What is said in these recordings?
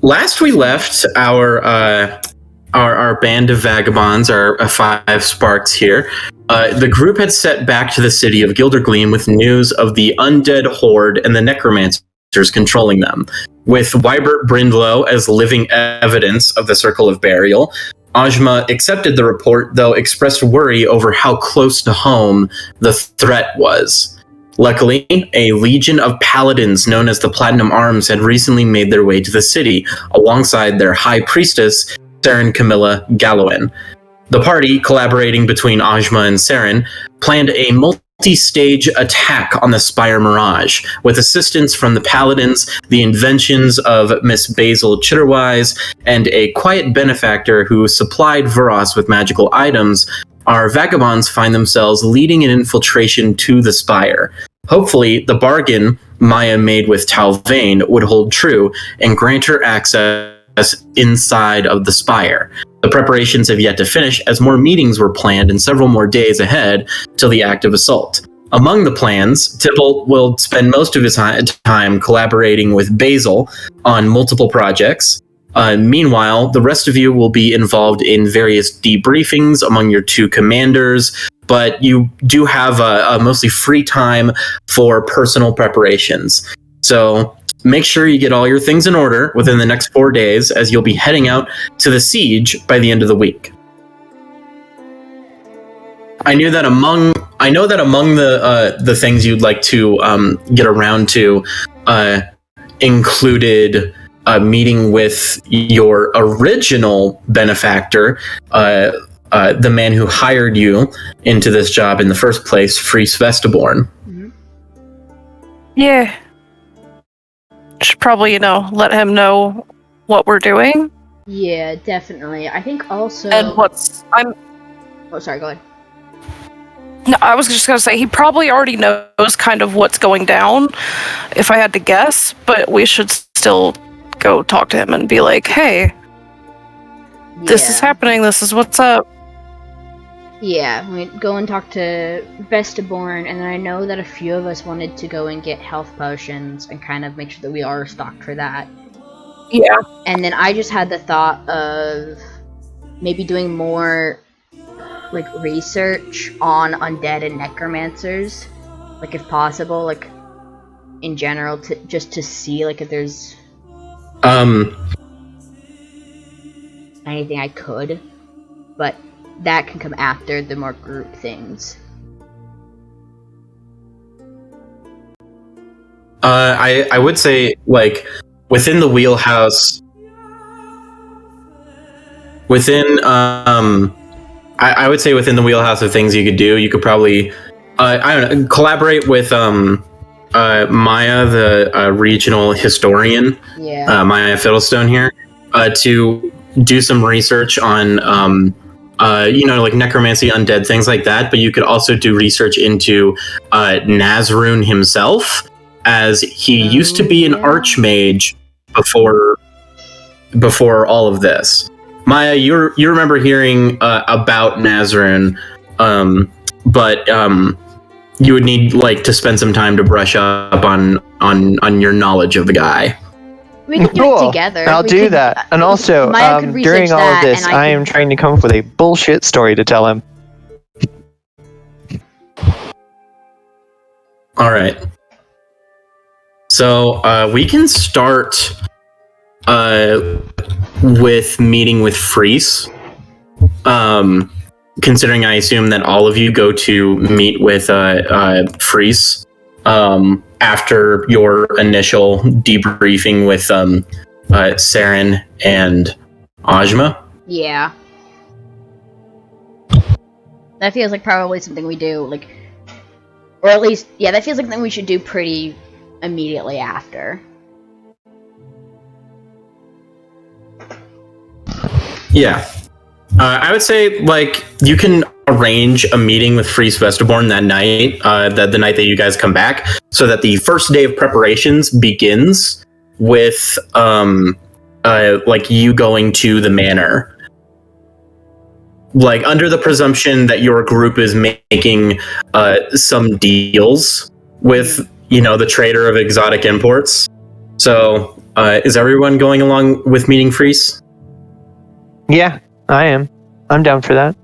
Last we left our band of vagabonds, our 5 sparks here, the group had set back to the city of Gildergleam with news of the undead horde and the necromancers controlling them. With Wybert Brindlow as living evidence of the Circle of Burial, Ajma accepted the report, though expressed worry over how close to home the threat was. Luckily, a legion of paladins known as the Platinum Arms had recently made their way to the city, alongside their high priestess, Saren Camilla Gallowen. The party, collaborating between Ajma and Saren, planned a multi-stage attack on the Spire Mirage, with assistance from the paladins, the inventions of Miss Basil Chitterwise, and a quiet benefactor who supplied Vuras with magical items. Our vagabonds find themselves leading an infiltration to the Spire. Hopefully, the bargain Maya made with Talvain would hold true and grant her access inside of the Spire. The preparations have yet to finish, as more meetings were planned and several more days ahead till the active assault. Among the plans, Tybalt will spend most of his time collaborating with Basil on multiple projects. Meanwhile, the rest of you will be involved in various debriefings among your 2 commanders, but you do have a mostly free time for personal preparations. So make sure you get all your things in order within the next 4 days, as you'll be heading out to the siege by the end of the week. I know that among the things you'd like to get around to included a meeting with your original benefactor, the man who hired you into this job in the first place, Fries Vestaborn. Mm-hmm. Yeah. Should probably, let him know what we're doing. Yeah, definitely. I think also... And Oh, sorry, go ahead. No, I was just going to say, he probably already knows kind of what's going down, if I had to guess, but we should still go talk to him and be like, hey, this is happening, this is what's up. Yeah, we go and talk to Vestaborn, and then I know that a few of us wanted to go and get health potions and kind of make sure that we are stocked for that. Yeah. And then I just had the thought of maybe doing more, research on undead and necromancers, if possible, in general, just to see, if there's anything I could, but that can come after the more group things. I would say, within the wheelhouse, I would say within the wheelhouse of things you could do, you could probably, collaborate with Maya, the regional historian, Maya Fiddlestone here, to do some research on, necromancy, undead, things like that. But you could also do research into Nazrun himself, as he used to be an archmage before all of this. Maya, you remember hearing about Nazrun, but you would need to spend some time to brush up on your knowledge of the guy. We can do it together. I'll do that. And also, during all of this, I am trying to come up with a bullshit story to tell him. All right. So we can start with meeting with Fries. Considering I assume that all of you go to meet with Fries after your initial debriefing with Saren and Ajma. Yeah. That feels like probably something we do, or at least, that feels like something we should do pretty immediately after. Yeah. I would say, you can arrange a meeting with Fries Vestaborn that night, the night that you guys come back, so that the first day of preparations begins with, you going to the manor. Under the presumption that your group is making some deals with, the trader of exotic imports. So, is everyone going along with meeting Freeze? Yeah, I am. I'm down for that.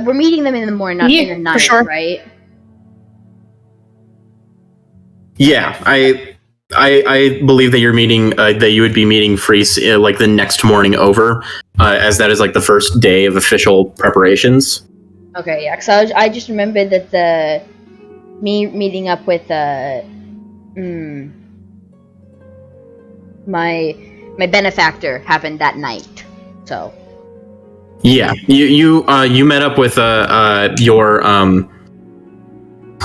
We're meeting them in the morning, not in the night, sure. right? Yeah, I believe that you're meeting that you would be meeting Freeze like the next morning over, as that is like the first day of official preparations. Okay, yeah. Because I just remembered that me meeting up with my benefactor happened that night. So. Yeah, you met up with your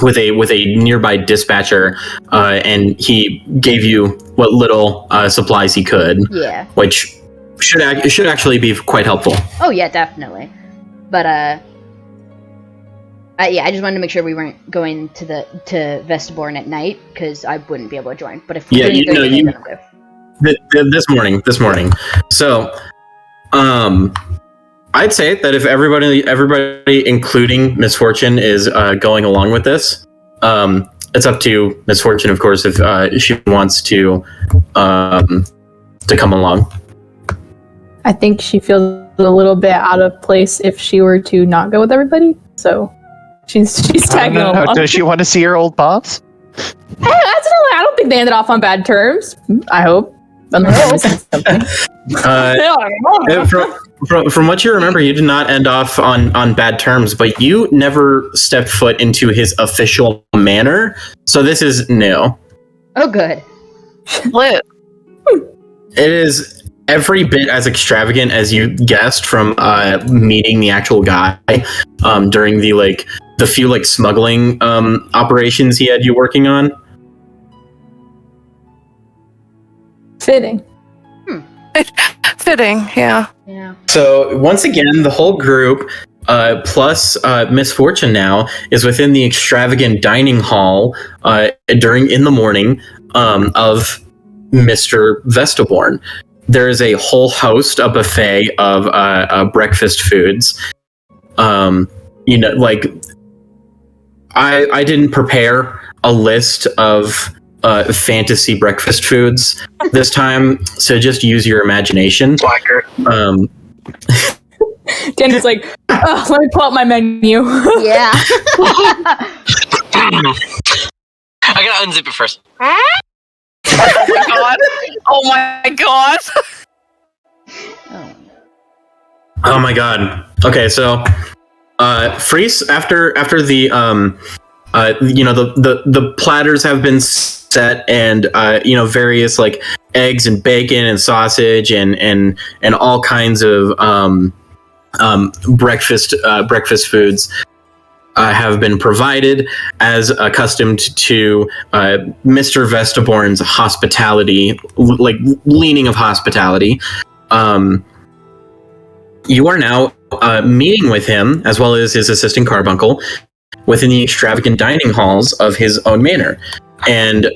with a nearby dispatcher, and he gave you what little supplies he could. Yeah. Which should actually be quite helpful. Oh yeah, definitely. But yeah, I just wanted to make sure we weren't going to Vestaborn at night because I wouldn't be able to join. But if we're doing this morning. So, I'd say that if everybody, including Misfortune, is going along with this, it's up to Misfortune, of course, if she wants to come along. I think she feels a little bit out of place if she were to not go with everybody. So she's tagging along. Does she want to see her old boss? I don't think they ended off on bad terms. I hope. Unless I'm missing something. From what you remember, you did not end off on bad terms, but you never stepped foot into his official manor, so this is new. Oh, good. Lit. It is every bit as extravagant as you guessed from meeting the actual guy during the few smuggling operations he had you working on. Fitting. Fitting, yeah. Yeah. So once again, the whole group, plus Misfortune now, is within the extravagant dining hall in the morning of Mr. Vestaborn. There is a whole host, a buffet of breakfast foods. I didn't prepare a list of fantasy breakfast foods this time, so just use your imagination. Danny's like, let me pull out my menu. Yeah. I gotta unzip it first. Oh my god. Oh my god. Okay, so Freeze, after the the platters have been set, and various eggs and bacon and sausage and all kinds of breakfast foods have been provided as accustomed to Mr. Vestaborn's hospitality, leaning of hospitality. You are now meeting with him, as well as his assistant Carbuncle, within the extravagant dining halls of his own manor. And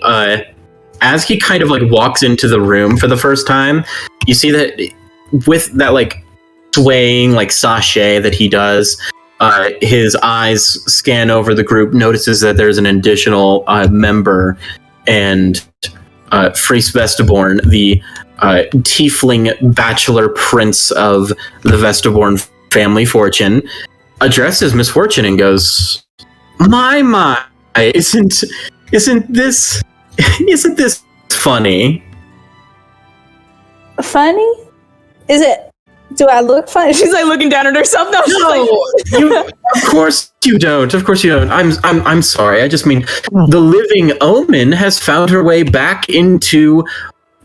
as he kind of walks into the room for the first time, you see that with that swaying sachet that he does, his eyes scan over the group, notices that there's an additional member, and Freeze Vestaborn, the tiefling bachelor prince of the Vestaborn family fortune, addresses Misfortune and goes, My, isn't this funny? Funny? Is it? Do I look funny? She's looking down at herself. No, of course you don't. Of course you don't. I'm sorry. I just mean the living omen has found her way back into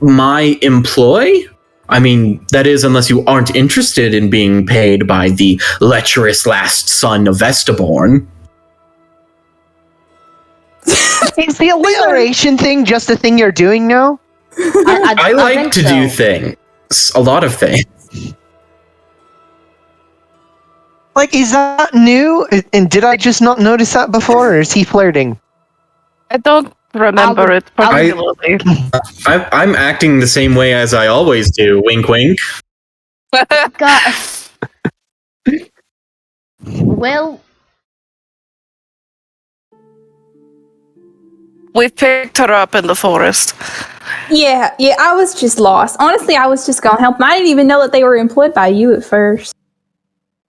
my employ. I mean, that is, unless you aren't interested in being paid by the lecherous last son of Vestaborn. Is the alliteration thing just a thing you're doing now? I like to do things. A lot of things. Is that new? And did I just not notice that before, or is he flirting? I don't remember it particularly. I'm acting the same way as I always do. Wink, wink. God. Well, We picked her up in the forest. Yeah, I was just lost. Honestly, I was just gonna help them. I didn't even know that they were employed by you at first.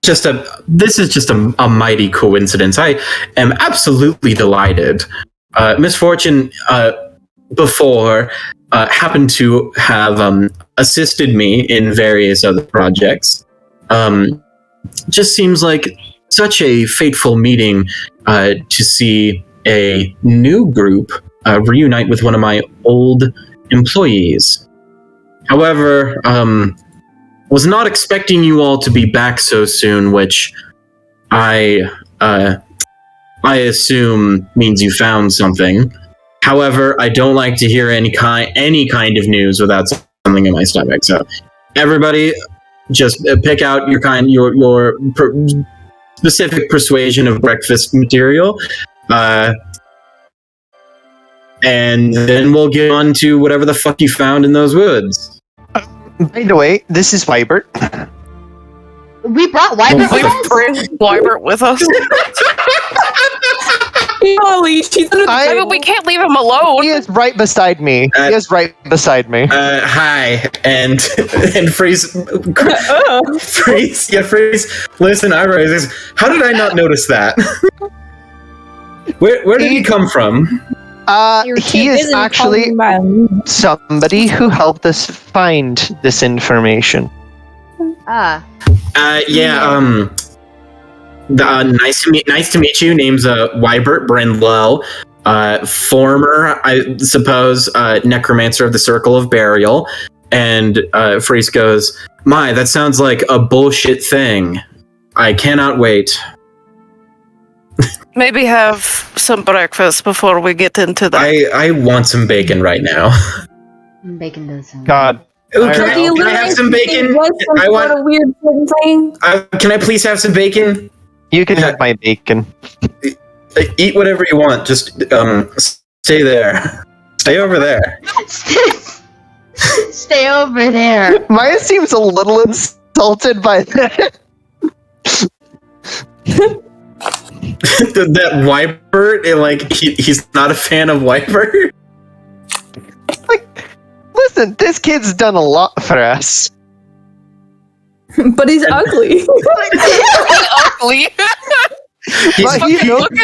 This is just a mighty coincidence. I am absolutely delighted. Misfortune before happened to have assisted me in various other projects. Just seems like such a fateful meeting to see a new group reunite with one of my old employees. However, was not expecting you all to be back so soon, which I assume means you found something. However, I don't like to hear any kind of news without something in my stomach. So, everybody, just pick out your specific persuasion of breakfast material, and then we'll get on to whatever the fuck you found in those woods. By the way, this is Wybert. We brought Wybert with us? Bring Wybert with us. Golly, she's under I mean, we can't leave him alone. He is right beside me. Hi, and Freeze. Freeze. Listen, I raise this. How did I not notice that? Where did he come from? He is actually somebody who helped us find this information. Nice to meet you. Name's Wybert Brindlow. Former, I suppose, necromancer of the Circle of Burial. And Freeze goes, "My, that sounds like a bullshit thing. I cannot wait." Maybe have some breakfast before we get into that. I want some bacon right now. Bacon does sound God. Ooh, can I have some bacon? I want a weird thing. Can I please have some bacon? You can have my bacon. Eat whatever you want. Just stay there. Stay over there. Stay over there. Maya seems a little insulted by that. That Wybert, he's not a fan of Wybert. Listen, this kid's done a lot for us. But he's ugly. Ugly. He's so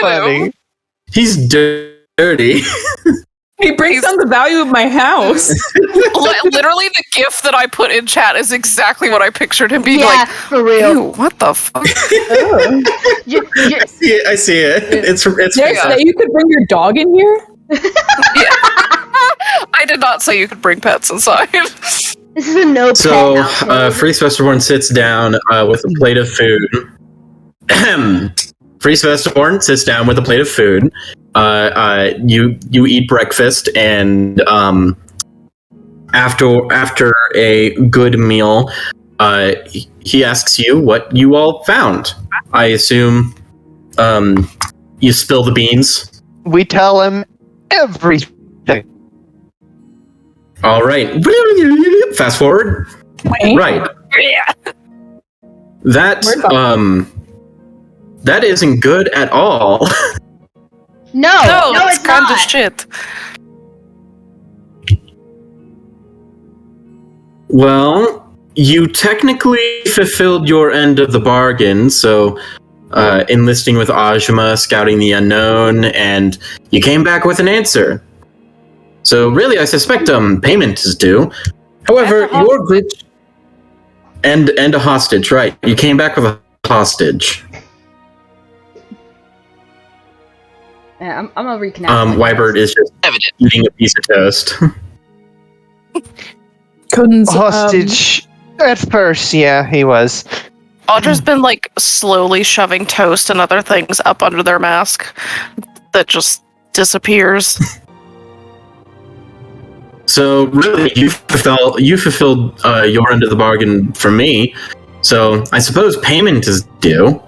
funny. He's dirty. He brings down the value of my house. Literally, the gif that I put in chat is exactly what I pictured him being like. For real. Ew, what the fuck? I see it. It's You could bring your dog in here? I did not say you could bring pets inside. This is a no pet. So, Freeze Westerborn sits down with a plate of food. Freeze Westerborn sits down with a plate of food. You eat breakfast, and after a good meal, he asks you what you all found. I assume you spill the beans. We tell him everything. All right. Fast forward. Right. That isn't good at all. No, it's kind of shit. Well, you technically fulfilled your end of the bargain, so enlisting with Ajma, scouting the unknown, and you came back with an answer. So really, I suspect payment is due. However, your group and a hostage, right? You came back with a hostage. Yeah, I'm gonna reconnect. Wybert is just eating a piece of toast. Koden's hostage. At first, yeah, he was. Audra's been slowly shoving toast and other things up under their mask that just disappears. So really, you fulfilled your end of the bargain for me. So I suppose payment is due.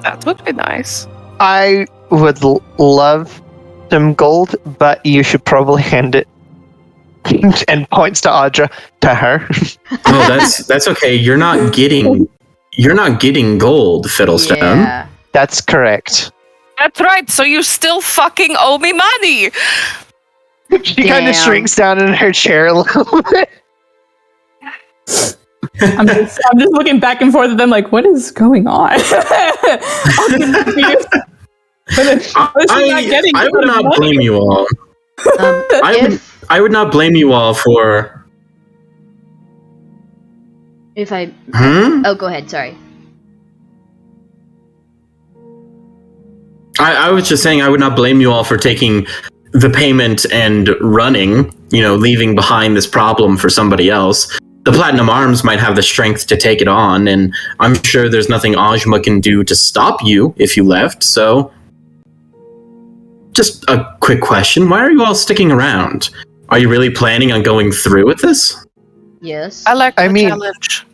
That would be nice. I would love some gold, but you should probably hand it. And points to Audra to her. Oh, that's okay. You're not getting gold, Fiddlestone. Yeah. That's correct. That's right, so you still fucking owe me money! She kind Damn. of shrinks down in her chair a little bit. I'm just looking back and forth at them like, what is going on? I'm confused. I would not blame you all. I would not blame you all for. If I... Oh, go ahead, sorry. I was just saying I would not blame you all for taking the payment and running, leaving behind this problem for somebody else. The Platinum Arms might have the strength to take it on, and I'm sure there's nothing Ajma can do to stop you if you left, so... Just a quick question, why are you all sticking around? Are you really planning on going through with this? Yes. I like the challenge.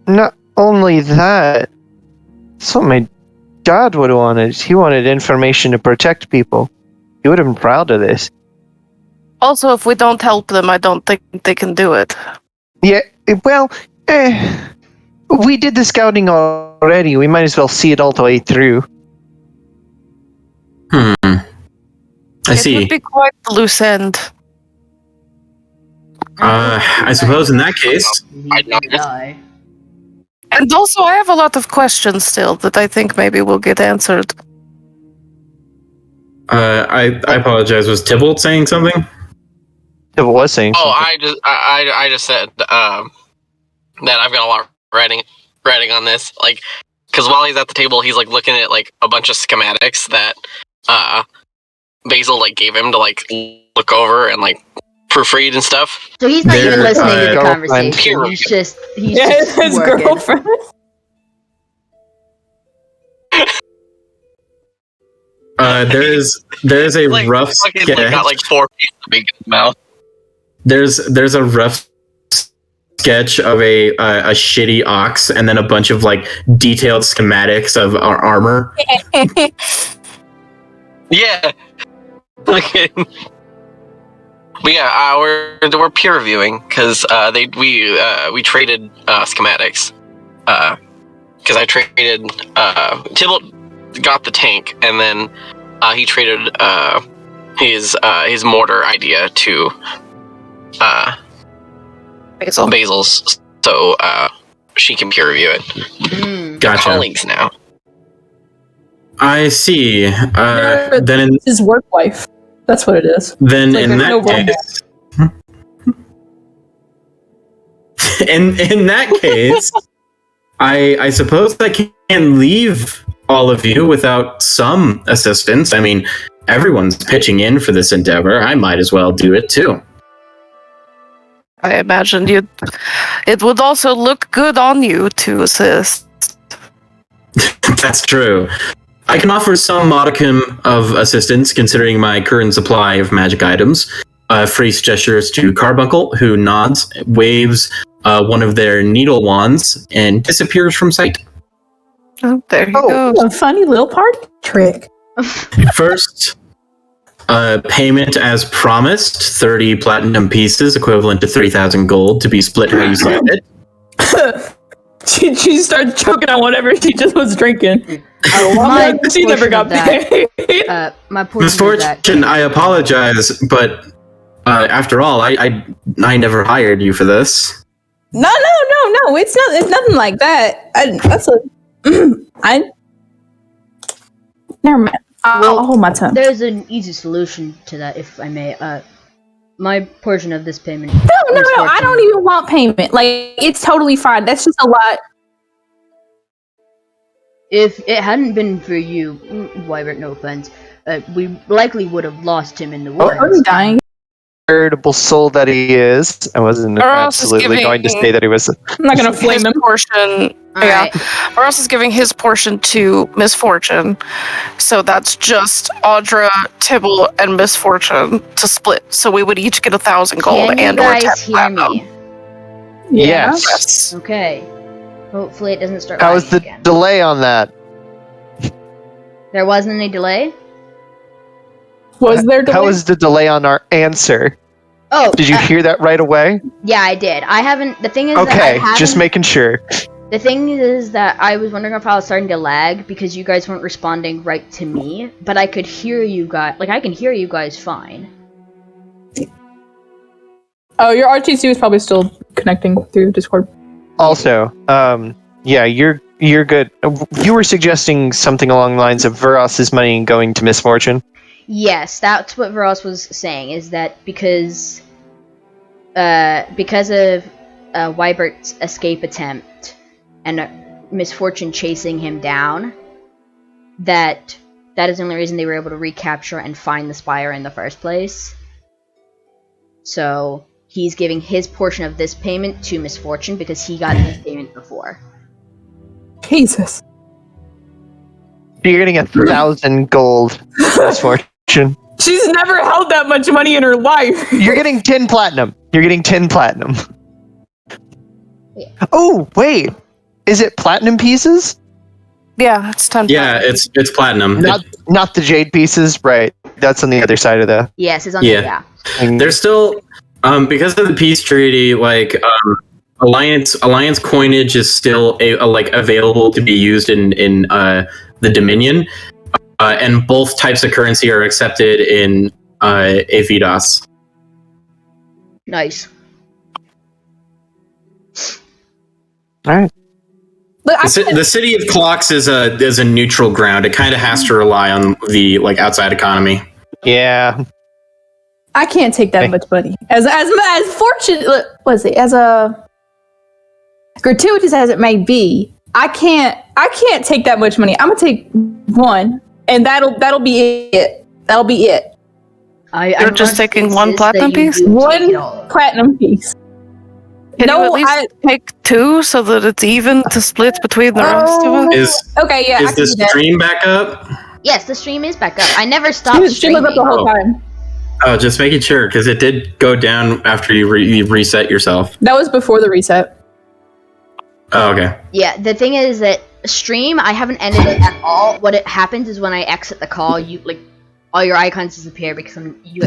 Not only that, that's what my dad would have wanted. He wanted information to protect people. He would have been proud of this. Also, if we don't help them, I don't think they can do it. Yeah, well, we did the scouting already. We might as well see it all the way through. I see. It would be quite the loose end. I suppose in that case... I'd not die. And also, I have a lot of questions still that I think maybe will get answered. I apologize, was Tybalt saying something? It was saying Oh, something. I just said that I've got a lot of writing on this. Like, because while he's at the table, he's like looking at like a bunch of schematics that Basil like gave him to like look over and like proofread and stuff. So he's not even listening to the girlfriend. conversation. He's just His working. girlfriend. There's a Like, rough fucking, sketch. like, got like 4 pieces of big in his mouth. There's a rough sketch of a shitty ox, and then a bunch of like detailed schematics of our armor. Yeah. Okay. But yeah, we're peer reviewing because we traded schematics. Because I traded Tybalt got the tank, and then he traded his mortar idea to Basil's, so she can peer review it. Gotcha. Colleagues now. I see. Then in His work wife. That's what it is. then Like, in there's that no case, in that case, I suppose I can't leave all of you without some assistance. I mean, everyone's pitching in for this endeavor. I might as well do it too. I imagined it would also look good on you to assist. That's true. I can offer some modicum of assistance considering my current supply of magic items. Freeze gestures to Carbuncle, who nods, waves one of their needle wands, and disappears from sight. Oh, there you Oh. go. A funny little party trick. First, payment as promised, 30 platinum pieces, equivalent to 3,000 gold, to be split how you said it. She starts choking on whatever she just was drinking. My She never portion got of that- paid. my portion of that. Misfortune, I apologize, but after all, I never hired you for this. No. It's not. It's nothing like that. Never mind. I'll hold my tongue. There's an easy solution to that, if I may. My portion of this payment. No. I misfortune- don't even want payment. Like, it's totally fine. That's just a lot. If it hadn't been for you, Wyvert, no offense, we likely would have lost him in the woods. I'm dying. Veritable soul that he is. I wasn't Or else is absolutely going to giving- say that he was. I'm not gonna flame His him. portion, Alright. Ross is giving his portion to Misfortune, so that's just Audra, Tybalt, and Misfortune to split. So we would each get 1,000 gold Can you and or 10 guys hear platinum. me? Yeah. Yes. Okay. Hopefully it doesn't start How was lagging the again. delay on that? There wasn't any delay? Was there delay? How was the delay on our answer? Oh, Did you hear that right away? yeah, I did. I haven't. The thing is, that I Okay, haven't, just making sure. The thing is that I was wondering if I was starting to lag because you guys weren't responding right to me, but I could hear you guys. Like, I can hear you guys fine. Oh, your RTC is probably still connecting through Discord. Also, yeah, you're good. You were suggesting something along the lines of Vuras' money going to Misfortune. Yes, that's what Vuras was saying. Is that because of Wybert's escape attempt and Misfortune chasing him down, that is the only reason they were able to recapture and find the Spire in the first place. So he's giving his portion of this payment to Misfortune because he got his payment before. Jesus. You're getting 1,000 gold, Misfortune. She's never held that much money in her life. You're getting 10 platinum. You're getting 10 platinum. Yeah. Oh, wait. Is it platinum pieces? Yeah, it's 10. Yeah, it's platinum. Not the jade pieces, right? That's on the other side of the. Yes, it's on Yeah. the There's still because of the peace treaty, like alliance coinage is still available to be used in the Dominion, and both types of currency are accepted in Avidos. Nice. All right. Look, The city of clocks is a neutral ground. It kind of has to rely on the outside economy. Yeah. I can't take that much money. As fortunate, was it as a gratuitous as it may be, I can't take that much money. I'm gonna take one, and that'll be it. That'll be it. You're just taking one platinum piece? One platinum piece. Can you at least take two so that it's even to split between the rest of us? Okay, yeah. Is the stream back up? Yes, the stream is back up. I never stopped Stream was streaming. up the whole time. Oh, just making sure, because it did go down after you reset yourself. That was before the reset. Oh, okay. Yeah, the thing is that stream, I haven't ended it at all. What it happens is when I exit the call, all your icons disappear because you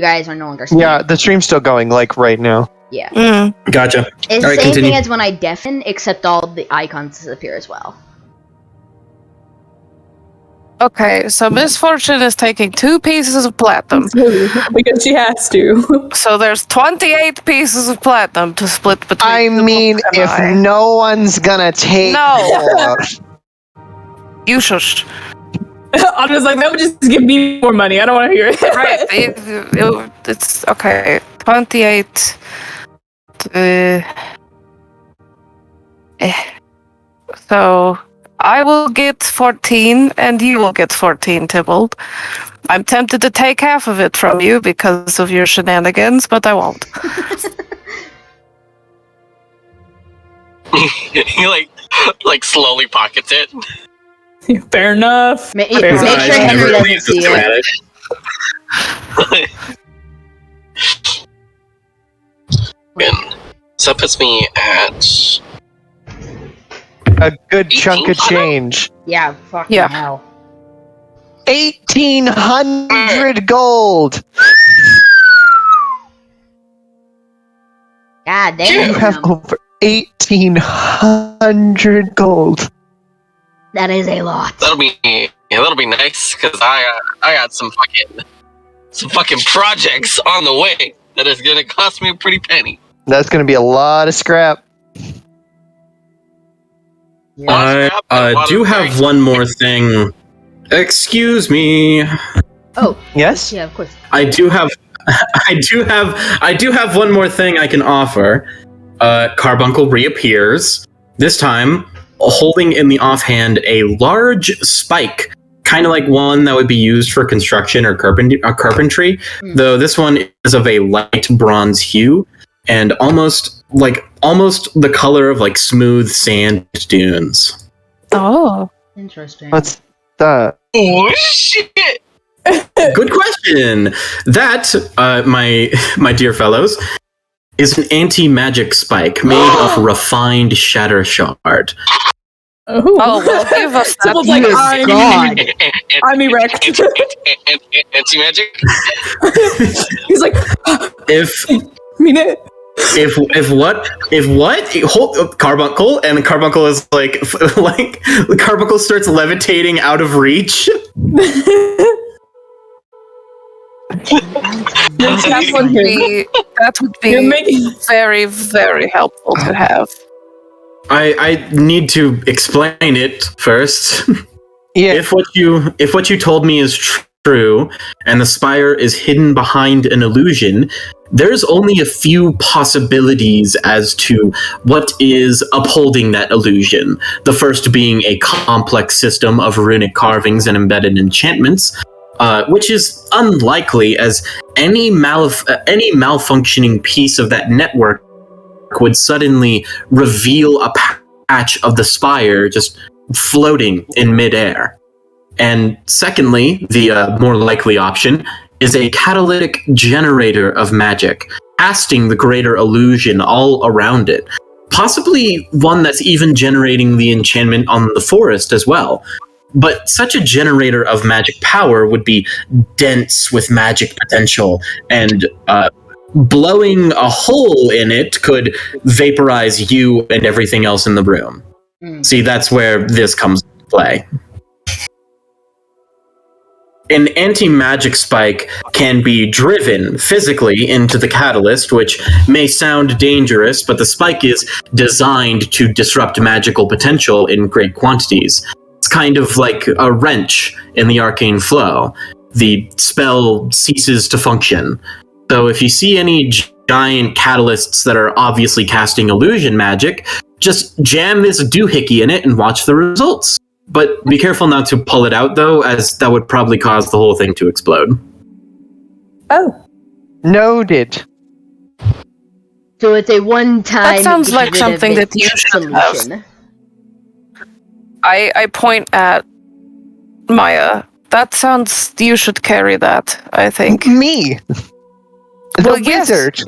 guys are no longer streaming. Yeah, the stream's still going, right now. Yeah. Gotcha. It's All the right, same continue. thing as when I deafen, except all the icons disappear as well. Okay, so Misfortune is taking 2 pieces of platinum. Because she has to. So there's 28 pieces of platinum to split between. I mean, if no one's gonna take. No. You shush. I'm just like, that would just give me more money. I don't want to hear it. Right. It's okay. 28. So I will get 14 and you will get 14, Tybalt. I'm tempted to take half of it from you because of your shenanigans, but I won't. He slowly pockets it. Fair enough. Make sure Henry doesn't see it. So that puts me at A good chunk of change. Yeah, fucking Yeah. hell. 1,800 gold. God damn. You have over 1,800 gold. That is a lot. that'll be nice because I got some fucking projects on the way that is gonna cost me a pretty penny. That's going to be a lot of scrap. I do have one more thing. Excuse me. Oh, Yes? yeah, of course. I do have one more thing I can offer. Carbuncle reappears, this time holding in the offhand a large spike, kind of like one that would be used for construction or carpentry, though this one is of a light bronze hue and almost the color of smooth sand dunes. Oh. Interesting. What's that? Oh shit! Good question. That, my dear fellows, is an anti-magic spike made of refined shatter shard. Oh, Well, give us that. Someone's like, I'm erect. Anti-magic? He's like, If mean it. If what? Hold Carbuncle, and the Carbuncle is like the Carbuncle starts levitating out of reach. That would be very, very helpful to have. I need to explain it first. Yeah. If what you told me is true, and the spire is hidden behind an illusion, there's only a few possibilities as to what is upholding that illusion. The first being a complex system of runic carvings and embedded enchantments, which is unlikely, as any malfunctioning piece of that network would suddenly reveal a patch of the spire just floating in midair. And secondly, the more likely option is a catalytic generator of magic, casting the greater illusion all around it. Possibly one that's even generating the enchantment on the forest as well. But such a generator of magic power would be dense with magic potential, and blowing a hole in it could vaporize you and everything else in the room. See, that's where this comes into play. An anti-magic spike can be driven physically into the catalyst, which may sound dangerous, but the spike is designed to disrupt magical potential in great quantities. It's kind of like a wrench in the arcane flow. The spell ceases to function. So if you see any giant catalysts that are obviously casting illusion magic, just jam this doohickey in it and watch the results. But be careful not to pull it out, though, as that would probably cause the whole thing to explode. Oh. Noted. So it's a one-time. That sounds like something that you should have. I point at Maya. That sounds. You should carry that, I think. Me? The wizard.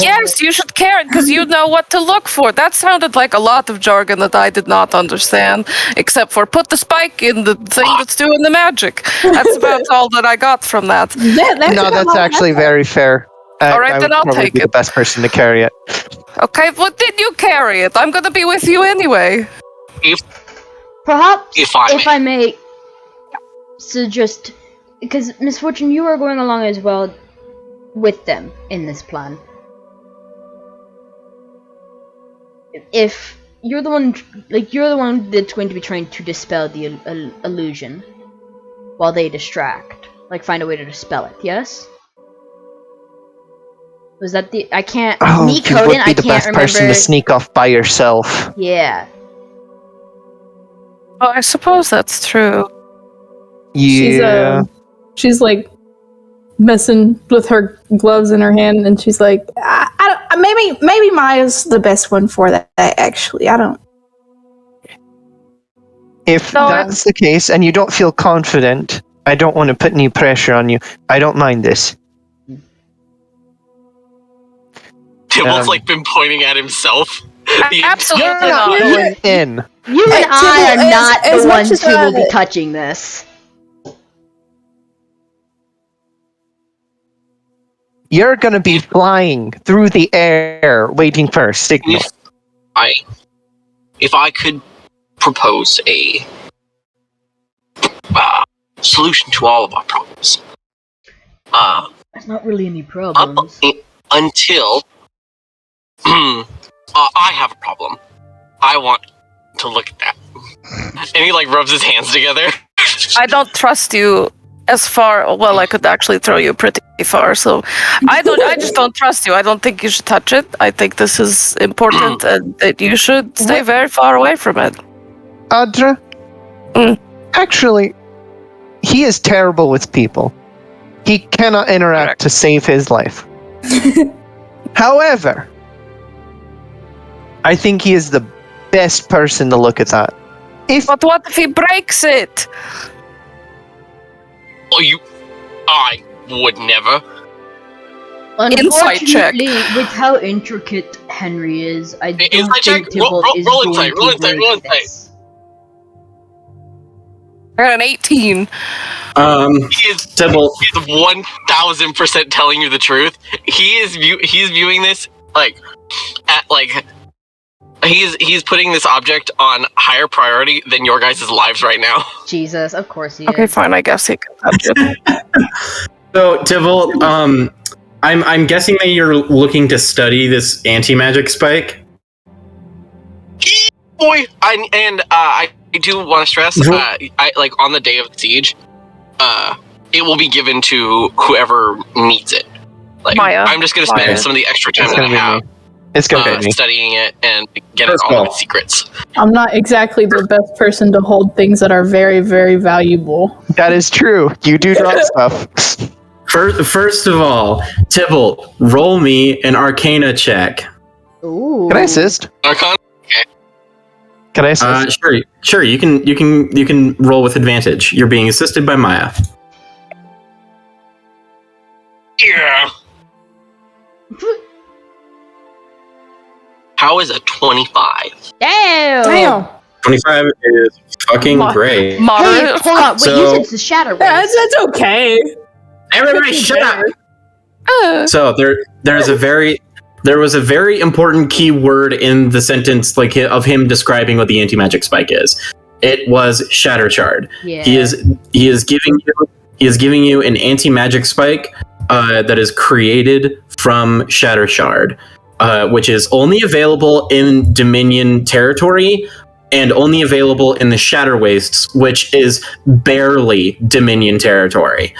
Yes, you should carry it because you know what to look for. That sounded like a lot of jargon that I did not understand, except for put the spike in the thing that's doing the magic. That's about all that I got from that. That's actually very fair. All right, then I'll take be the best person to carry it. Okay, well, then you carry it. I'm going to be with you anyway. Perhaps, if I may suggest, because Misfortune, you are going along as well with them in this plan. If you're the one, you're the one that's going to be trying to dispel the illusion, while they distract, find a way to dispel it. Yes. Was that the? I can't. Me, Koden, you would be I the can't best remember. person to sneak off by yourself. Yeah. Oh, I suppose that's true. Yeah. She's messing with her gloves in her hand, and she's like, maybe Maya's the best one for that. Actually, I don't. If that's the case, and you don't feel confident, I don't want to put any pressure on you. I don't mind this. Tybalt's been pointing at himself. Absolutely You're not going in. You and I are not as the much ones as who will be touching this. You're going to be flying through the air, waiting for a signal. If I could propose a solution to all of our problems. There's not really any problems. Until I have a problem. I want to look at that. And he rubs his hands together. I don't trust you as far. Well, I could actually throw you pretty far, so I just don't trust you. I don't think you should touch it. I think this is important and that you should stay very far away from it. Audra? Actually, he is terrible with people. He cannot interact to save his life. However, I think he is the best person to look at that. But what if he breaks it? I would never. Insight check. Unfortunately, with how intricate Henry is, I don't Insight think check? Tybalt is Roll going insight, to roll break this. I got an 18. He is Tybalt. 1000% telling you the truth. He's viewing this he's putting this object on higher priority than your guys' lives right now. Jesus, of course he Okay, is. fine. I guess he can touch it. So, Tybalt, I'm guessing that you're looking to study this anti-magic spike. Boy, I do want to stress, I like on the day of the siege, it will be given to whoever needs it. Like, Maya. I'm just gonna spend Maya. some of the extra time It's that I gonna be have me. It's gonna be me. studying it and getting First all of of all. its secrets. I'm not exactly the best person to hold things that are very, very valuable. That is true. You do drop stuff. First of all, Tybalt, roll me an Arcana check. Ooh. Can I assist? Arcana? Can I assist? Sure. You can roll with advantage. You're being assisted by Maya. Yeah. How is a 25? Damn! Damn. 25 is fucking great. Hey, Moderate. hold on. Wait, So- you said it's the Shatter Wave. That's okay. Everybody, shut up. So there was a very important key word in the sentence, like of him describing what the anti-magic spike is. It was Shatter Shard. Yeah. He is giving you an anti-magic spike that is created from Shatter Shard, which is only available in Dominion territory and only available in the Shatter Wastes, which is barely Dominion territory.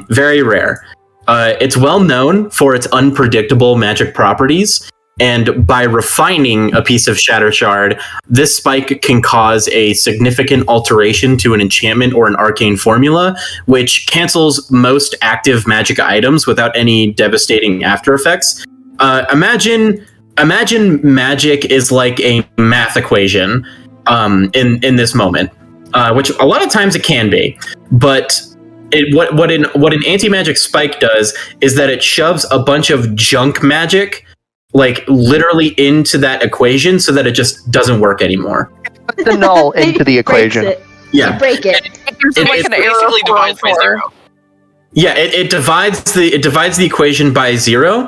Very rare. It's well known for its unpredictable magic properties, and by refining a piece of Shatter Shard, this spike can cause a significant alteration to an enchantment or an arcane formula, which cancels most active magic items without any devastating after effects. Imagine magic is like a math equation in this moment, which a lot of times it can be, but what an anti-magic spike does is that it shoves a bunch of junk magic like literally into that equation so that it just doesn't work anymore. Put the null into the It breaks equation. it. Yeah. You break it. It gives It like is an error basically divides by 404. 0. Yeah, it divides the equation by 0,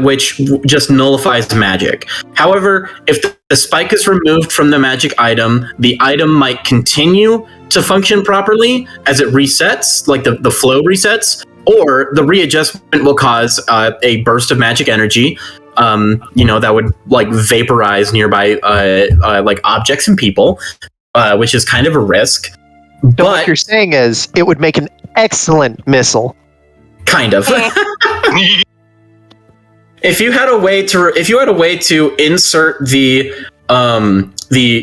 which just nullifies magic. However, if the spike is removed from the magic item, the item might continue to function properly as it resets, like the flow resets, or the readjustment will cause a burst of magic energy, that would like vaporize nearby like objects and people, which is kind of a risk. So what But you're saying is it would make an excellent missile. kind of. If you had a way to insert the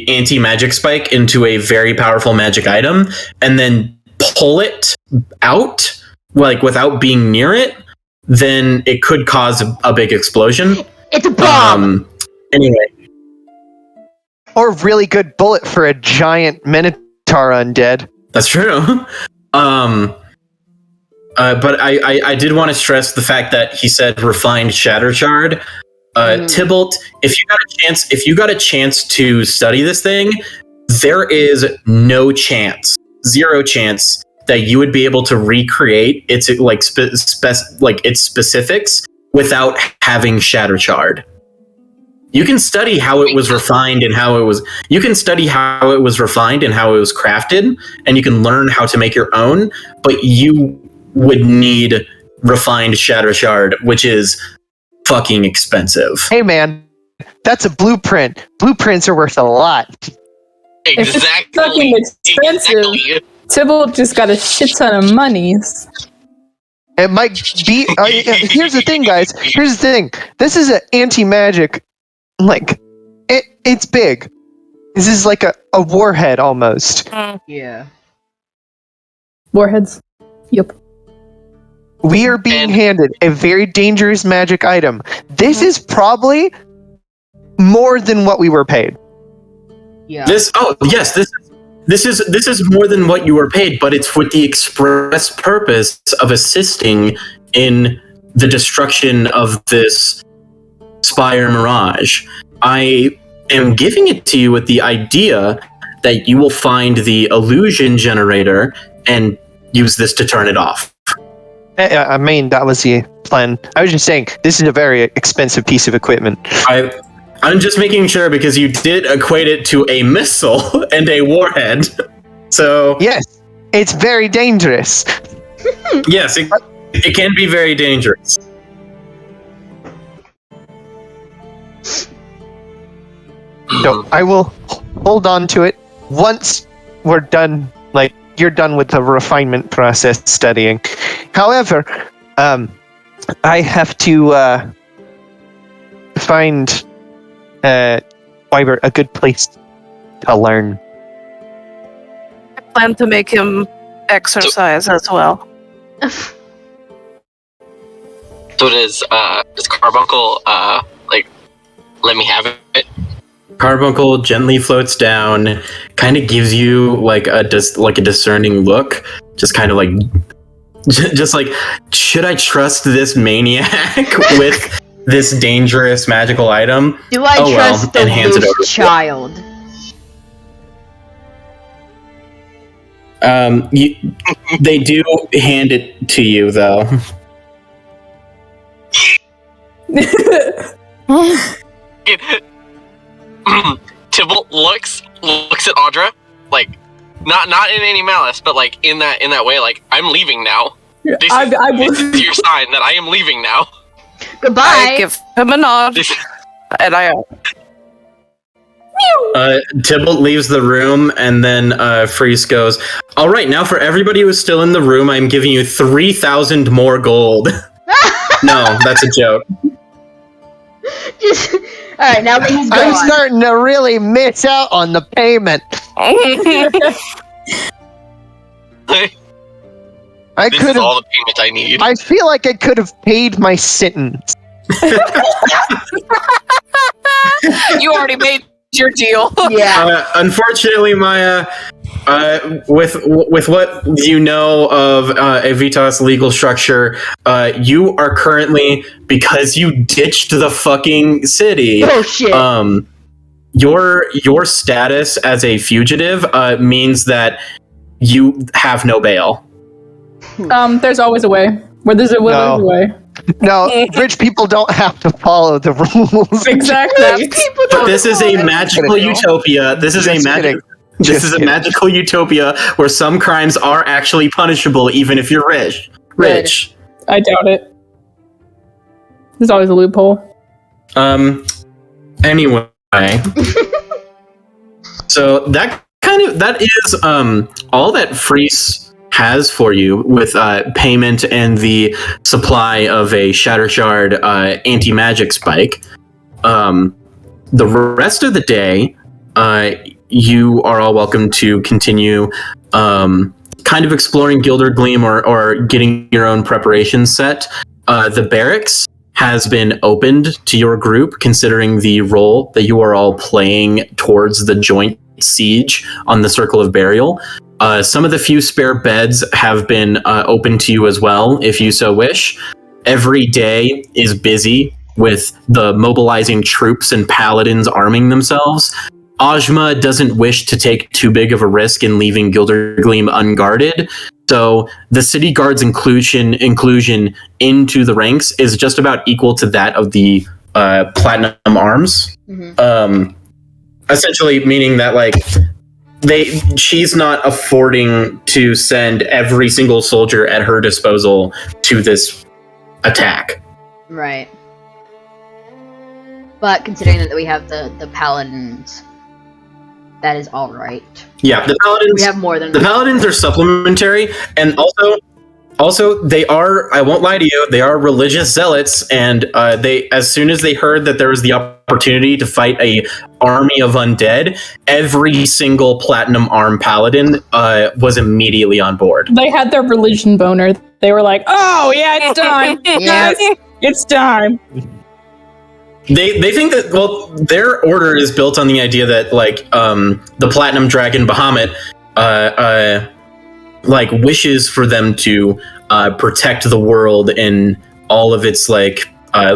anti-magic spike into a very powerful magic item and then pull it out like without being near it, then it could cause a big explosion. It's a bomb. Anyway, Or a really good bullet for a giant minotaur undead. that's true. But I did want to stress the fact that he said refined Shatter Shard. Tybalt, if you got a chance to study this thing, there is no chance, zero chance that you would be able to recreate its like its specifics without having Shatter Shard. You can study how it was refined and how it was. You can study how it was refined and how it was crafted, and you can learn how to make your own. But you would need refined Shatter Shard, which is fucking expensive. Hey man, that's a blueprint. Blueprints are worth a lot. If it's Exactly. fucking expensive, Exactly. Tybalt just got a shit ton of monies. It might be. Here's the thing, guys. Here's the thing. This is an anti-magic. Like, it's big. This is like a warhead almost. Yeah. Warheads. Yep. We are being handed a very dangerous magic item. This is probably more than what we were paid. Yeah. This is more than what you were paid, but it's with the express purpose of assisting in the destruction of this Spire Mirage. I am giving it to you with the idea that you will find the illusion generator and use this to turn it off. I mean, that was the plan. I was just saying, this is a very expensive piece of equipment. I'm just making sure because you did equate it to a missile and a warhead. So Yes, it's very dangerous. yes, it can be very dangerous. So I will hold on to it once we're done. Like you're done with the refinement process studying. However, I have to find Wyvern a good place to learn. I plan to make him exercise as well. So does Carbuncle like let me have it? Carbuncle gently floats down, kind of gives you like a discerning look, just kind of like, just like, should I trust this maniac with this dangerous magical item? Do I trust the and hands it over. loose child? They do hand it to you though. Tybalt looks at Audra, like not in any malice, but like in that way, like I'm leaving now. This is your sign that I am leaving now. Goodbye. I give him a nod, and I. Tybalt leaves the room, and then Freeze goes, "All right, now for everybody who is still in the room, I'm giving you 3,000 more gold." No, that's a joke. Alright, now that he's gone. I'm starting to really miss out on the payment. This is all the payment I need. I feel like I could have paid my sentence. You already made your deal. Yeah. Unfortunately, Maya, with what you know of Evita's legal structure, you are currently, because you ditched the fucking city. Oh shit. Your status as a fugitive means that you have no bail. There's always a way. Where there's a will, there's a way. No, rich people don't have to follow the rules. Exactly. But this is a magical utopia. This is a magical utopia where some crimes are actually punishable, even if you're rich. I doubt it. There's always a loophole. Anyway, so that is all that Freeze has for you with payment and the supply of a Shatter Shard anti-magic spike. The rest of the day, you are all welcome to continue kind of exploring Gilder Gleam or getting your own preparations set. The barracks has been opened to your group, considering the role that you are all playing towards the joint siege on the Circle of Burial. Some of the few spare beds have been open to you as well, if you so wish. Every day is busy with the mobilizing troops and paladins arming themselves. Ajma doesn't wish to take too big of a risk in leaving Gildergleam unguarded, so the city guard's inclusion into the ranks is just about equal to that of the Platinum Arms. Mm-hmm. Essentially meaning that like she's not affording to send every single soldier at her disposal to this attack. Right. But considering that we have the paladins, that is all right. Yeah, the paladins. We have more than the paladins are supplementary, and also they are. I won't lie to you. They are religious zealots, and they, as soon as they heard that there was the opportunity to fight a army of undead, every single platinum arm paladin was immediately on board. They had their religion boner. They were like, "Oh yeah, it's time. Yes. It's time." They think that, well, their order is built on the idea that like the platinum dragon Bahamut like wishes for them to protect the world in all of its like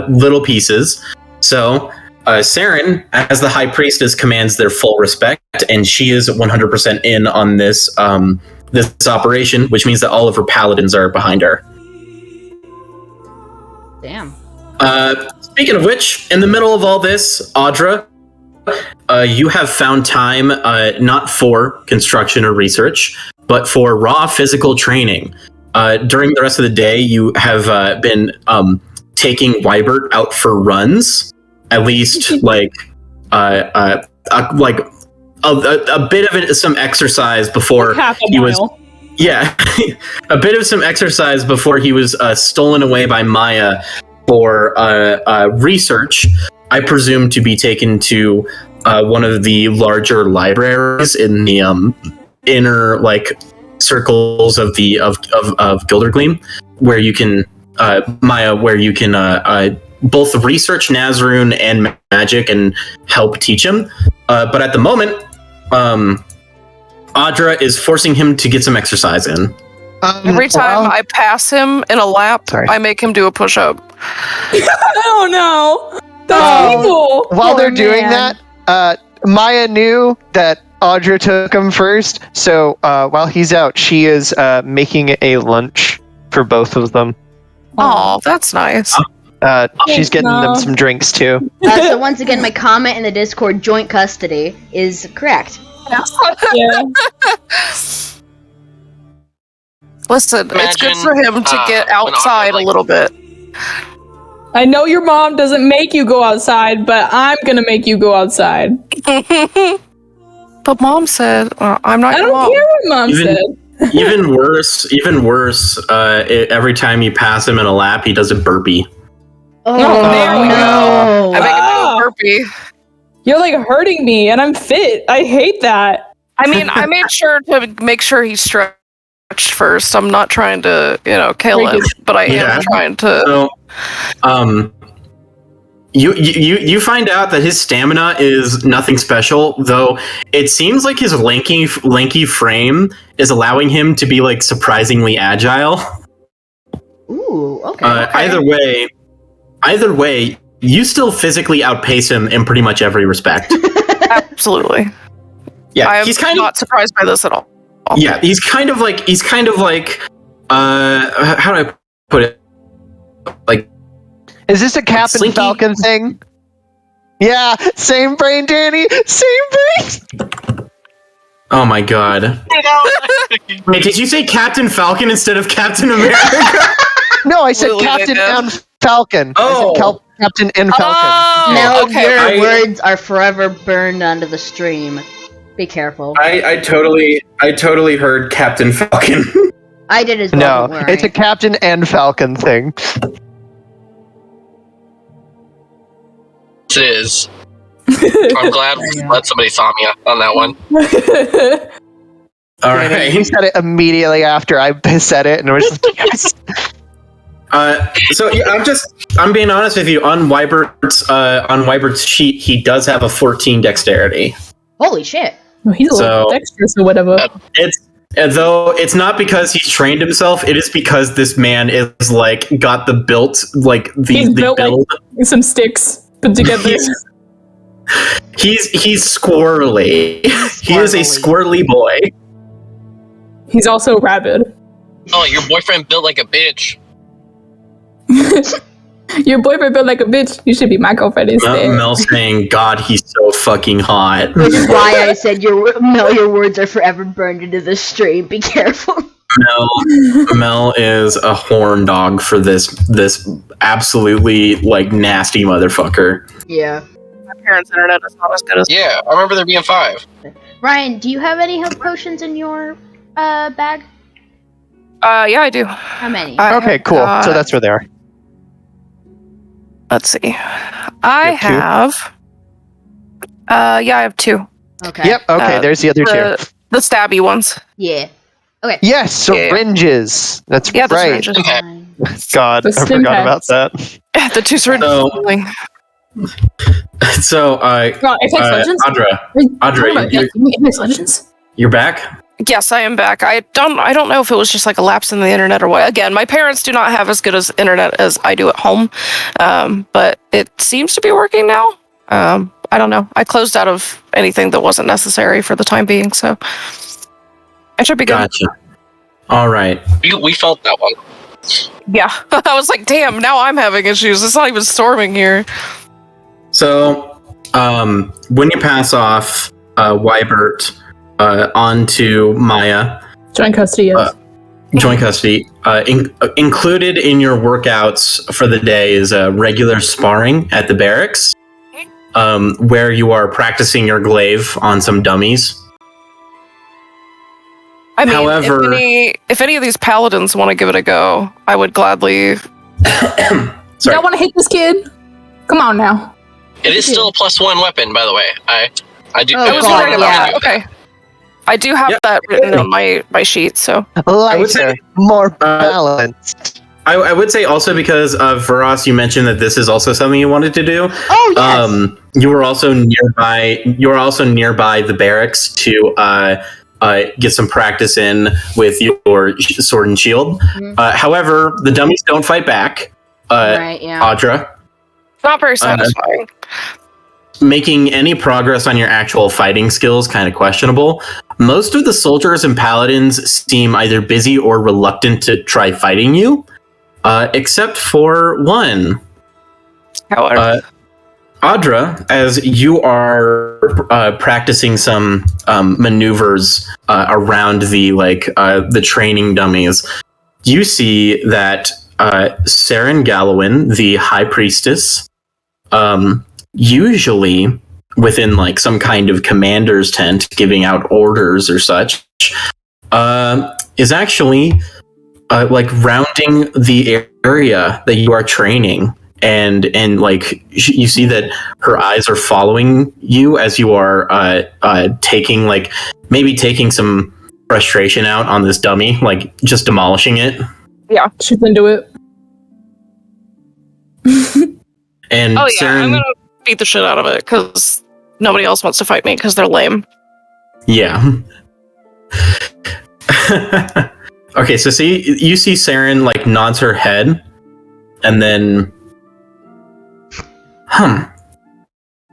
little pieces. So Saren, as the high priestess, commands their full respect, and she is 100% in on this this operation, which means that all of her paladins are behind her. Damn. Speaking of which, in the middle of all this, Audra, you have found time not for construction or research, but for raw physical training. During the rest of the day, you have been taking Wybert out for runs, at least like a bit of some exercise before Half a he was. mile. Yeah, a bit of some exercise before he was stolen away by Maya for research. I presume to be taken to one of the larger libraries in the inner circles of Gildergleam, where you can Maya, where you can both research Nazrune and magic and help teach him. But at the moment, Audra is forcing him to get some exercise in. Every time I pass him in a lap, I make him do a push-up. Oh no! That's evil. While Poor they're doing man. that, Maya knew that Audra took him first, so while he's out, she is making a lunch for both of them. Oh, that's nice. She's getting them some drinks too. So once again, my comment in the Discord, joint custody, is correct. Yeah. Listen, it's good Imagine, for him to get when outside Audra, a little bit. I know your mom doesn't make you go outside, but I'm gonna make you go outside. But mom said, I'm not I your don't mom. care what mom said. Even worse. Every time you pass him in a lap, he does a burpee. Oh, there we no! I make him do a Wow. burpee. You're like hurting me, and I'm fit. I hate that. I mean, I made sure to make sure he stretched first. I'm not trying to, kill him, but I am trying to. So, you find out that his stamina is nothing special, though it seems like his lanky frame is allowing him to be surprisingly agile. Ooh, okay. Either way, you still physically outpace him in pretty much every respect. Absolutely. Yeah, I'm he's kind not surprised by this at all. Yeah, he's kind of like how do I put it? Is this a Captain Slinky? Falcon thing? Yeah, same brain, Dani. Same brain. Oh my god. Wait, did you say Captain Falcon instead of Captain America? No, I said Literally, Captain they did. and Falcon. Oh. I said Captain and Falcon. Oh, Now okay. your words are forever burned onto the stream. Be careful. I totally heard Captain Falcon. I did as well. No, don't worry. it's a Captain and Falcon thing. It is. I'm glad somebody saw me on that one. All He right. said it immediately after I said it, and it was like, yes. So yeah, I'm being honest with you. On Wybert's sheet, he does have a 14 dexterity. Holy shit. Oh, he's a little So- dexterous or whatever. Though it's not because he's trained himself, it is because this man is got the built He's the built build. some sticks put together. He's squirrely. He is a squirrely boy. He's also rabid. Oh, your boyfriend built like a bitch. Your boyfriend built like a bitch. You should be my girlfriend instead. Mel saying, "God, he's so fucking hot." Which is why I said your words are forever burned into the stream. Be careful. Mel is a horn dog for this absolutely nasty motherfucker. Yeah. My parents' internet is not as good as. Yeah, I remember there being 5. Ryan, do you have any health potions in your bag? Yeah, I do. How many? Okay, cool. So that's where they are. Let's see. I You have. I have 2. Okay. Yep. Okay. There's the other two. The stabby ones. Yeah. Yes, syringes. That's Yeah, the right. syringes. Okay. Fine. God, The I stim forgot about packs. that. The 2 syringes. So, Apex Legends? Audra, Apex Legends? you're back. Yes, I am back. I don't know if it was just a lapse in the internet or what. Again, my parents do not have as good as internet as I do at home, but it seems to be working now. I don't know. I closed out of anything that wasn't necessary for the time being, so I should be good. Gotcha. All right. We felt that one. Yeah, I was like, damn, now I'm having issues. It's not even storming here. So, when you pass off Wybert onto Maya, Joint custody, yes. joint custody, included in your workouts for the day is regular sparring at the barracks, where you are practicing your glaive on some dummies. I mean, However, if any of these paladins want to give it a go, I would gladly. Sorry. Y'all want to hit this kid? Come on now. It is still a +1 weapon, by the way. I do. Oh, I was God, worried about yeah. it. Okay. I do have Yep. that written on my sheet, so. Lighter, would say- more balanced. I would say also because of Vuras, you mentioned that this is also something you wanted to do. Oh yes. You were also nearby. You were also nearby the barracks to get some practice in with your sword and shield. However, the dummies don't fight back. Right. Yeah. Audra, Not very satisfying. making any progress on your actual fighting skills kind of questionable. Most of the soldiers and paladins seem either busy or reluctant to try fighting you, except for one. However, Audra, as you are practicing some maneuvers around the training dummies, you see that Saren Gallowin, the High Priestess, usually within like some kind of commander's tent giving out orders or such, is actually like rounding the area that you are training. And like you see that her eyes are following you as you are taking some frustration out on this dummy, like just demolishing it. yeah. She's into it. And Oh yeah, Saren, I'm gonna beat the shit out of it because nobody else wants to fight me because they're lame. yeah. Okay, so you see Saren like nods her head, and then,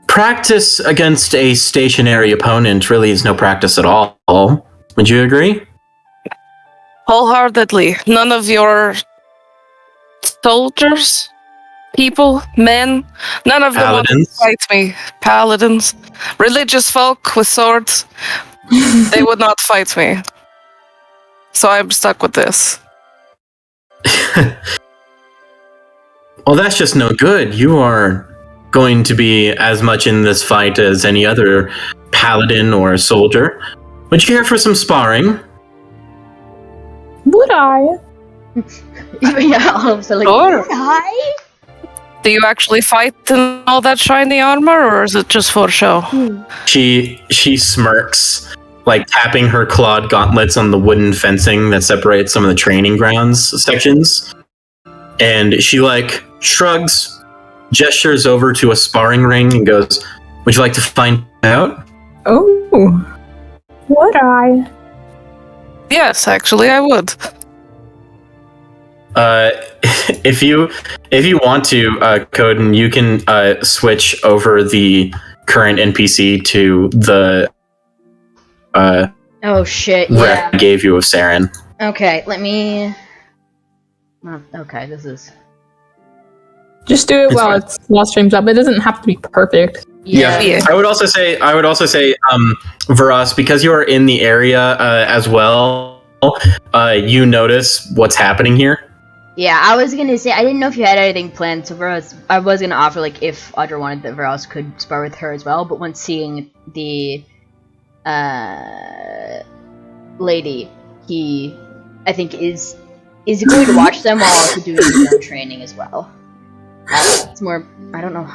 practice against a stationary opponent really is no practice at all. Would you agree? Wholeheartedly. None of your soldiers, people, men, none of them want to Paladins? fight me. Paladins, religious folk with swords, they would not fight me. So I'm stuck with this. Well, that's just no good. You are going to be as much in this fight as any other paladin or soldier. Would you care for some sparring? Would I? Yeah. All of a sudden, like, Sure. hi. Do you actually fight in all that shiny armor, or is it just for show? She smirks, like tapping her clawed gauntlets on the wooden fencing that separates some of the training grounds sections. And she like shrugs, gestures over to a sparring ring and goes, "Would you like to find out?" Oh. Would I? Yes, actually, I would. If you want to, Koden, you can switch over the current NPC to the Oh shit. rep Yeah. I gave you of Saren. Okay. Let me. Oh, okay. This is. Just do it It's while fine. it's while stream's up. It doesn't have to be perfect. Yeah. Yeah. I would also say, Vuras, because you are in the area as well, you notice what's happening here. Yeah, I was gonna say I didn't know if you had anything planned, so I was gonna offer like if Audra wanted that Vuras could spar with her as well, but once seeing the lady, he I think is going to watch them while also doing his own training as well. It's more I don't know.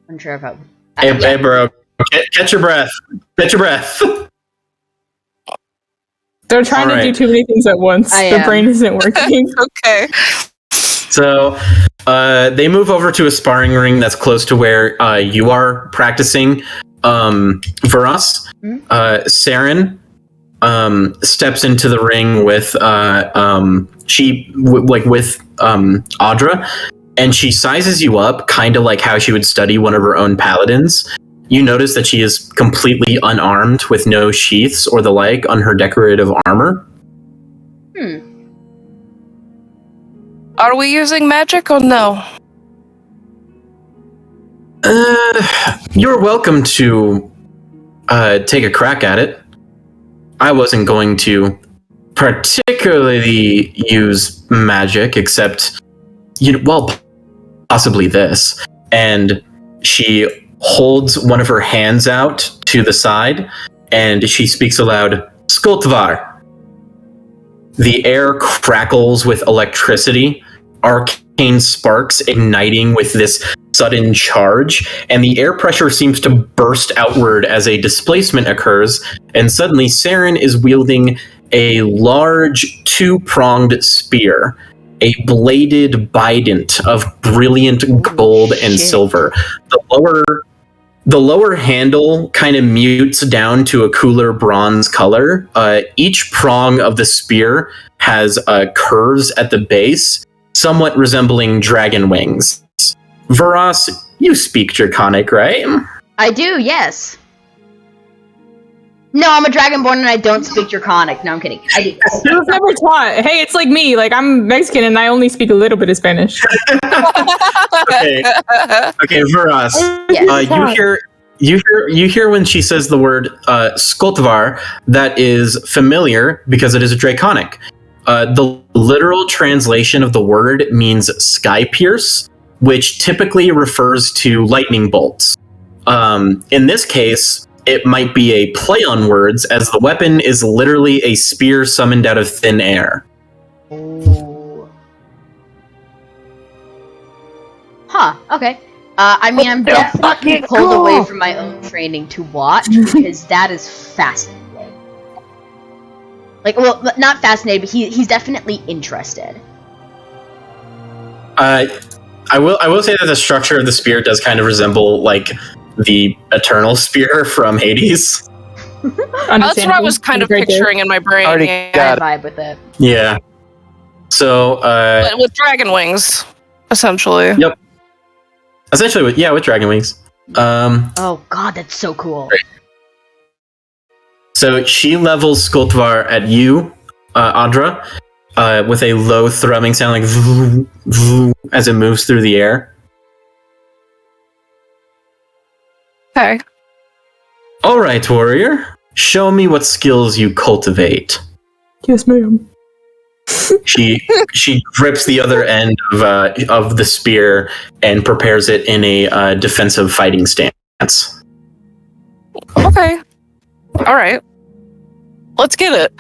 Unsure about. Hey, bro, catch your breath. Catch your breath. They're trying to do too many things at once. I Their am. brain isn't working. Okay. So they move over to a sparring ring that's close to where you are practicing. Vuras, Saren steps into the ring with Audra, and she sizes you up kind of like how she would study one of her own paladins. You notice that she is completely unarmed with no sheaths or the like on her decorative armor. Are we using magic or no? You're welcome to take a crack at it. I wasn't going to particularly use magic, except, possibly this. And she holds one of her hands out to the side, and she speaks aloud, Skoltvar. The air crackles with electricity, arcane sparks igniting with this sudden charge, and the air pressure seems to burst outward as a displacement occurs, and suddenly Saren is wielding a large two-pronged spear, a bladed bident of brilliant gold and silver. The lower handle kind of mutes down to a cooler bronze color. Each prong of the spear has curves at the base, somewhat resembling dragon wings. Vuras, you speak Draconic, right? I do, yes. No, I'm a Dragonborn and I don't speak Draconic. No, I'm kidding. I do. I was never taught. Hey, it's like me. Like, I'm Mexican and I only speak a little bit of Spanish. Okay, Vuras. Yes. You hear when she says the word Skoltvar, that is familiar because it is a Draconic. The literal translation of the word means sky pierce, which typically refers to lightning bolts. In this case, it might be a play on words, as the weapon is literally a spear summoned out of thin air. Ooh. Huh, okay. I'm definitely pulled away from my own training to watch, because that is fascinating. Like, well, not fascinated, but he's definitely interested. I will say that the structure of the spear does kind of resemble, like, the Eternal Spear from Hades. That's what I was kind of picturing in my brain. Already got I vibe with it. Yeah. So, But with dragon wings, essentially. Yep. Essentially, with dragon wings. Oh god, that's so cool. Right. So she levels Skoltvar at you, Audra, with a low thrumming sound, like voo, voo, as it moves through the air. Okay. All right, warrior. Show me what skills you cultivate. Yes, ma'am. She grips the other end of the spear and prepares it in a defensive fighting stance. Okay. All right. Let's get it.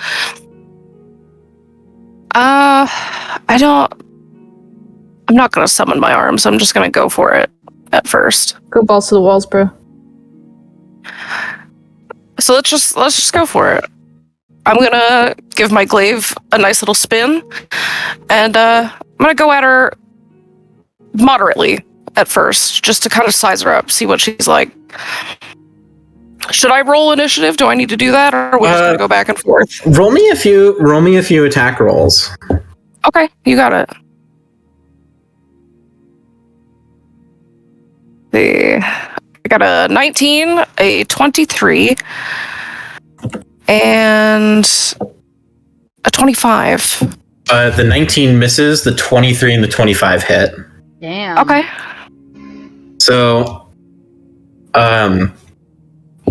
I'm not gonna summon my arms. I'm just gonna go for it at first. Go balls to the walls, bro. So let's just go for it. I'm gonna give my glaive a nice little spin, and I'm gonna go at her moderately at first, just to kind of size her up, see what she's like. Should I roll initiative? Do I need to do that, or are we just gonna go back and forth? Roll me a few attack rolls. Okay, you got it. I got a 19, a 23, and a 25. The 19 misses, the 23 and the 25 hit. Damn. Okay. So, all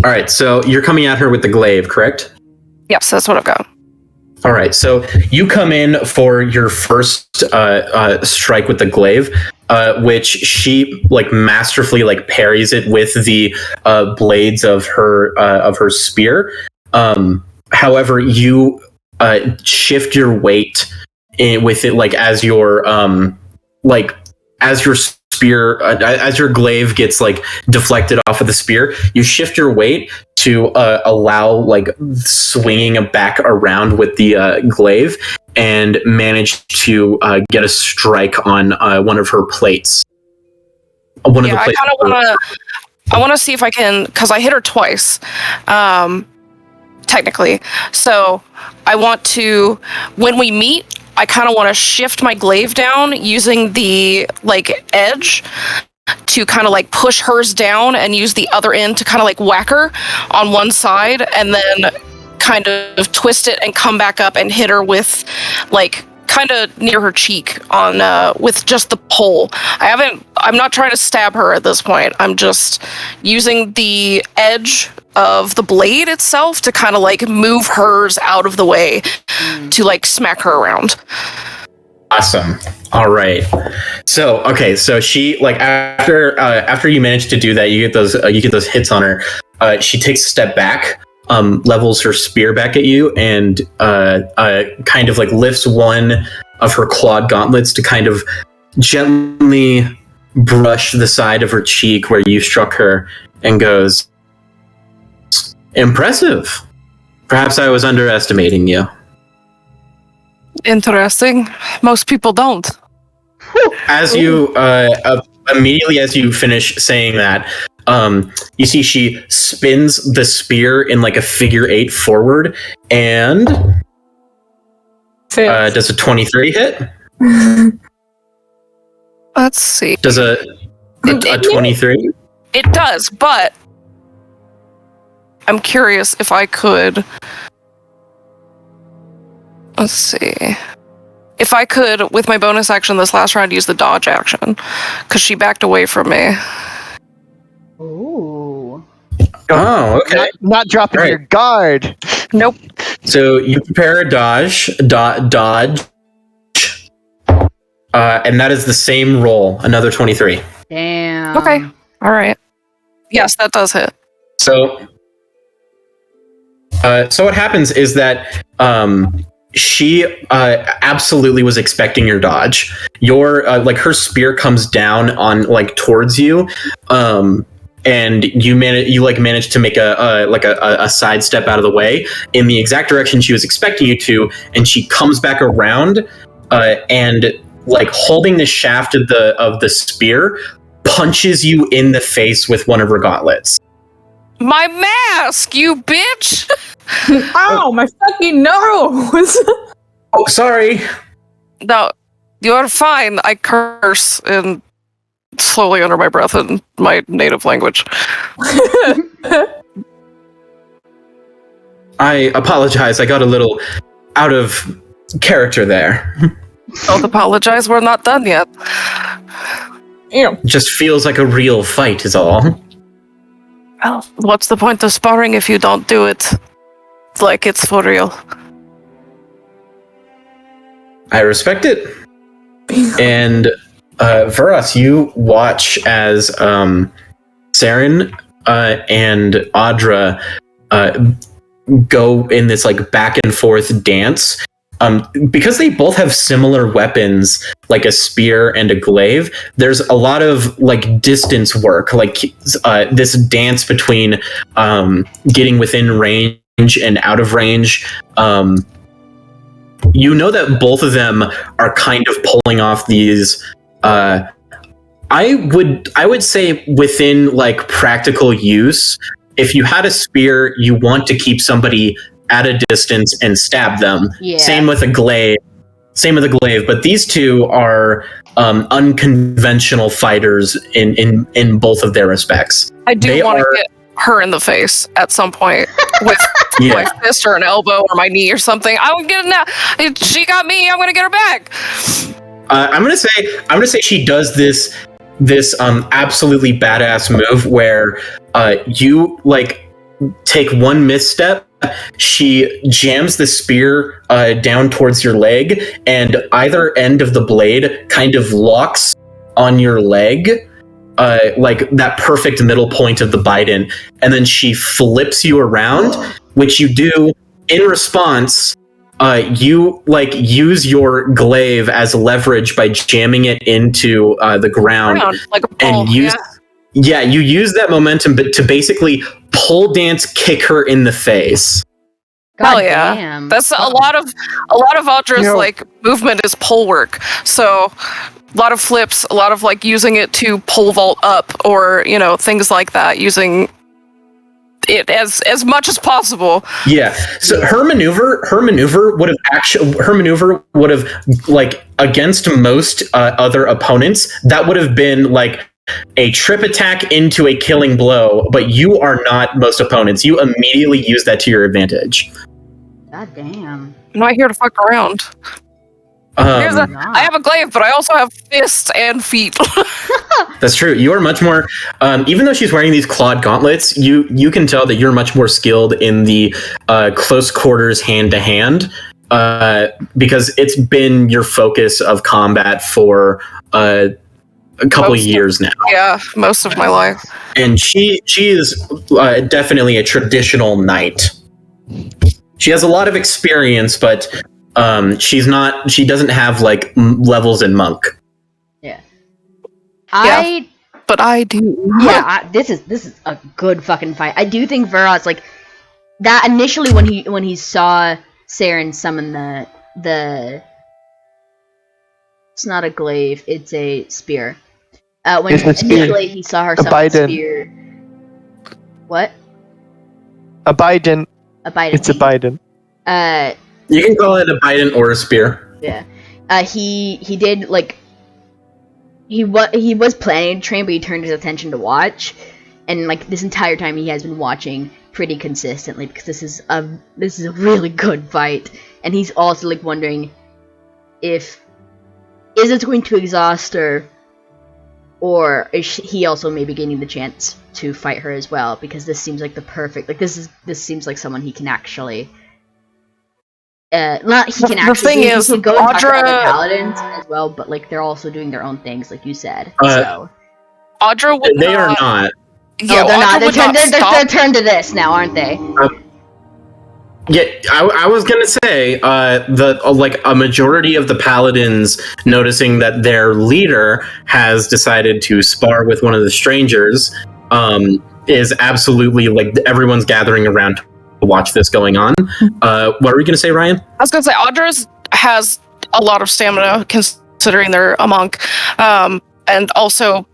right, so you're coming at her with the glaive, correct? Yes, that's what I've got. All right, so you come in for your first strike with the glaive, which she masterfully parries it with the blades of her spear. However, you shift your weight with it, as your spear, as your glaive gets deflected off of the spear, you shift your weight to allow swinging back around with the glaive, and manage to get a strike on one of her plates. I want to see if I can, because I hit her twice, technically. So I want to, when we meet, I kind of want to shift my glaive down using the edge to kind of push hers down, and use the other end to kind of whack her on one side, and then kind of twist it and come back up and hit her with kind of near her cheek on with just the pole. I'm not trying to stab her at this point. I'm just using the edge of the blade itself to kind of like move hers out of the way to like smack her around. Awesome. All right. So she like after you manage to do that, you get those hits on her. She takes a step back, levels her spear back at you, and kind of like lifts one of her clawed gauntlets to kind of gently brush the side of her cheek where you struck her, and goes, "Impressive. Perhaps I was underestimating you." Interesting. Most people don't. As you immediately as you finish saying that, you see she spins the spear in like a figure 8 forward, and does a 23 hit? Let's see. Does a 23? It does, but I'm curious if I could. Let's see. If I could, with my bonus action this last round, use the dodge action, because she backed away from me. Ooh. Oh, okay. Not dropping your guard. Nope. So you prepare a dodge, and that is the same roll, another 23. Damn. Okay. All right. Yes, that does hit. So what happens is that she absolutely was expecting your dodge. Your like her spear comes down on like towards you, and you manage to make a sidestep out of the way in the exact direction she was expecting you to, and she comes back around and like holding the shaft of the spear punches you in the face with one of her gauntlets. My mask, you bitch! Ow, my fucking nose! Oh, sorry. No, you're fine. I curse and slowly under my breath in my native language. I apologize. I got a little out of character there. Don't apologize. We're not done yet. Just feels like a real fight is all. Well, what's the point of sparring if you don't do it like it's for real? I respect it. And Vuras, you watch as Saren and Audra go in this like back and forth dance. Because they both have similar weapons, like a spear and a glaive, there's a lot of like distance work, like this dance between getting within range and out of range. You know that both of them are kind of pulling off these. I would say within like practical use. If you had a spear, you want to keep somebody at a distance and stab them. Yeah. Same with a glaive. But these two are unconventional fighters in both of their respects. I do want to get her in the face at some point with my fist or an elbow or my knee or something. I would get it now. She got me. I'm gonna get her back. I'm gonna say she does this absolutely badass move where you like take one misstep. She jams the spear down towards your leg, and either end of the blade kind of locks on your leg, like that perfect middle point of the bite-in, and then she flips you around, which you do in response. You like use your glaive as leverage by jamming it into the ground, like a pole, and use. Yeah, you use that momentum but to basically pole dance kick her in the face. God Hell yeah. damn. That's a lot of Audra's like movement is pole work. So a lot of flips, a lot of like using it to pole vault up or, things like that, using it as much as possible. Yeah. So her maneuver would have like against most other opponents, that would have been like a trip attack into a killing blow, but you are not most opponents. You immediately use that to your advantage. God damn. I'm not here to fuck around. I have a glaive, but I also have fists and feet. That's true. You are much more, even though she's wearing these clawed gauntlets, you can tell that you're much more skilled in the close quarters hand to hand, because it's been your focus of combat for a couple of years now. Yeah, most of my life. And she is definitely a traditional knight. She has a lot of experience, but she doesn't have like levels in monk. Yeah. But I do. Yeah, this is a good fucking fight. I do think Vuras, like, that initially when he saw Saren summon the it's not a glaive, it's a spear. When initially he saw her summon the spear. What? A Biden. It's a Biden. You can call it a Biden or a spear. Yeah. He did, like, he was planning to train, but he turned his attention to watch, and like this entire time he has been watching pretty consistently because this is a really good fight, and he's also like wondering if it going to exhaust her, or is he also maybe gaining the chance to fight her as well, because this seems like the perfect, like this seems like someone he can actually. He can go and talk to other paladins as well, but like they're also doing their own things, like you said. So Audra would they are not. Yeah, they're not. They're turned to this now, aren't they? Yeah, I was gonna say a majority of the paladins, noticing that their leader has decided to spar with one of the strangers, is absolutely like everyone's gathering around to watch this going on. What were you going to say, Ryan? I was going to say, Audra has a lot of stamina, considering they're a monk. And also,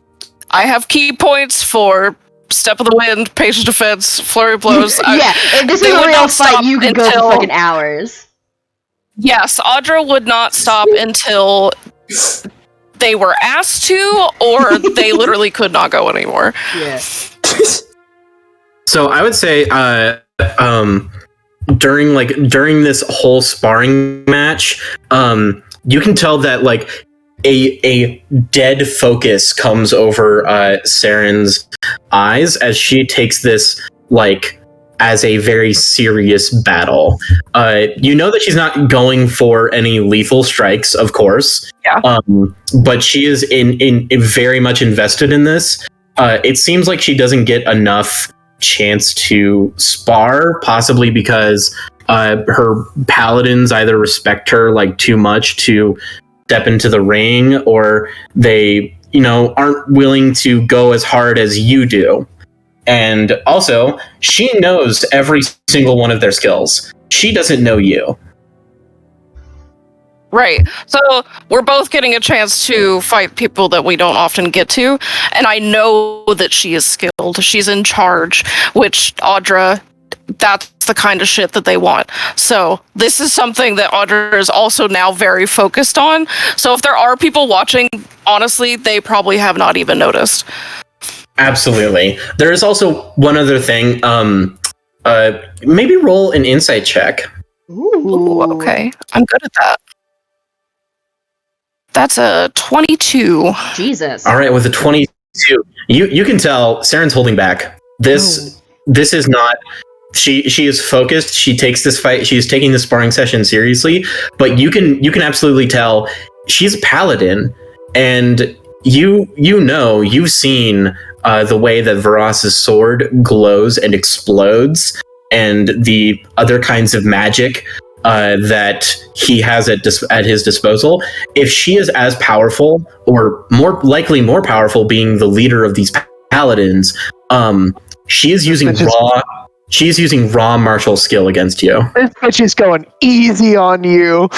I have key points for Step of the Wind, Patient Defense, Flurry Blows. Yeah, if this is a real fight, you can go for fucking hours. Yes, Audra would not stop until they were asked to, or they literally could not go anymore. Yeah. So I would say, during this whole sparring match, you can tell that like a dead focus comes over Saren's eyes as she takes this like as a very serious battle. You know that she's not going for any lethal strikes, of course. Yeah. But she is in very much invested in this. It seems like she doesn't get enough chance to spar, possibly because her paladins either respect her like too much to step into the ring, or they aren't willing to go as hard as you do. And also, she knows every single one of their skills. She doesn't know you. Right. So we're both getting a chance to fight people that we don't often get to. And I know that she is skilled. She's in charge, which Audra, that's the kind of shit that they want. So this is something that Audra is also now very focused on. So if there are people watching, honestly, they probably have not even noticed. Absolutely. There is also one other thing. Maybe roll an insight check. Ooh, okay. I'm good at that. That's a 22. Jesus. All right, with a 22, you can tell Saren's holding back. This is not. She is focused. She takes this fight. She's taking the sparring session seriously. But you can absolutely tell she's a paladin, and you've seen the way that Vuras' sword glows and explodes, and the other kinds of magic that he has at his disposal. If she is as powerful, or more likely more powerful, being the leader of these paladins, she is using raw martial skill against you. This bitch is going easy on you.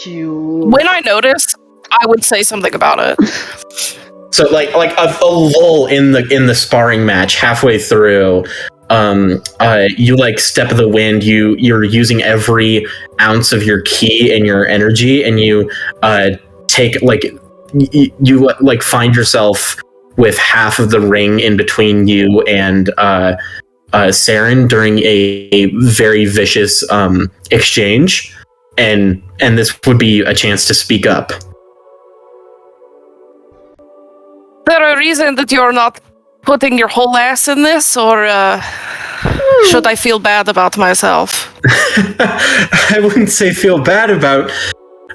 When I notice, I would say something about it. So like a lull in the sparring match halfway through. You like Step of the Wind, you're using every ounce of your ki and your energy, and you take you find yourself with half of the ring in between you and Saren during a very vicious exchange. and this would be a chance to speak up. Is there a reason that you're not putting your whole ass in this, or should I feel bad about myself? I wouldn't say feel bad about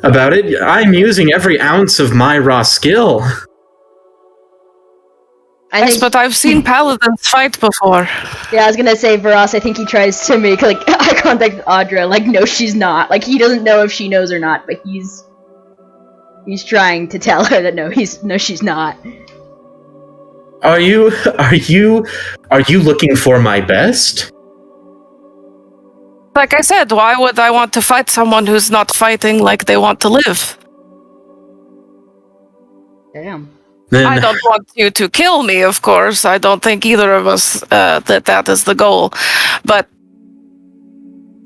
it. I'm using every ounce of my raw skill. Yes, but I've seen paladins fight before. Yeah, I was gonna say, Vuras, I think he tries to make, like, eye contact with Audra, like, no, she's not. Like, he doesn't know if she knows or not, but he's trying to tell her that no, she's not. Are you looking for my best? Like I said, why would I want to fight someone who's not fighting like they want to live? Damn. Then, I don't want you to kill me, of course. I don't think either of us that is the goal. But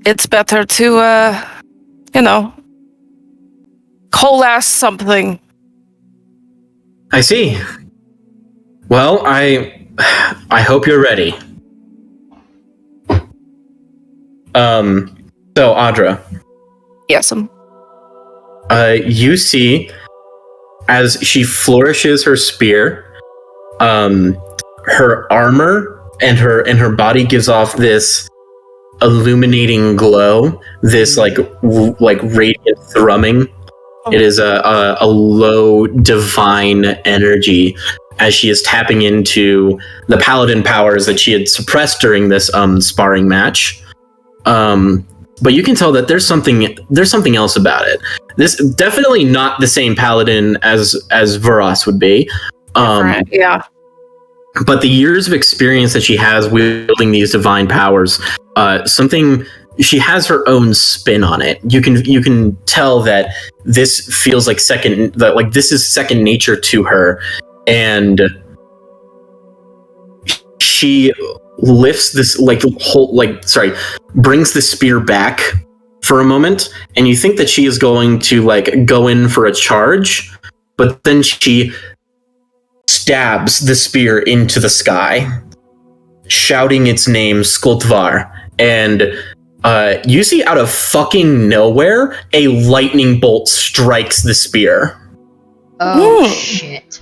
it's better to, coalesce something. I see. Well, I hope you're ready. So Audra. Yes. You see, as she flourishes her spear, her armor and her body gives off this illuminating glow, this like radiant thrumming. It is a low divine energy as she is tapping into the paladin powers that she had suppressed during this sparring match. But you can tell that there's something else about it. This definitely not the same paladin as Vuras would be. Right, yeah. But the years of experience that she has wielding these divine powers, she has her own spin on it. You can tell that this feels like this is second nature to her, and she lifts this brings the spear back for a moment, and you think that she is going to go in for a charge, but then she stabs the spear into the sky, shouting its name, Skultvar, and you see out of fucking nowhere a lightning bolt strikes the spear. Oh shit.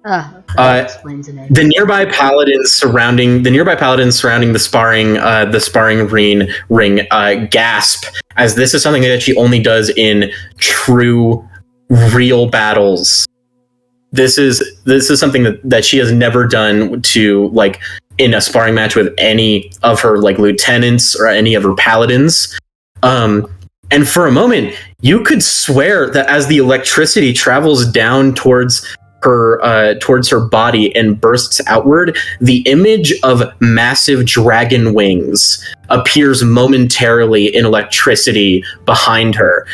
That explains it. The nearby paladins surrounding the sparring ring gasp, as this is something that she only does in true real battles. This is something that she has never done to in a sparring match with any of her lieutenants or any of her paladins. And for a moment, you could swear that as the electricity travels down towards her body and bursts outward, the image of massive dragon wings appears momentarily in electricity behind her.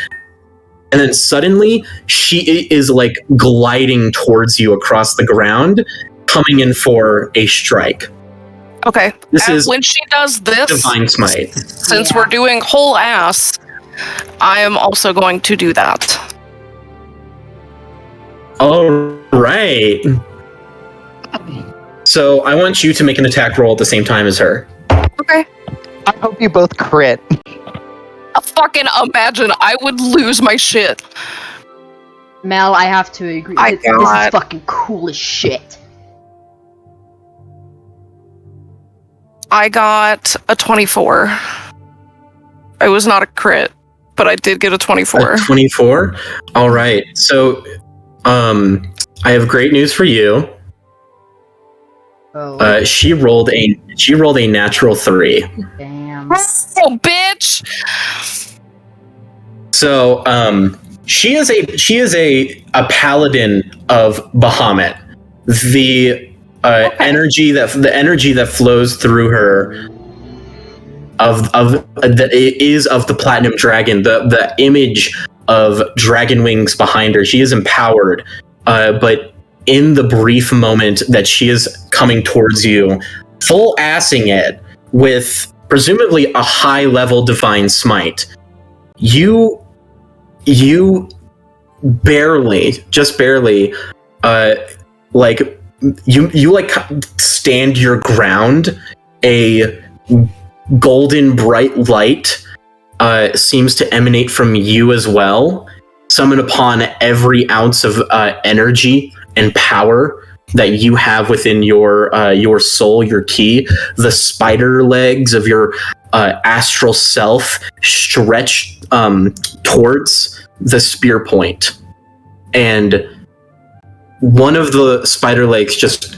And then suddenly, she is gliding towards you across the ground, coming in for a strike. Okay. This is when she does this, Divine Smite. Since we're doing whole ass, I am also going to do that. All right. So I want you to make an attack roll at the same time as her. Okay. I hope you both crit. Fucking imagine, I would lose my shit. Mel, I have to agree. This is fucking cool as shit. I got a 24. It was not a crit, but I did get a 24. A 24? All right. So, I have great news for you. Oh. She rolled a natural 3. Damn. Oh, bitch! So, she is a paladin of Bahamut. The energy that flows through her is of the platinum dragon. The image of dragon wings behind her. She is empowered, but in the brief moment that she is coming towards you, full assing it with presumably a high level divine smite, you just barely you stand your ground. A golden bright light seems to emanate from you as well. Summon upon every ounce of energy and power that you have within your soul, your ki. The spider legs of your astral self stretch towards the spear point, and one of the spider legs just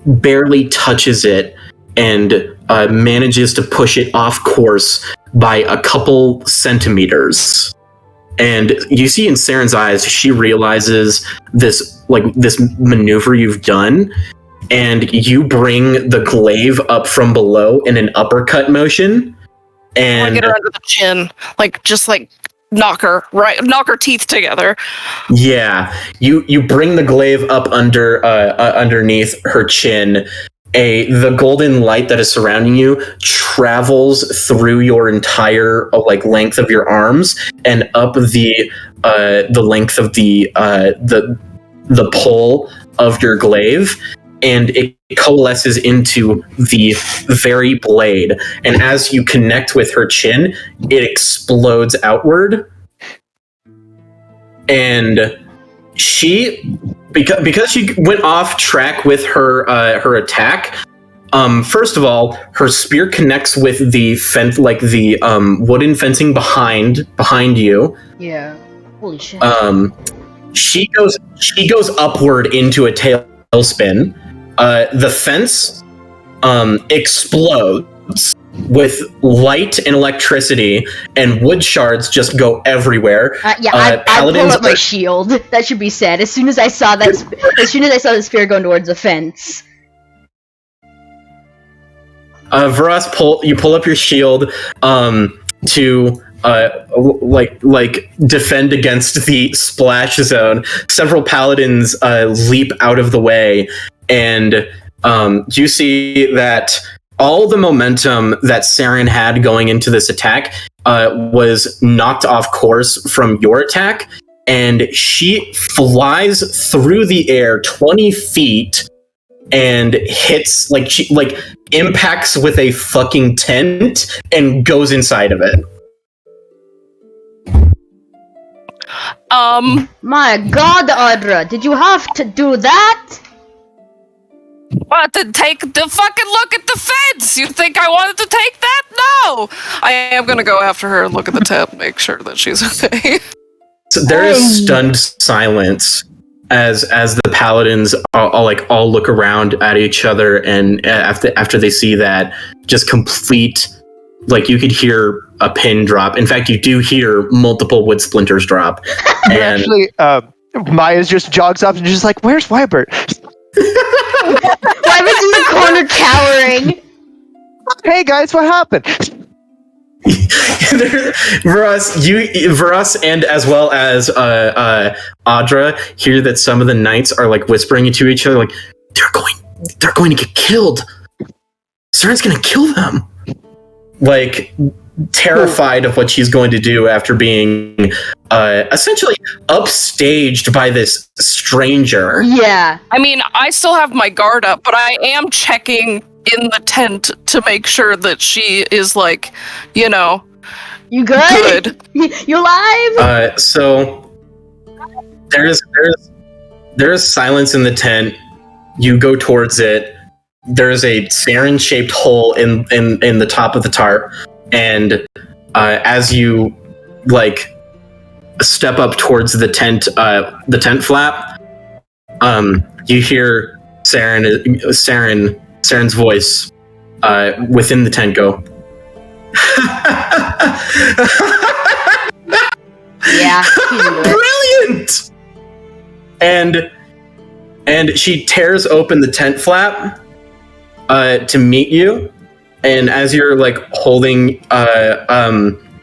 barely touches it and manages to push it off course by a couple centimeters. And you see in Saren's eyes, she realizes this maneuver you've done, and you bring the glaive up from below in an uppercut motion. And get her under the chin, just knock her teeth together. Yeah, you bring the glaive up underneath her chin. The golden light that is surrounding you travels through your entire length of your arms and up the length of the pole of your glaive, and it coalesces into the very blade. And as you connect with her chin, it explodes outward. And she, because she went off track with her attack, first of all, her spear connects with the wooden fencing behind you. Yeah. Holy shit. She goes upward into a tailspin. The fence explodes with light and electricity, and wood shards just go everywhere. I pull up my shield. That should be said. As soon as I saw the spear going towards the fence. Vuras, you pull up your shield to defend against the splash zone. Several paladins leap out of the way, and you see that all the momentum that Saren had going into this attack was knocked off course from your attack, and she flies through the air 20 feet and hits, she impacts with a fucking tent and goes inside of it. My God, Audra, did you have to do that? What, to take the fucking look at the fence? You think I wanted to take that? No! I am gonna go after her and look at the tent, make sure that she's okay. So there is stunned silence as the paladins all look around at each other, and after they see that, just complete, you could hear a pin drop. In fact, you do hear multiple wood splinters drop. And actually, Maya just jogs up and just where's Wybert? Wybert's in the corner cowering. Hey guys, what happened? Vuras and as well as Audra hear that some of the knights are whispering to each other, they're going to get killed. Saren's going to kill them. Terrified of what she's going to do after being essentially upstaged by this stranger. Yeah. I mean, I still have my guard up, but I am checking in the tent to make sure that she is you good? You alive? So there's silence in the tent. You go towards it. There's a Saren-shaped hole in the top of the tarp, and as you step up towards the tent flap, you hear Saren's voice within the tent go. Yeah, brilliant. And she tears open the tent flap to meet you, and as you're holding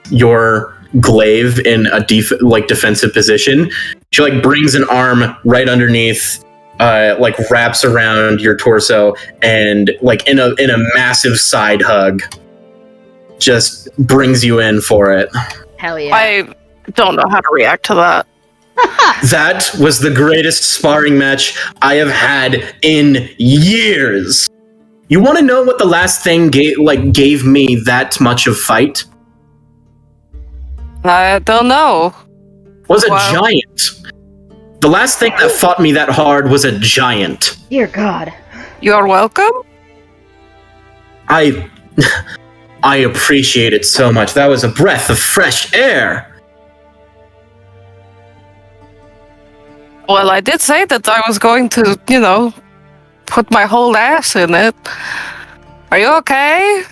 your glaive in a defensive position, she brings an arm right underneath, wraps around your torso, and in a massive side hug, just brings you in for it. Hell yeah. I don't know how to react to that. That was the greatest sparring match I have had in years. You want to know what the last thing gave me that much of fight? I don't know. Was a giant. The last thing that fought me that hard was a giant. Dear God. You're welcome. I appreciate it so much. That was a breath of fresh air. Well, I did say that I was going to, put my whole ass in it. Are you okay?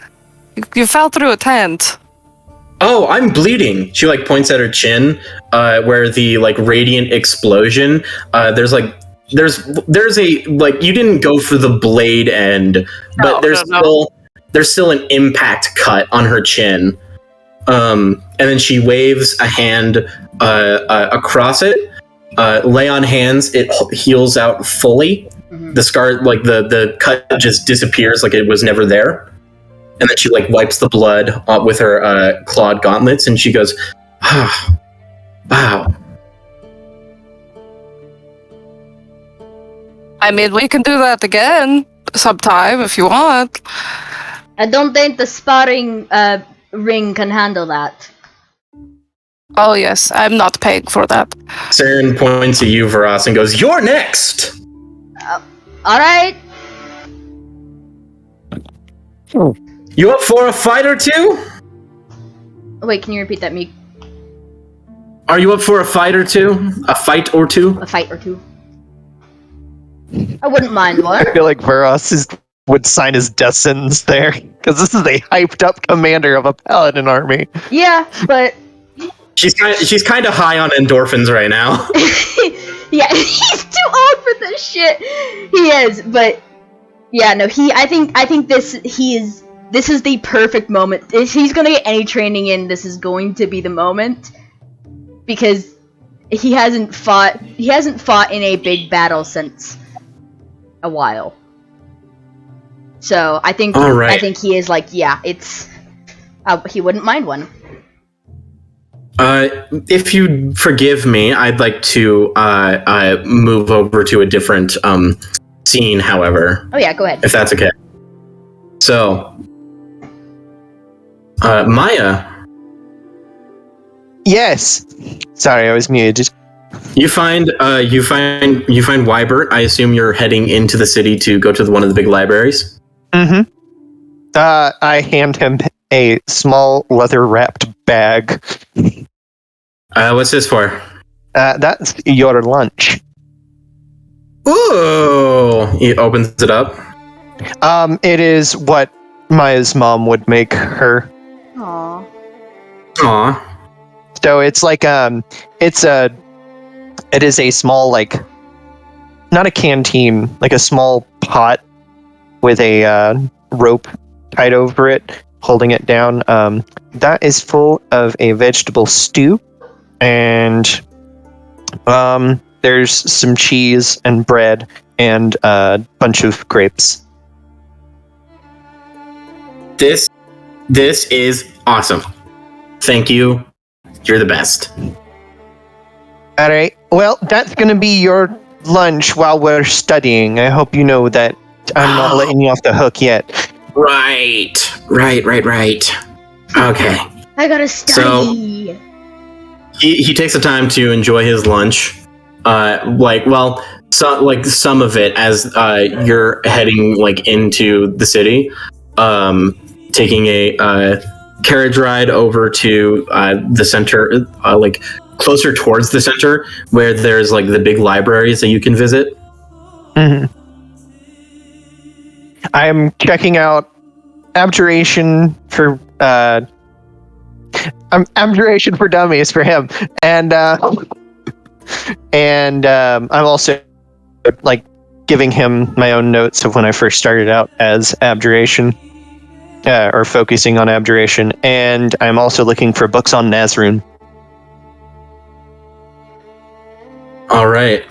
You fell through a tent. Oh, I'm bleeding. She points at her chin, where the radiant explosion. There's a you didn't go for the blade end, but there's still an impact cut on her chin. And then she waves a hand across it. Lay on hands, it heals out fully. Mm-hmm. The scar, the cut just disappears like it was never there. And then she wipes the blood with her clawed gauntlets, and she goes, wow. I mean, we can do that again sometime if you want. I don't think the sparring ring can handle that. Oh yes, I'm not paying for that. Saren points at you, Vuras, and goes, "You're next!" Alright. You up for a fight or two? Wait, can you repeat that, Meek? Are you up for a fight or two? A fight or two? A fight or two. I wouldn't mind one. I feel like Vuras would sign his death sentence there, because this is a hyped up commander of a paladin army. Yeah, but she's kind of high on endorphins right now. Yeah, he's too old for this shit. He is, but yeah, no, I think this is the perfect moment. If he's gonna get any training in, this is going to be the moment, because he hasn't fought in a big battle since a while. So I think I think he is he wouldn't mind one. If you forgive me, I'd like to move over to a different scene, however. Oh yeah, go ahead. If that's okay. So, Maya. Yes. Sorry, I was muted. You find Wybert. I assume you're heading into the city to go to one of the big libraries. Mm-hmm. I hand him a small leather-wrapped bag. What's this for? That's your lunch. Ooh! He opens it up. It is what Maya's mom would make her. Aww. Aww. So it's it is a small, not a canteen, a small pot with a rope tied over it, holding it down. That is full of a vegetable stew, and there's some cheese and bread and a bunch of grapes. This is awesome. Thank you. You're the best. All right. Well, that's going to be your lunch while we're studying. I hope you know that I'm not letting you off the hook yet. Right. Okay. I gotta study. So, he takes the time to enjoy his lunch. Some of it as you're heading into the city, taking a carriage ride over to the center, closer towards the center, where there's the big libraries that you can visit. Mm-hmm. I am checking out Abjuration for Abjuration for Dummies for him, and I'm also giving him my own notes of when I first started out as Abjuration, or focusing on Abjuration, and I'm also looking for books on Nazrun. All right.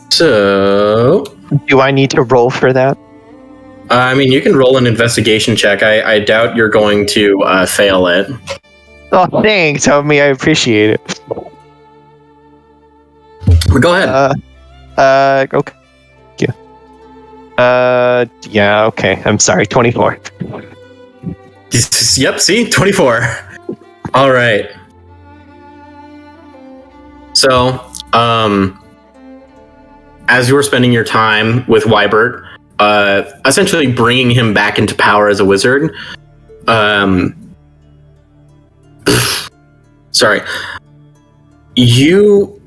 So, do I need to roll for that? You can roll an investigation check. I doubt you're going to fail it. Oh, thanks, homie. I appreciate it. Go ahead. Okay. Yeah, okay. I'm sorry, 24. Yep, see? 24. All right. So, as you were spending your time with Wybert, essentially bringing him back into power as a wizard, sorry, you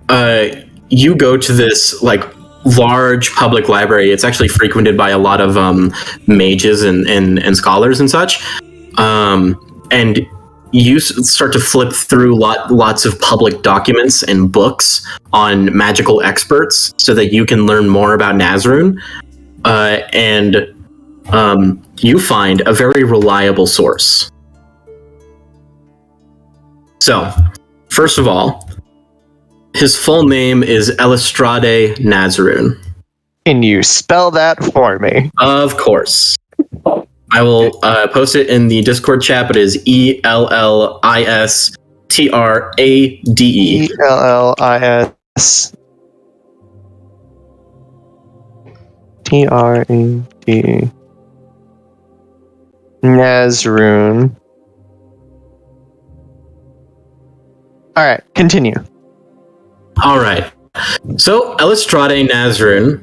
go to this like large public library. It's actually frequented by a lot of mages and scholars and such, and you start to flip through lots of public documents and books on magical experts so that you can learn more about Nazrun, and you find a very reliable source. So, first of all, his full name is Elistrade Nazrun. Can you spell that for me? Of course. I will post it in the Discord chat, but it is Ellistrade. Ellistrade. Nazrun. Alright, continue. Alright. So, Elistrade Nazrun,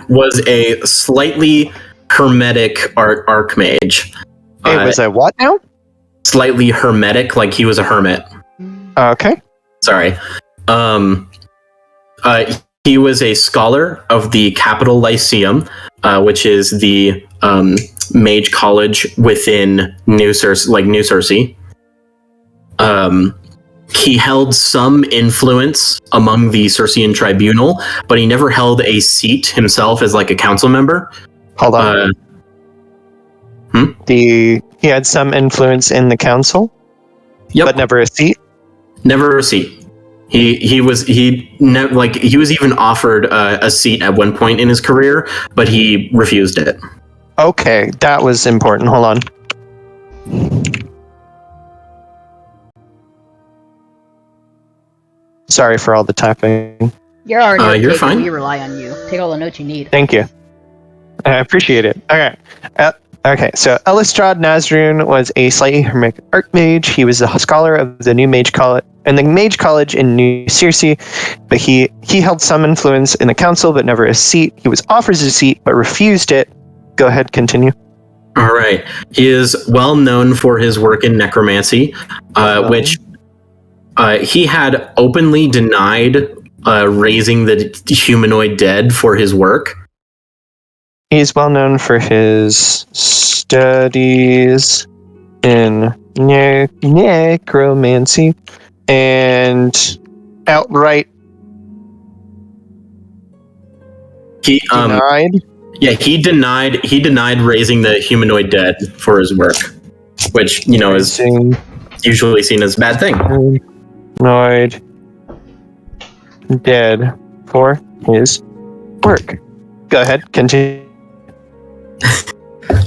was a slightly hermetic archmage. It was a what now? Slightly hermetic, like he was a hermit. Okay. Sorry. He was a scholar of the Capital Lyceum, which is the mage college within New Cersei. He held some influence among the Circean tribunal, but he never held a seat himself as like a council member. Hold on. He had some influence in the council, but never a seat. Never a seat. He was even offered a seat at one point in his career, but he refused it. Okay, that was important. Hold on. Sorry for all the typing. You're already you're fine. We rely on you. Take all the notes you need. Thank you. I appreciate it. Okay. Okay, so Elistrade Nazrun was a slightly hermetic archmage. He was a scholar of the new mage college and the mage college in New Cersei, but he held some influence in the council, but never a seat. He was offered a seat, but refused it. Go ahead, continue. All right. He is well known for his work in necromancy, which he had openly denied raising the humanoid dead for his work. He's well known for his studies in necromancy and outright denied. Yeah, he denied raising the humanoid dead for his work, which is usually seen as a bad thing. Humanoid dead for his work. Go ahead, continue.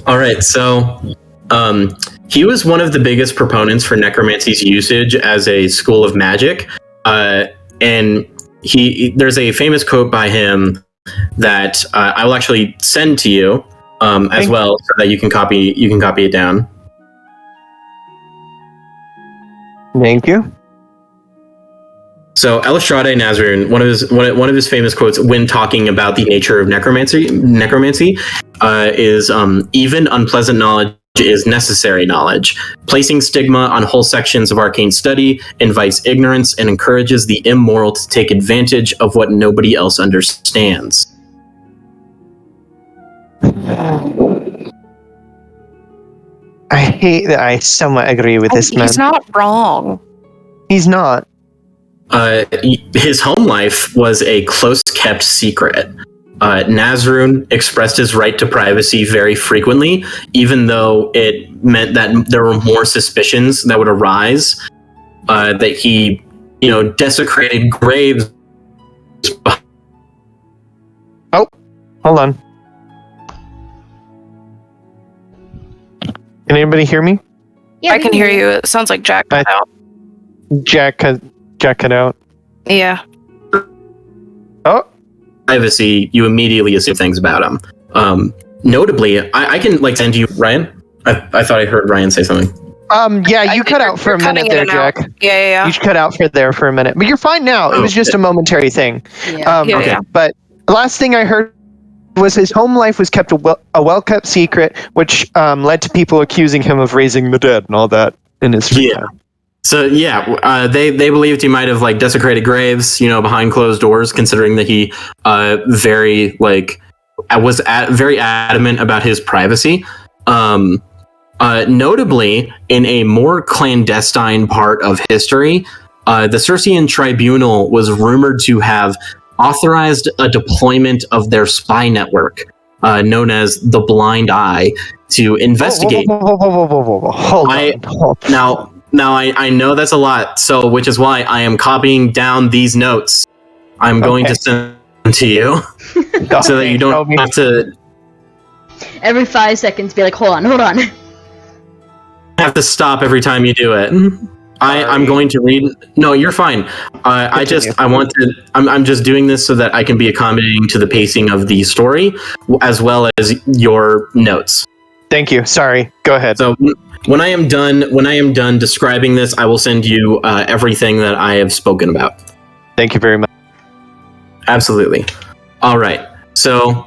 All right, so he was one of the biggest proponents for necromancy's usage as a school of magic, and there's a famous quote by him that I will actually send to you as well, so that you can copy it down. Thank you. So Elistrade Nazrun, one of his famous quotes when talking about the nature of necromancy is even unpleasant knowledge is necessary knowledge. Placing stigma on whole sections of arcane study invites ignorance and encourages the immoral to take advantage of what nobody else understands. I hate that I somewhat agree with this man. He's not wrong. He's not. His home life was a close-kept secret. Nazrun expressed his right to privacy very frequently, even though it meant that there were more suspicions that would arise, that he, desecrated graves. Oh, hold on. Can anybody hear me? Yeah, I can hear you. It sounds like Jack cut out. Jack cut out. Yeah. Oh, privacy, you immediately assume things about him. Notably, I can like send you Ryan. I thought I heard Ryan say something. Yeah, you cut out for a minute there, Jack. Yeah. You cut out for a minute, but you're fine now. It was just a momentary thing. Yeah. Okay. But the last thing I heard was his home life was kept a well-kept secret, which led to people accusing him of raising the dead and all that in his free time. So they believed he might have like desecrated graves, behind closed doors, considering that he very adamant about his privacy. Notably, in a more clandestine part of history, the Circean Tribunal was rumored to have authorized a deployment of their spy network, known as the Blind Eye, to investigate. Whoa. Hold on. Now I know that's a lot, so which is why I am copying down these notes. I'm going to send them to you, so that you don't have to. Every 5 seconds, be like, hold on. Have to stop every time you do it. I'm going to read. No, you're fine. I'm just doing this so that I can be accommodating to the pacing of the story, as well as your notes. Thank you. Sorry. Go ahead. So when I am done describing this, I will send you everything that I have spoken about. Thank you very much. Absolutely. All right. So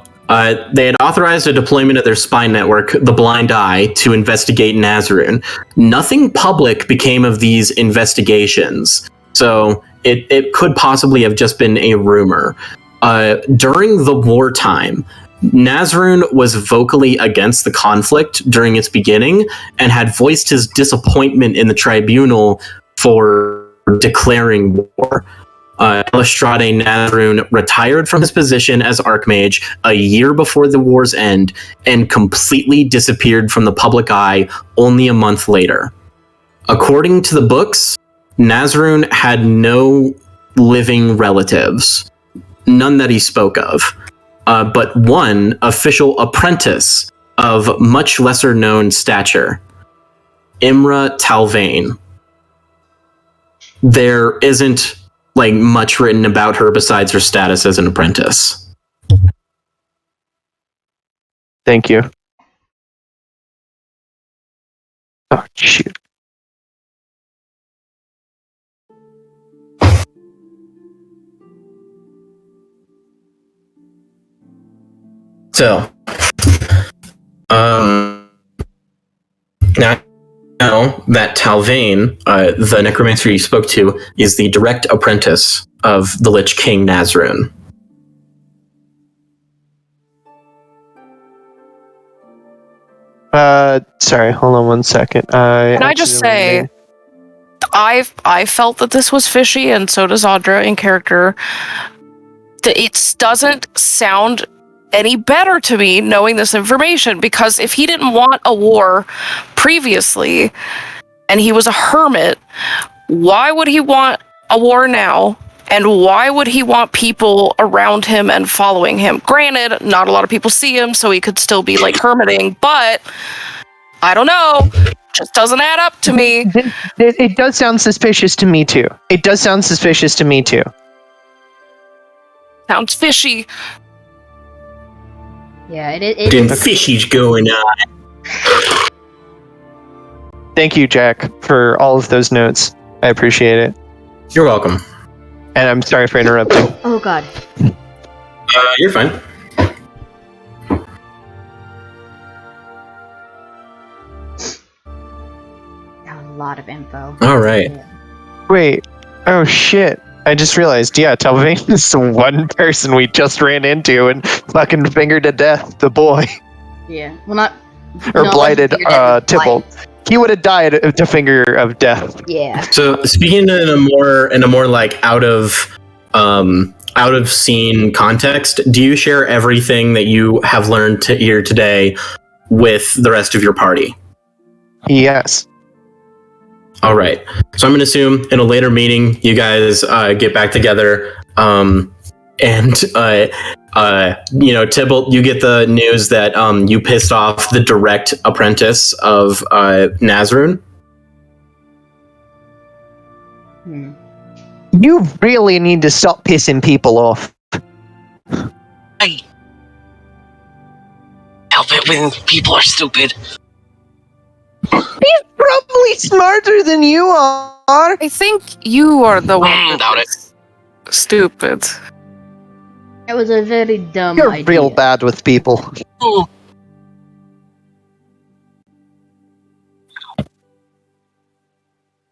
they had authorized a deployment of their spy network, the Blind Eye, to investigate Nazarun. Nothing public became of these investigations, so it could possibly have just been a rumor. During the wartime, Nazarun was vocally against the conflict during its beginning and had voiced his disappointment in the tribunal for declaring war. Lestrade Nazarun retired from his position as Archmage a year before the war's end and completely disappeared from the public eye only a month later. According to the books, Nazarun had no living relatives, none that he spoke of, but one official apprentice of much lesser known stature, Imra Talvain. There isn't much written about her besides her status as an apprentice. Thank you. Oh, shoot. So, now that Talvain, the necromancer you spoke to, is the direct apprentice of the Lich King Nazarun. Sorry, hold on 1 second. Can I just say, I felt that this was fishy, and so does Audra in character. It doesn't sound any better to me knowing this information, because if he didn't want a war previously and he was a hermit, why would he want a war now? And why would he want people around him and following him? Granted, not a lot of people see him, so he could still be hermiting, but I don't know. Just doesn't add up to me. It does sound suspicious to me too. Sounds fishy. Yeah, it Them fishies going on. Thank you, Jack, for all of those notes. I appreciate it. You're welcome. And I'm sorry for interrupting. Oh god. You're fine. A lot of info. All right. Wait. Oh, shit. I just realized, Talvain is the one person we just ran into and fucking fingered to death, the boy. Yeah. Well, not... Or blighted Tybalt. He would have died to finger of death. Yeah. So speaking in a more out of scene context, do you share everything that you have learned here today with the rest of your party? Yes. All right. So I'm going to assume in a later meeting, you guys get back together, and Tybalt, you get the news that you pissed off the direct apprentice of Nazarun. You really need to stop pissing people off. help it when people are stupid. He's probably smarter than you are. I think you are the one that Doubt it. is stupid. It was a very dumb You're idea. real bad with people. Hmm.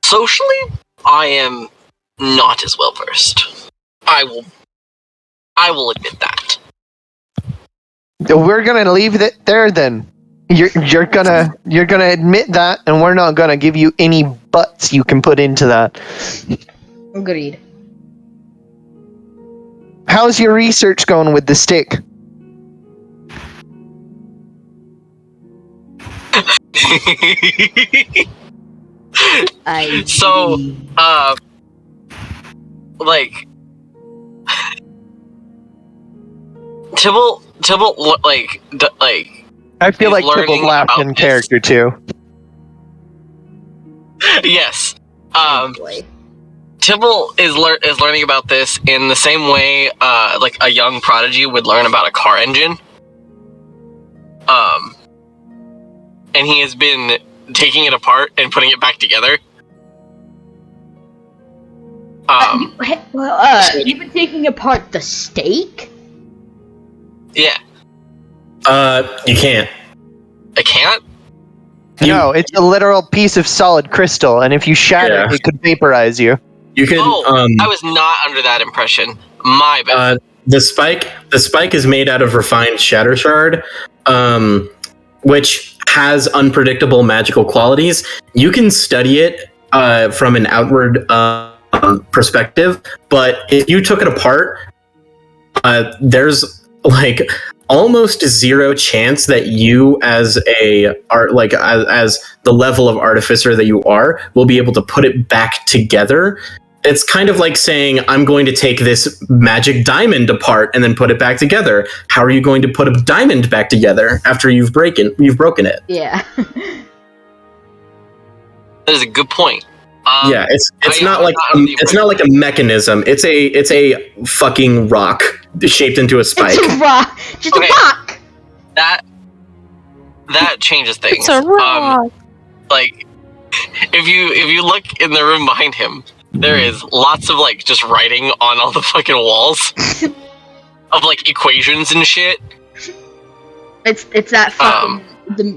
Socially, I am not as well versed. I will admit that. We're gonna leave it there then. You're gonna admit that, and we're not gonna give you any buts you can put into that. Agreed. How's your research going with the stick? So, like, Tybalt, I feel He's like Tybalt learning laughed about in this. character too. yes. Boy. Tybalt is learning about this in the same way, like a young prodigy would learn about a car engine. And he has been taking it apart and putting it back together. You've been taking apart the steak? Yeah, You can't. I can't. No, it's a literal piece of solid crystal, and if you shatter it, it could vaporize you. You can. I was not under that impression. My bad. The spike is made out of refined shatter shard, which has unpredictable magical qualities. You can study it from an outward perspective, but if you took it apart, there's like almost zero chance that you, as as the level of artificer that you are, will be able to put it back together. It's kind of like saying, I'm going to take this magic diamond apart and then put it back together. How are you going to put a diamond back together after you've broken it? Yeah. That is a good point. Yeah, it's not like a mechanism. It's a fucking rock shaped into a spike. It's a rock. Just Okay. a rock. That changes things. It's a rock. Like, if you look in the room behind him, there is lots of like just writing on all the fucking walls of like equations and shit. It's that fucking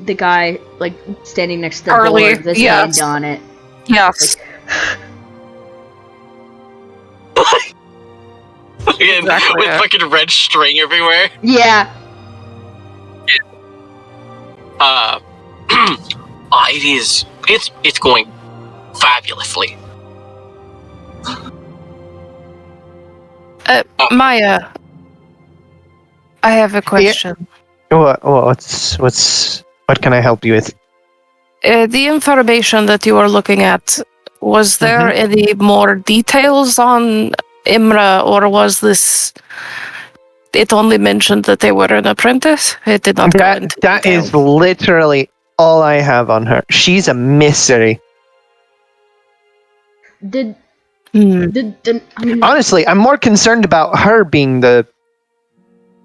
the guy like standing next to the Harley, board with his yes. hand on it. Yes. Exactly, With yeah. fucking red string everywhere. Yeah. It's going fabulously. Maya, I have a question. What can I help you with? The information that you were looking at, was there any more details on Imra, or was this... It only mentioned that they were an apprentice? It did not go into That detail. is literally all I have on her. She's a mystery. Did I mean, Honestly, I'm more concerned about her being the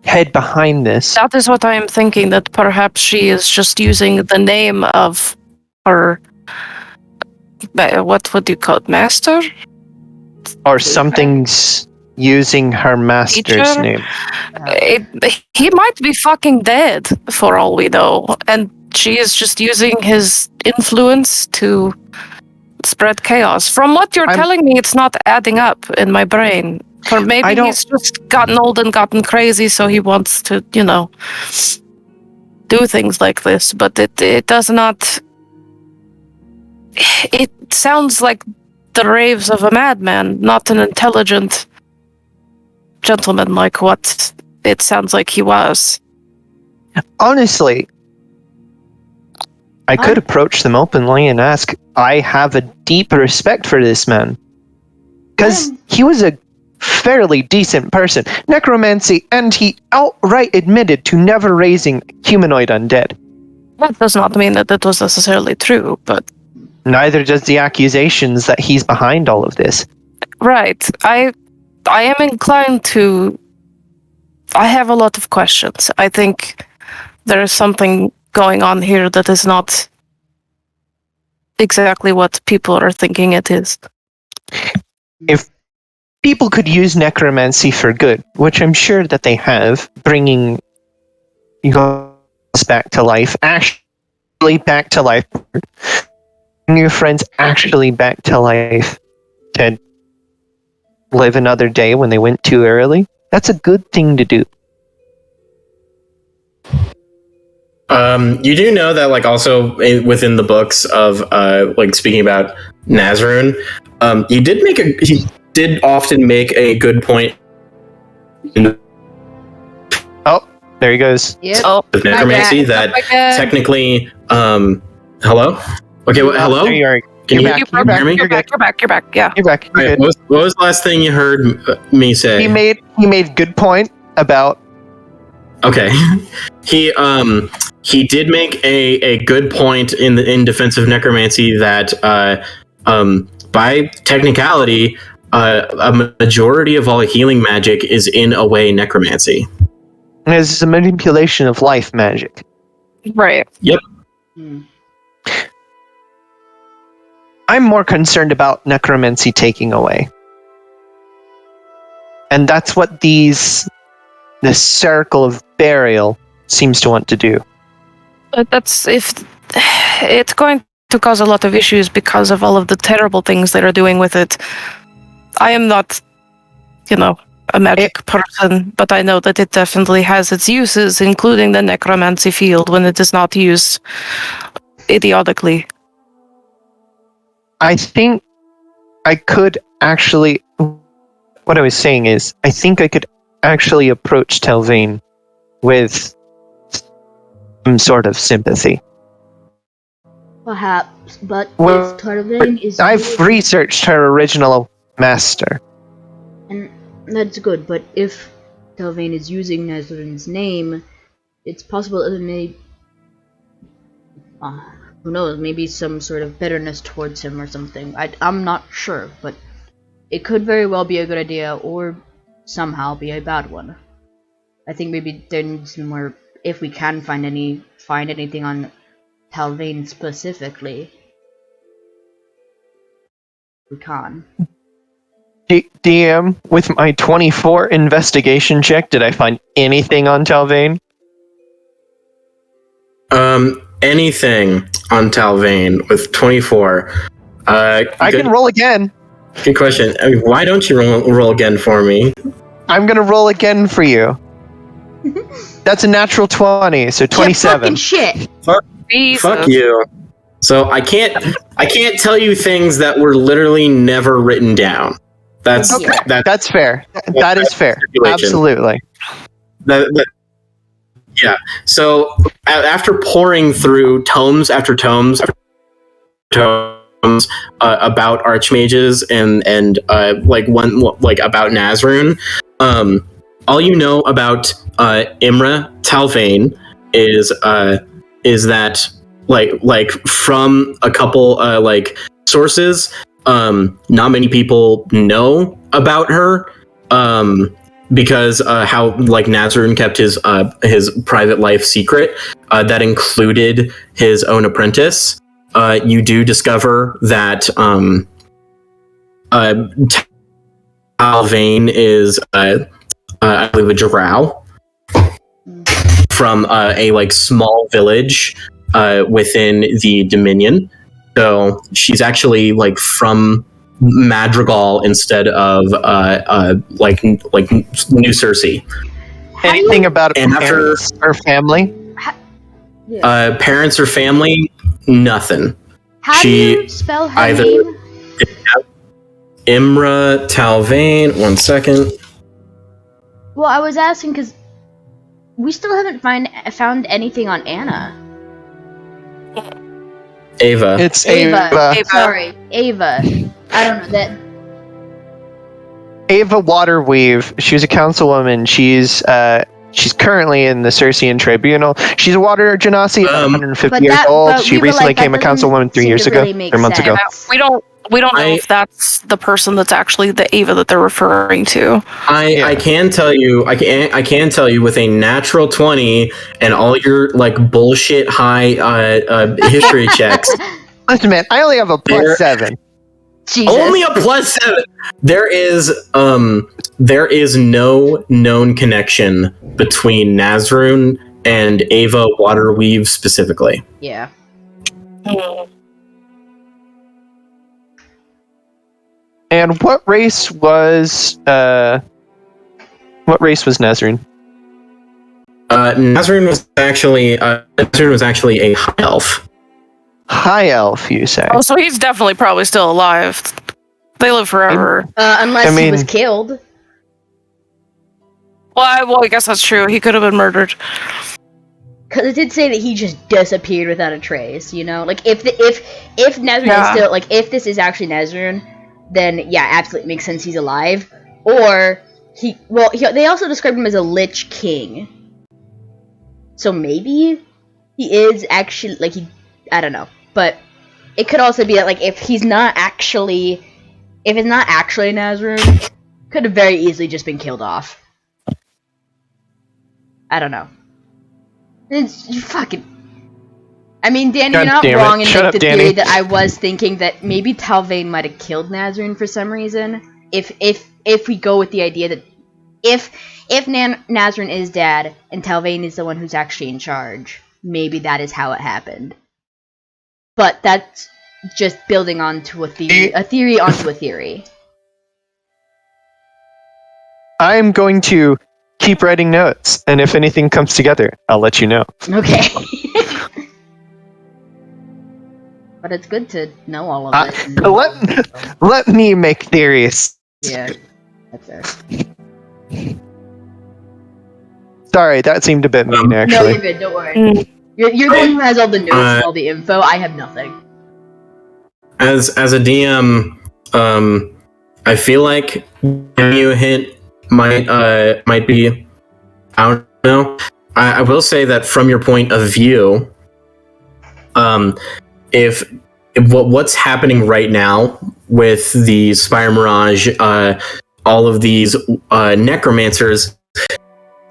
head behind this. That is what I am thinking, that perhaps she is just using the name of her... What would you call it? Master? Or something's using her master's Teacher? name. He might be fucking dead, for all we know, and she is just using his influence to spread chaos. From what you're telling me, it's not adding up in my brain. Or maybe he's just gotten old and gotten crazy, so he wants to, do things like this. But it does not... It sounds like the raves of a madman, not an intelligent gentleman like what it sounds like he was. Honestly, I could approach them openly and ask, I have a deep respect for this man. Because he was a fairly decent person. Necromancy, and he outright admitted to never raising humanoid undead. That does not mean that that was necessarily true, but... Neither does the accusations that he's behind all of this. Right. I am inclined to... I have a lot of questions. I think there is something going on here that is not exactly what people are thinking it is. If people could use necromancy for good, which I'm sure that they have, bringing you guys back to life, actually back to life, bringing your friends actually back to life to live another day when they went too early, that's a good thing to do. You do know that, like, also within the books of, like, speaking about Nazarun, he did often make a good point in Oh, there he goes. Yep. Oh, the necromancy that technically, hello? Okay, hello? There you are. Can You're you back. hear me? You're back. Yeah. You're back. You're All right, good. what was the last thing you heard me say? He made good point about Okay, he did make a good point in defense of necromancy that by technicality, a majority of all healing magic is in a way necromancy. it's a manipulation of life magic. Right. Hmm. I'm more concerned about necromancy taking away. And that's what this circle of burial seems to want to do. But that's if it's going to cause a lot of issues because of all of the terrible things that are doing with it. I am not, a magic person, but I know that it definitely has its uses, including the necromancy field when it is not used idiotically. I think I could actually... What I was saying is, I think I could actually approach Telvain with some sort of sympathy. Perhaps, but Well, if Taleweaver is I've researched her original master. and that's good, but if Taleweaver is using Nazarun's name, it's possible it may... who knows, maybe some sort of bitterness towards him or something. I'm not sure, but it could very well be a good idea, or somehow be a bad one. I think maybe there needs to be more, if we can find anything on Taleweaver specifically. We can. DM, with my 24 investigation check, did I find anything on Telvain? Anything on Taleweaver with 24. I can roll again. Good question. I mean, why don't you roll again for me? I'm gonna roll again for you. That's a natural 20, so 27. Fucking shit! Jesus. Fuck you. So I can't tell you things that were literally never written down. That's Okay, that's that's fair. That is fair. Stipulation. Absolutely. Yeah. So after pouring through tomes after tomes after tomes about archmages and about Nazarun, all you know about Imra Taleweaver is that like from a couple sources, not many people know about her, because how Nazarun kept his private life secret, that included his own apprentice. You do discover that Taleweaver is I believe a drow from a small village within the Dominion. So she's actually from Madrigal instead of New Cersei. Anything about And parents or family? Parents or family? Nothing. How do you spell her either- name? Imra Taleweaver. 1 second. Well, I was asking because we still haven't found anything on Anna. Ava. It's Ava. Ava. Sorry, Ava. I don't know that. Ava Waterweave. She was a councilwoman. She's currently in the Circean Tribunal. She's a water genasi, 150 years old. She recently became a councilwoman 3 years ago, 3 months ago. We don't We don't know if that's the person that's actually the Ava that they're referring to. I can tell you I can tell you with a natural 20 and all your like bullshit high history checks. Listen, man, I only have a +7. Jesus. Only a +7. There is no known connection between Nazrun and Ava Waterweave specifically. Yeah. And what race was Nazrun? Nazrun was actually a high elf. High elf, you say? Oh, so he's definitely probably still alive. They live forever. Unless he was killed. Well, I guess that's true. He could have been murdered. Because it did say that he just disappeared without a trace, you know? Like, if Nazrun is still, like, if this is actually Nazrun, then, yeah, absolutely makes sense he's alive. Or, they also described him as a Lich King. So maybe he is actually, like, I don't know. But it could also be that, like, if it's not actually Nazrun, could have very easily just been killed off. I don't know. You fucking... I mean, Dani, you're not wrong in the theory that I was thinking that maybe Tybalt might have killed Nazrun for some reason. If we go with the idea that if Nazrun is dead and Tybalt is the one who's actually in charge, maybe that is how it happened. But that's just building onto a theory onto a theory. I'm going to keep writing notes, and if anything comes together, I'll let you know. Okay. But it's good to know all of this. Let me make theories. Yeah, that's fair. Sorry, that seemed a bit mean, actually. No, you're good. Don't worry. You're the one who has all the notes and all the info. I have nothing. As a DM, I feel like giving you a hint might be, I don't know. I will say that from your point of view, if what's happening right now with the Spire Mirage, all of these necromancers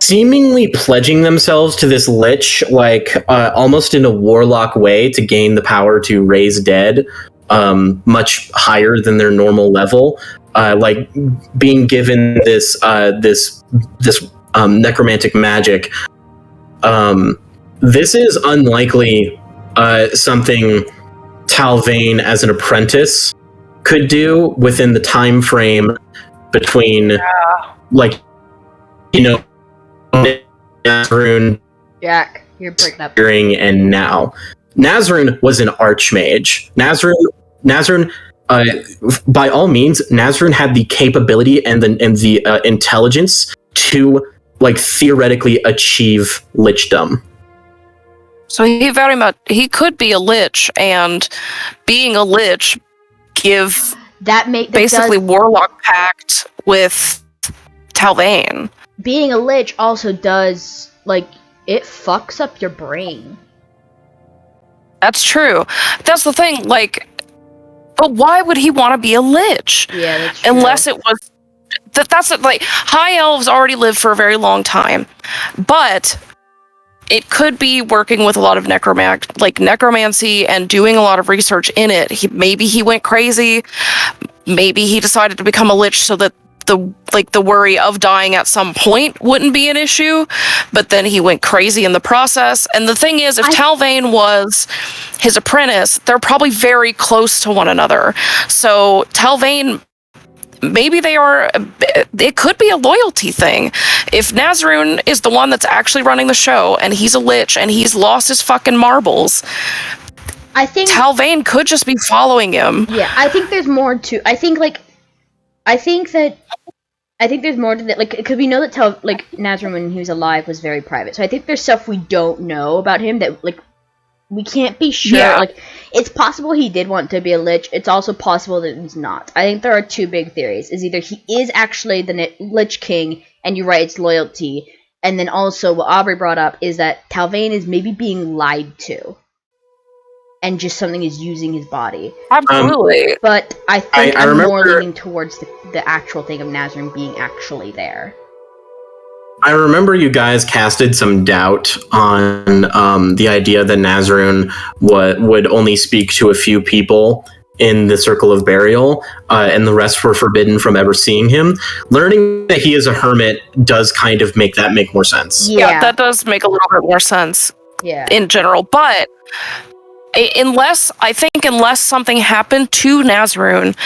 seemingly pledging themselves to this Lich, like almost in a warlock way, to gain the power to raise dead, much higher than their normal level. Like being given this necromantic magic. This is unlikely something Tybalt as an apprentice could do within the time frame between, like, you know, Nazrun, Jack, you're breaking up. And now. Nazrun was an archmage. Nazrun, by all means, Nazrun had the capability and the intelligence to, like, theoretically achieve lichdom. So he could be a Lich, and being a Lich give basically warlock pact with Tybalt. Being a Lich also does, like, it fucks up your brain. That's true. That's the thing, like, but why would he want to be a Lich? Yeah, that's true. Unless it was... That's it, like, high elves already live for a very long time. But it could be working with a lot of necromancy and doing a lot of research in it. Maybe he went crazy. Maybe he decided to become a Lich so that the worry of dying at some point wouldn't be an issue, but then he went crazy in the process. And the thing is, if Tybalt was his apprentice, they're probably very close to one another. So Tybalt, maybe it could be a loyalty thing. If Nazrun is the one that's actually running the show and he's a Lich and he's lost his fucking marbles, I think Tybalt could just be following him. Yeah, I think there's more to... I think there's more to that, like, because we know that Nazrun, when he was alive, was very private. So I think there's stuff we don't know about him that, like, we can't be sure. Yeah. Like, it's possible he did want to be a Lich. It's also possible that he's not. I think there are two big theories. Is either he is actually the Lich King, and you're right, it's loyalty. And then also, what Aubrey brought up is that Tybalt is maybe being lied to. and just something is using his body. Absolutely. But I think I I'm remember- more leaning towards the actual thing of Nazarene being actually there. I remember you guys casted some doubt on the idea that Nazarene would only speak to a few people in the Circle of Burial, and the rest were forbidden from ever seeing him. Learning that he is a hermit does kind of make more sense. Yeah, that does make a little bit more sense Yeah. in general. But unless something happened to Nazarene,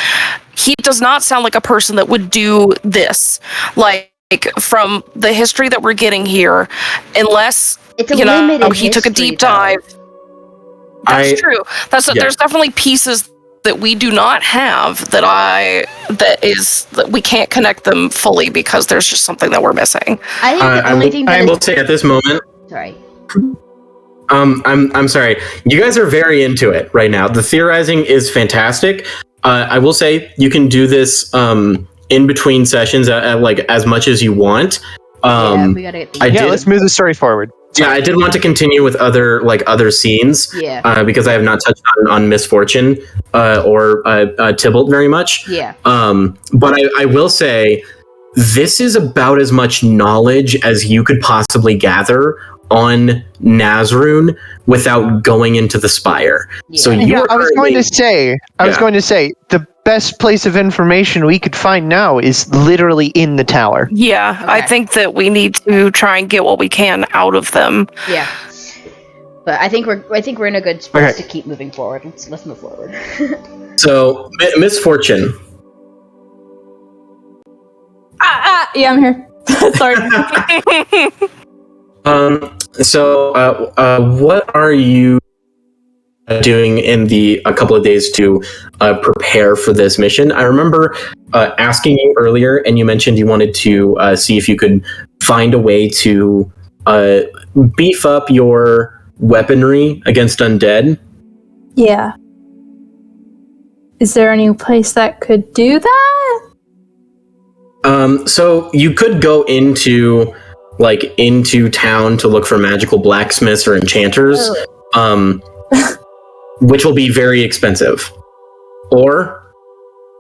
he does not sound like a person that would do this. Like, from the history that we're getting here, unless It's a you know limited he took a history, deep dive. though. That's true. There's definitely pieces that we do not have that we can't connect them fully because there's just something that we're missing. I think the only thing that I will say at this moment. Sorry. I'm sorry. You guys are very into it right now. The theorizing is fantastic. I will say you can do this in between sessions at like as much as you want. Yeah, we gotta get Let's move the story forward. Yeah, I did want to continue with other scenes. Yeah. Because I have not touched on Misfortune or Tybalt very much. Yeah. But I will say this is about as much knowledge as you could possibly gather on Nazarene without going into the Spire. So I was going to say the best place of information we could find now is literally in the tower. Yeah, Okay. I think that we need to try and get what we can out of them. Yeah. But I think we're in a good space to keep moving forward. Let's move forward. So Misfortune. Yeah, I'm here. Sorry. What are you doing in a couple of days to prepare for this mission? I remember asking you earlier, and you mentioned you wanted to see if you could find a way to beef up your weaponry against undead. Yeah. Is there any place that could do that? So you could go into town to look for magical blacksmiths or enchanters, which will be very expensive. Or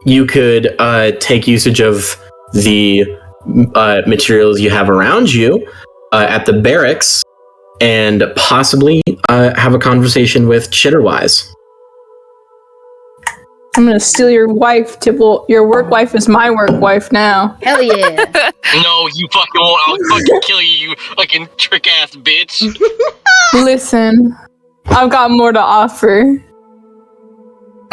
you could take usage of the materials you have around you at the barracks and possibly have a conversation with Chitterwise. I'm gonna steal your wife, Tybalt. Your work wife is my work wife now. Hell yeah. No, you fucking won't. I'll fucking kill you, you fucking trick ass bitch. Listen, I've got more to offer.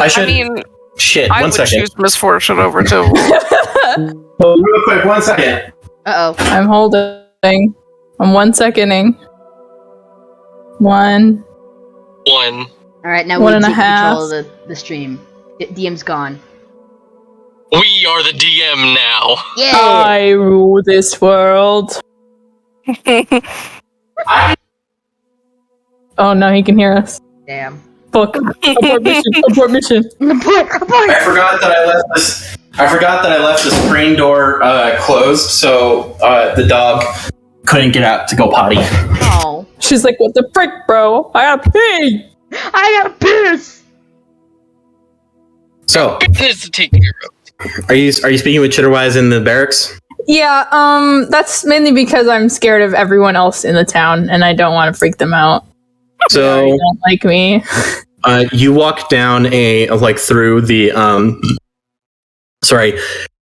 I mean, I one would second. choose Misfortune over to. Oh, real quick, 1 second. Uh-oh. I'm holding. I'm 1 seconding. 1. One. Alright, now One we and a take half. control of the stream. DM's gone. We are the DM now. Yeah! I rule this world. Oh no, he can hear us. Damn. Fuck. Abort mission. Abort mission. I forgot that I left the screen door closed, so the dog couldn't get out to go potty. Oh. She's like, what the frick, bro? I gotta pee. I gotta piss! So, Business to take care of. are you speaking with Chitterwise in the barracks? Yeah, that's mainly because I'm scared of everyone else in the town and I don't want to freak them out. They So, don't like me. you walk down through the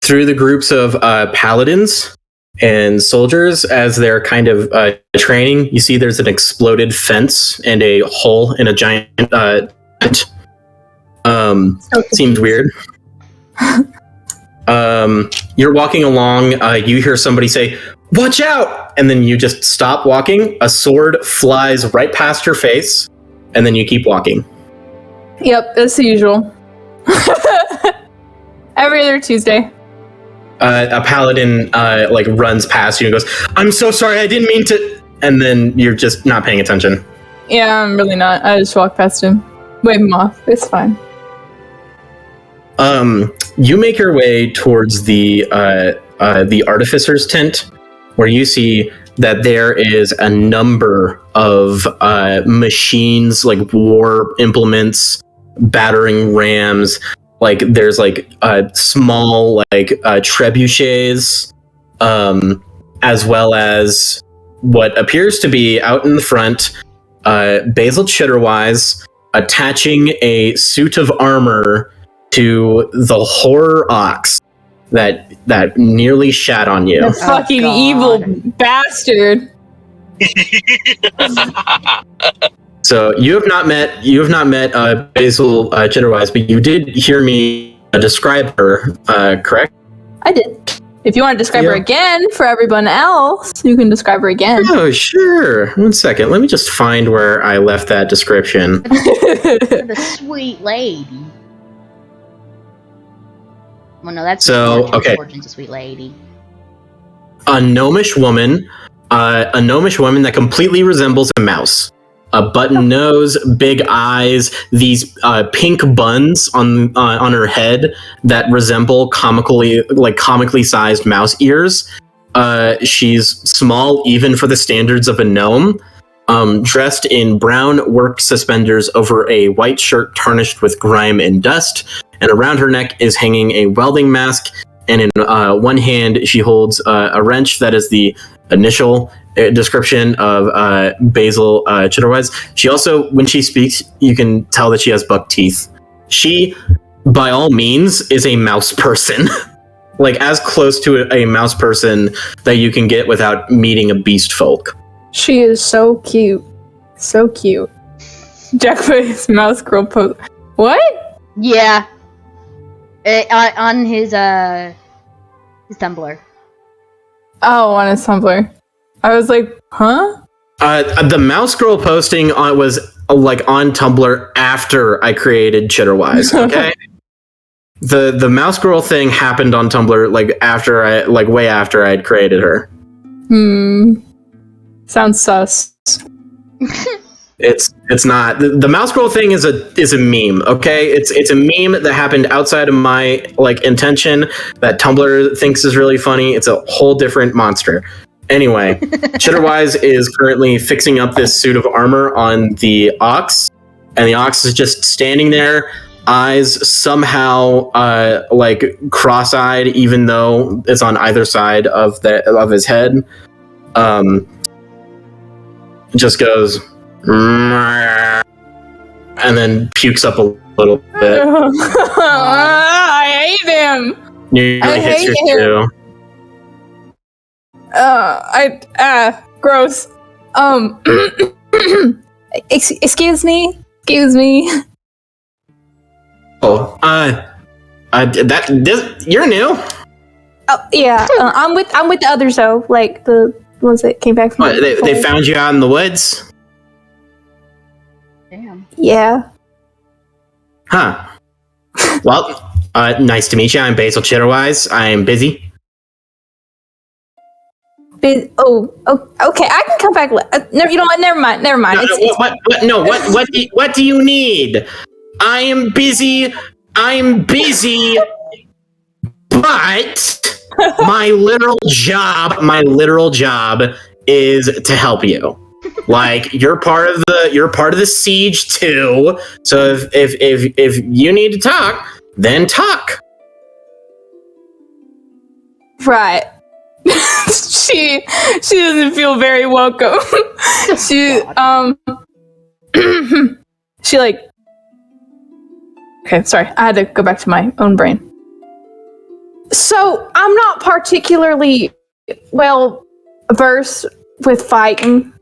through the groups of paladins and soldiers as they're kind of training. You see there's an exploded fence and a hole in a giant tent. Seemed weird. You're walking along, you hear somebody say, "Watch out!" And then you just stop walking. A sword flies right past your face, and then you keep walking. Yep, it's the usual. Every other Tuesday. A paladin runs past you and goes, "I'm so sorry, I didn't mean to," and then you're just not paying attention. Yeah, I'm really not. I just walk past him. Wave him off. It's fine. You make your way towards the artificer's tent, where you see that there is a number of machines, like war implements, battering rams. Like there's like small like trebuchets, as well as what appears to be out in the front, Basil Chitterwise attaching a suit of armor to the horror ox that nearly shat on you. The fucking evil bastard. So you have not met Basil Chitterwise, but you did hear me describe her, correct? I did. If you want to describe her again for everyone else, you can describe her again. Oh, sure. 1 second. Let me just find where I left that description. The sweet lady. Well, no, that's okay. Fortune's a sweet lady. A gnomish woman that completely resembles a mouse. A button nose, big eyes, these pink buns on her head that resemble comically sized mouse ears. She's small even for the standards of a gnome. Dressed in brown work suspenders over a white shirt tarnished with grime and dust, and around her neck is hanging a welding mask. And in one hand, she holds a wrench that is the initial description of Basil Chitterwise. She also, when she speaks, you can tell that she has buck teeth. She, by all means, is a mouse person. Like, as close to a mouse person that you can get without meeting a beast folk. She is so cute. So cute. Jack put his mouse girl pose. What? Yeah. On his Tumblr. Oh, on his Tumblr. I was like, huh? The mouse girl posting was like on Tumblr after I created Chitterwise, okay? The mouse girl thing happened on Tumblr way after I had created her. Sounds sus. It's not. The mouse girl thing is a meme, okay? It's a meme that happened outside of my intention that Tumblr thinks is really funny. It's a whole different monster. Anyway, Chitterwise is currently fixing up this suit of armor on the ox, and the ox is just standing there, eyes somehow cross-eyed, even though it's on either side of his head. Just goes, and then pukes up a little bit. I hate him. Nearly hits you too. Gross. Excuse me. Oh, you're new. Oh yeah, I'm with the others though. Like the ones that came back from. What, they found you out in the woods. Damn. Yeah. Huh. Well, nice to meet you. I'm Basil Chitterwise. I am busy. Okay. I can come back. You know what? Never mind. What do you need? I am busy, but my literal job is to help you. Like, you're part of the siege too. So if you need to talk, then talk. Right. she doesn't feel very welcome. She okay, sorry, I had to go back to my own brain. So I'm not particularly well versed with fighting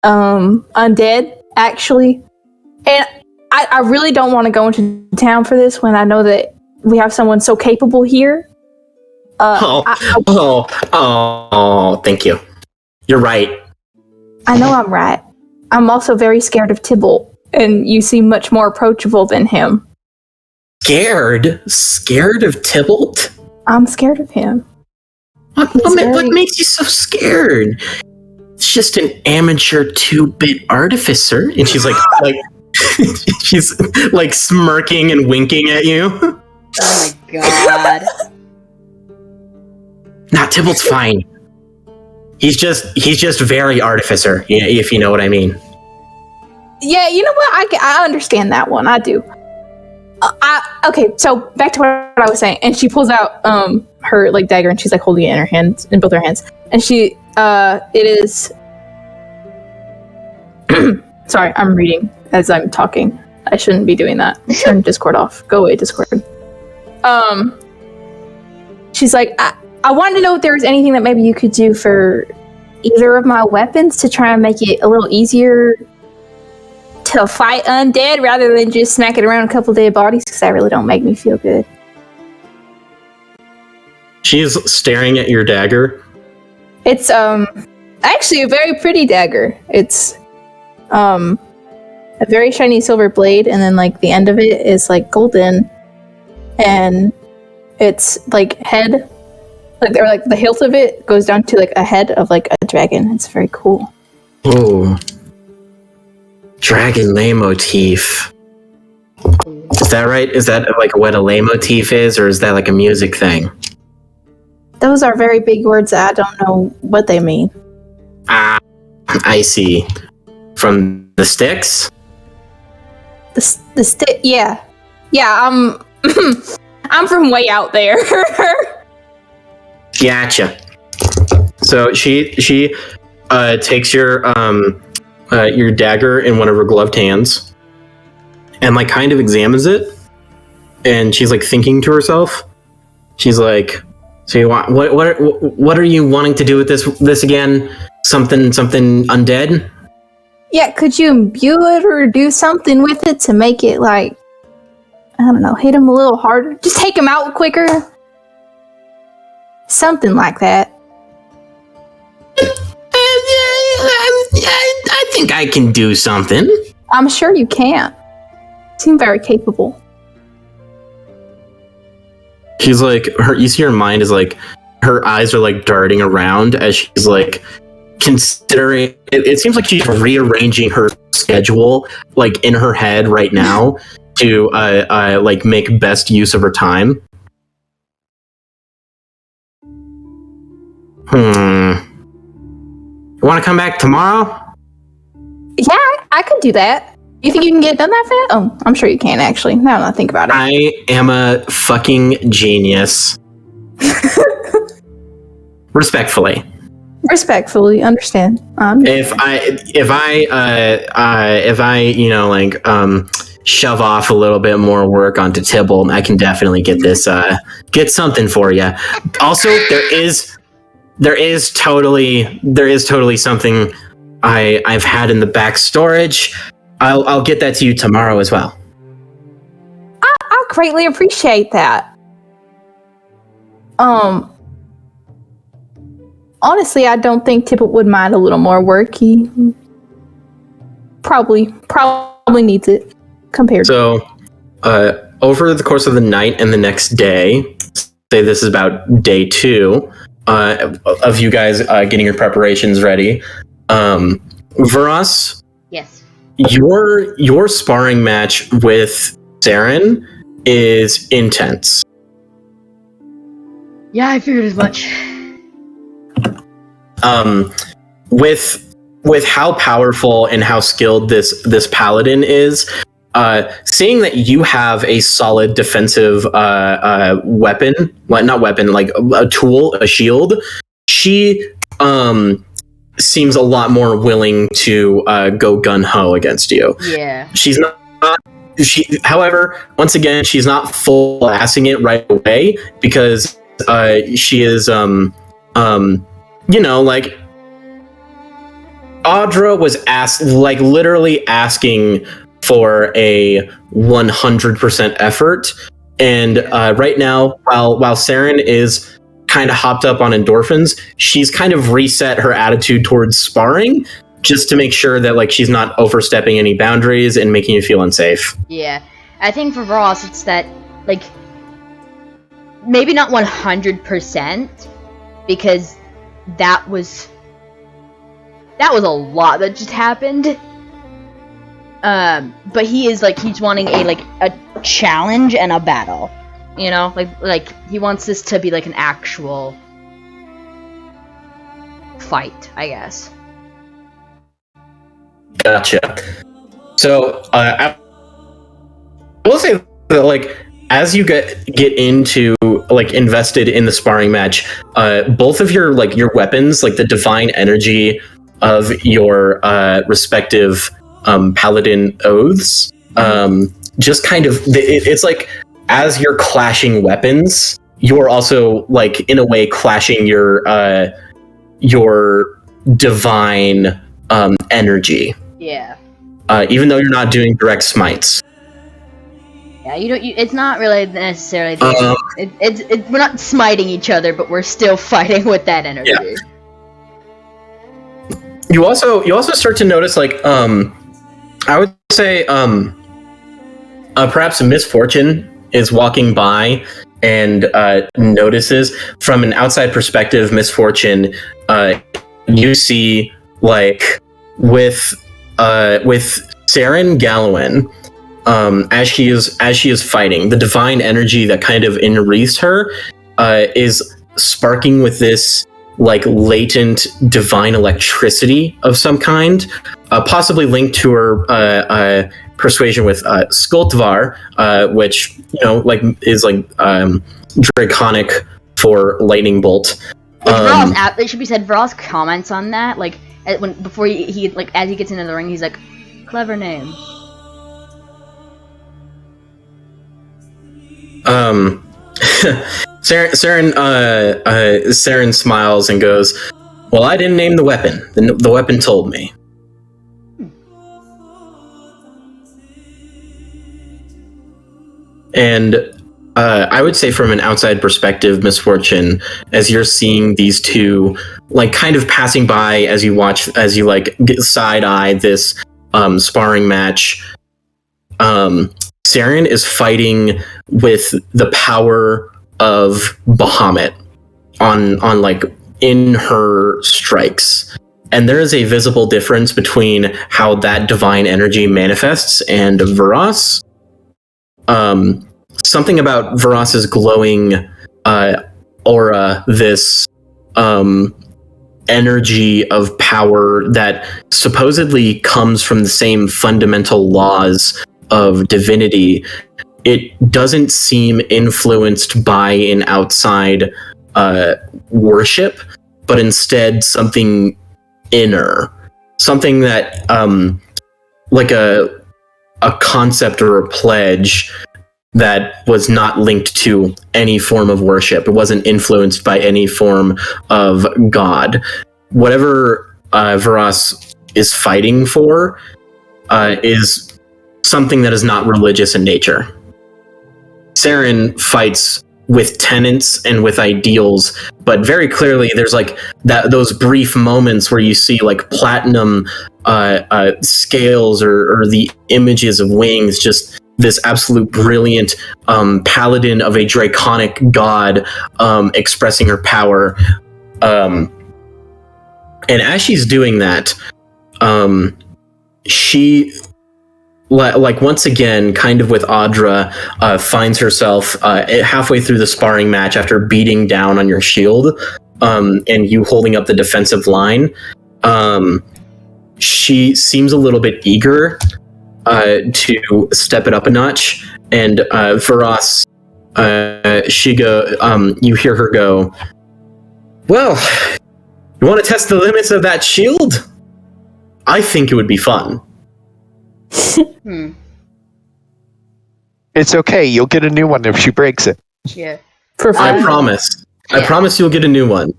undead, actually. And I really don't want to go into town for this when I know that we have someone so capable here. Thank you. You're right. I know I'm right. I'm also very scared of Tybalt, and you seem much more approachable than him. Scared? Scared of Tybalt? I'm scared of him. What makes you so scared? It's just an amateur 2-bit artificer. And she's like she's like smirking and winking at you. Oh my god. Nah, Tybalt's fine. He's just very artificer, if you know what I mean. Yeah, you know what? I understand that one. I do. Okay, so back to what I was saying, and she pulls out her like dagger, and she's like holding it in her hands, in both her hands, and she it is. Sorry, I'm reading as I'm talking. I shouldn't be doing that. Turn Discord off. Go away, Discord. She's like, I wanted to know if there was anything that maybe you could do for either of my weapons to try and make it a little easier to fight undead rather than just smacking around a couple dead bodies, because that really don't make me feel good. She's staring at your dagger. It's actually a very pretty dagger. It's a very shiny silver blade, and then like the end of it is like golden, and it's like head, like the hilt of it goes down to like a head of like a dragon. It's very cool. Oh, dragon lay motif. Is that right? Is that like what a lay motif is, or is that like a music thing? Those are very big words that I don't know what they mean. Ah, I see. From the sticks? The stick, yeah. I'm from way out there. Gotcha. So she takes your dagger in one of her gloved hands and like kind of examines it, and she's like thinking to herself. She's like, "So you want what are you wanting to do with this again? Something undead?" Yeah, could you imbue it or do something with it to make it like, I don't know, hit him a little harder? Just take him out quicker? Something like that. I think I can do something. I'm sure you can. You seem very capable. She's like, you see her mind is like, her eyes are like darting around as she's like considering. It seems like she's rearranging her schedule like in her head right now to like make best use of her time. You want to come back tomorrow? Yeah, I could do that. You think you can get it done that fast? Oh, I'm sure you can, actually. Now that I think about it. I am a fucking genius. Respectfully, understand. If I you know like shove off a little bit more work onto Tybalt, I can definitely get this get something for you. Also, there is totally something I've had in the back storage. I'll get that to you tomorrow as well. I greatly appreciate that. Honestly, I don't think Tybalt would mind a little more work. He probably needs it compared. So, over the course of the night and the next day, say this is about day 2 of you guys getting your preparations ready. Vuras, Yes. your sparring match with Saren is intense. Yeah, I figured as much. With how powerful and how skilled this paladin is, seeing that you have a solid defensive weapon, not weapon, like a tool, a shield, she seems a lot more willing to go gun-ho against you. Yeah. She's not. However, once again, she's not full assing it right away because she is like Audra was literally asking for a 100% effort, and right now, while Saren is kind of hopped up on endorphins, she's kind of reset her attitude towards sparring just to make sure that like she's not overstepping any boundaries and making you feel unsafe. Yeah, I think for Ross, it's that like maybe not 100% because that was a lot that just happened. But he's wanting a challenge and a battle, you know, like he wants this to be like an actual fight, I guess. Gotcha. So I will say that, like, as you get into, like, invested in the sparring match, both of your weapons, like the divine energy of your respective paladin oaths, just kind of, it's like, as you're clashing weapons, you're also, like, in a way clashing your divine energy. Yeah. Even though you're not doing direct smites. Yeah, it's not really necessarily. We're not smiting each other, but we're still fighting with that energy. Yeah. You also start to notice, like, I would say, perhaps a misfortune is walking by and notices from an outside perspective. Misfortune, you see, like, with Saren Gallowin, as she is fighting, the divine energy that kind of enwreaths her is sparking with this, like, latent divine electricity of some kind, possibly linked to her persuasion with Skultvar, which, like, is like draconic for lightning bolt. It should be said, Vuras comments on that, like, before he like, as he gets into the ring, he's like, clever name. Saren smiles and goes, "Well, I didn't name the weapon. The weapon told me." And I would say, from an outside perspective, Misfortune, as you're seeing these two, like, kind of passing by as you like side eye this sparring match, Saren is fighting with the power of Bahamut on like in her strikes, and there is a visible difference between how that divine energy manifests and Vuras. Something about Vuras's glowing aura, this energy of power that supposedly comes from the same fundamental laws of divinity. It doesn't seem influenced by an outside worship, but instead something inner, something that like a concept or a pledge that was not linked to any form of worship. It wasn't influenced by any form of god. Whatever Vuras is fighting for is something that is not religious in nature. Saren fights with tenets and with ideals, but very clearly there's like those brief moments where you see like platinum scales or the images of wings, just this absolute brilliant paladin of a draconic god expressing her power. And as she's doing that, she, like, once again, kind of with Audra, finds herself halfway through the sparring match after beating down on your shield and you holding up the defensive line. She seems a little bit eager to step it up a notch, and Vuras, you hear her go, "Well, you want to test the limits of that shield? I think it would be fun." It's okay. You'll get a new one if she breaks it. Yeah. I promise. Yeah. I promise you'll get a new one.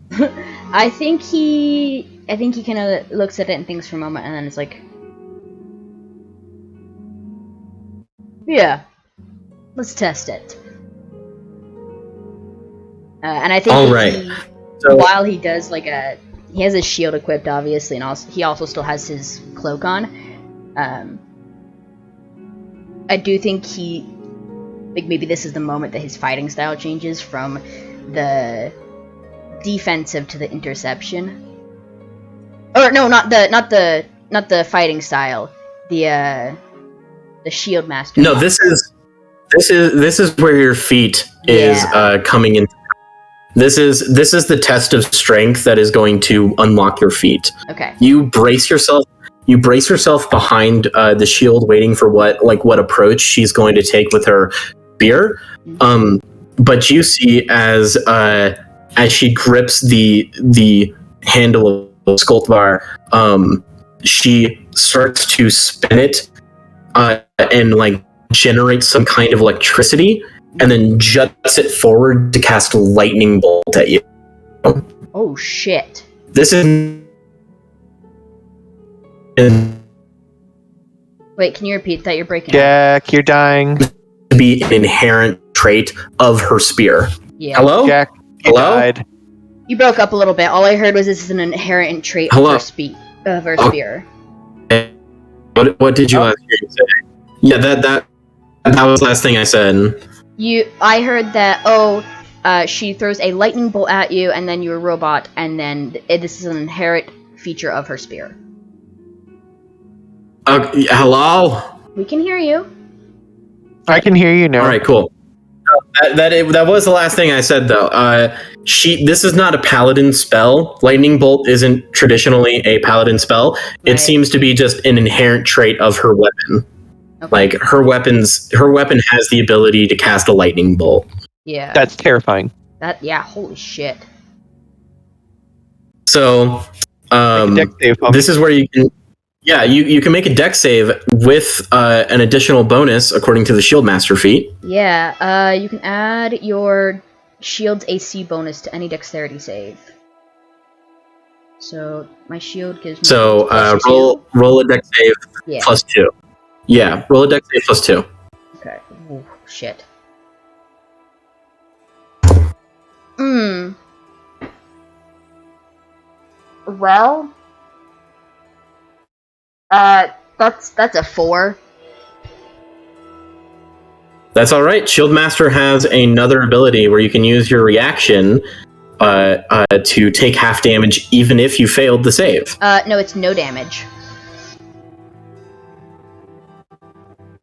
I think he kind of looks at it and thinks for a moment, and then it's like, yeah, let's test it. And I think all right. So, while he does, like, he has his shield equipped, obviously, and he also still has his cloak on. I do think maybe this is the moment that his fighting style changes from the defensive to the interception. Or no, not the fighting style. The shield master. No, this is where your feat is coming in. This is the test of strength that is going to unlock your feat. Okay. You brace yourself behind the shield, waiting for what approach she's going to take with her spear. But you see as she grips the handle of Skultvar, she starts to spin it and like generate some kind of electricity, and then juts it forward to cast a lightning bolt at you. Oh shit! This is. Wait, can you repeat that? You're breaking up. Jack, you're dying. To be an inherent trait of her spear. Yeah. Hello? Jack, you Hello? died. You broke up a little bit. All I heard was this is an inherent trait Hello? of her spear. What did you last hear you say? Yeah, that was the last thing I said. I heard that. She throws a lightning bolt at you, and then you're a robot, and then this is an inherent feature of her spear. Hello? We can hear you. I can hear you now. All right, cool. That was the last thing I said, though. This is not a paladin spell. Lightning bolt isn't traditionally a paladin spell. It seems to be just an inherent trait of her weapon. Okay. Like her weapon has the ability to cast a lightning bolt. Yeah. That's terrifying. Holy shit. So, Dex save, Pump. this is where you can. Yeah, you can make a dex save with an additional bonus according to the Shieldmaster feat. Yeah, you can add your shield's AC bonus to any dexterity save. So my shield gives me. So +2. roll a dex save Yeah. +2. Yeah, roll a dex save +2. Okay. Ooh, shit. Well. That's a 4. That's all right. Shieldmaster has another ability where you can use your reaction to take half damage even if you failed the save. No, it's no damage.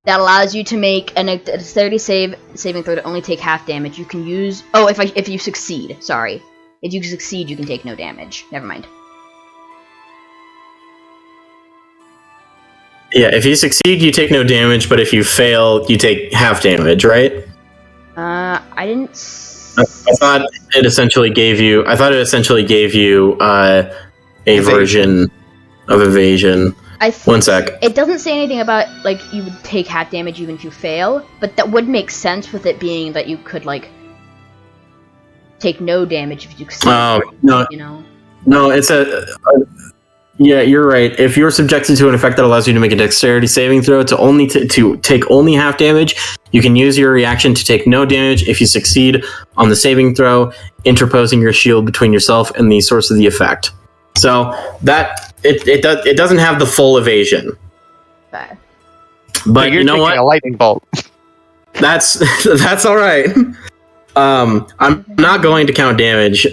That allows you to make a dexterity saving throw to only take half damage. You can use if you succeed. Sorry, if you succeed, you can take no damage. Never mind. Yeah, if you succeed, you take no damage, but if you fail, you take half damage, right? I didn't. I thought it essentially gave you. a version of evasion. 1 sec. It doesn't say anything about you would take half damage even if you fail, but that would make sense with it being that you could take no damage if you succeed. Oh no! You know. No, it's yeah, you're right. If you're subjected to an effect that allows you to make a dexterity saving throw to take only half damage, you can use your reaction to take no damage if you succeed on the saving throw, interposing your shield between yourself and the source of the effect. So that it doesn't have the full evasion. Okay. But you're you know taking what? a lightning bolt. That's all right. I'm not going to count damage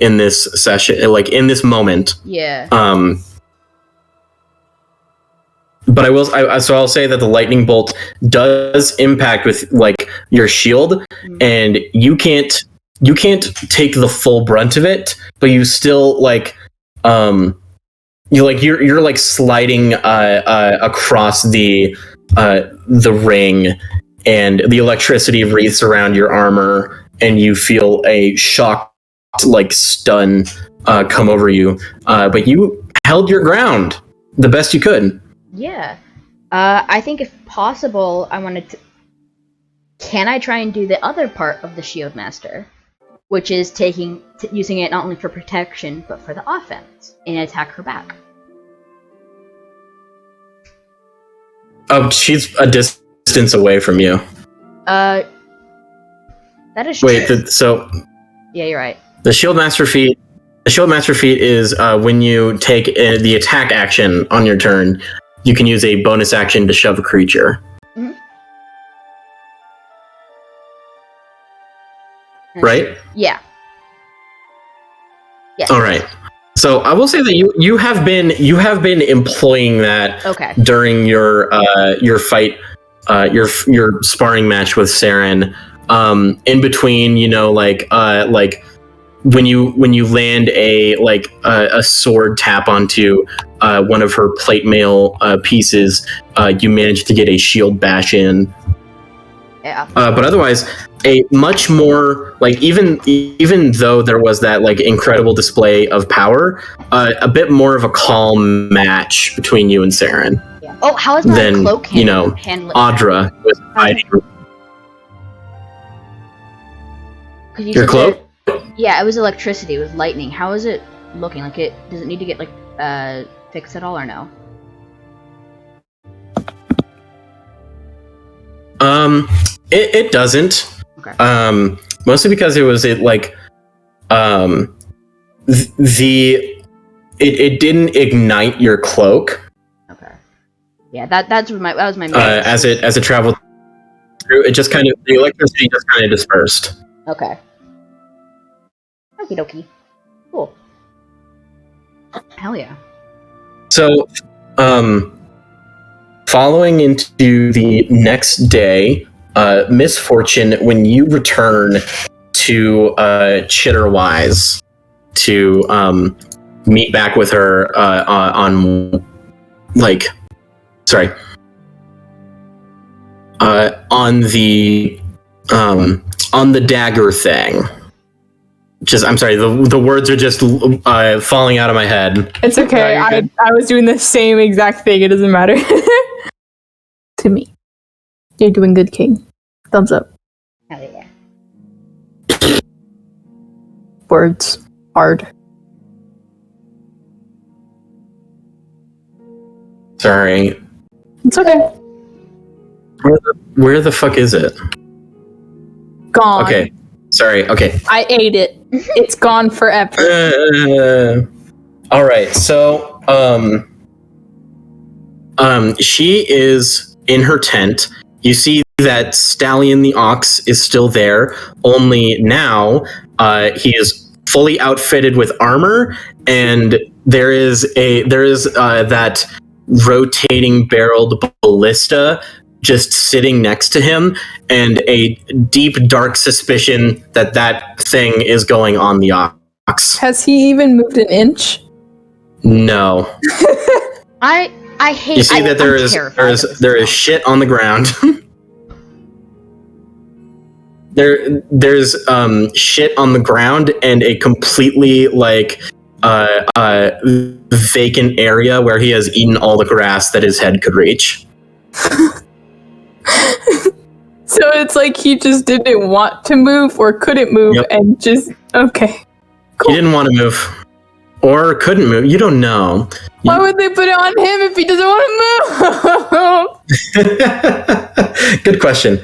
in this session, in this moment. Yeah. But I'll say that the lightning bolt does impact with your shield, and you can't take the full brunt of it, but you still you're sliding across the ring, and the electricity wreaths around your armor, and you feel a shock stun come over you, but you held your ground the best you could. Yeah. I think if possible, I wanted to. Can I try and do the other part of the Shieldmaster, which is using it not only for protection but for the offense and attack her back? Oh, she's a distance away from you. That is Wait, true. so Yeah, you're right. the Shieldmaster feat. The Shieldmaster feat is when you take the attack action on your turn, you can use a bonus action to shove a creature. Mm-hmm. Right? Yeah. Yes. All right. So I will say that you have been employing that during your fight, your sparring match with Saren. in between, like when you land a sword tap onto one of her plate mail pieces, you manage to get a shield bash in. Yeah. But otherwise, a much more even though there was that incredible display of power, a bit more of a calm match between you and Saren. Yeah. Oh, how is my than cloak handling? Audra was hiding. 'Cause you Your said cloak? Yeah, it was electricity. It was lightning. How is it looking? Does it need to get fixed at all or no? It doesn't. Okay. Mostly because it didn't ignite your cloak. Okay. Yeah, that was my main as it traveled through. It just the electricity just kind of dispersed. Okay. Okie dokie. Cool. Hell yeah. So, following into the next day, Misfortune, when you return to Chitterwise to meet back with her on the dagger thing. I'm sorry, the words are just falling out of my head. It's okay. No, I was doing the same exact thing. It doesn't matter. To me. You're doing good, King. Thumbs up. Hell yeah. Words. Hard. Sorry. It's okay. Where the fuck is it? Gone. Okay. Sorry. Okay. I ate it. It's gone forever. All right. So, she is in her tent. You see that Stallion the Ox is still there. Only now, he is fully outfitted with armor, and there is that rotating barreled ballista just sitting next to him, and a deep, dark suspicion that thing is going on the ox. Has he even moved an inch? No. I hate. You see that there is shit on the ground. There's shit on the ground and a completely vacant area where he has eaten all the grass that his head could reach. So it's like he just didn't want to move or couldn't move. Yep. And just okay. Cool. He didn't want to move or couldn't move. You don't know. Why would they put it on him if he doesn't want to move? Good question.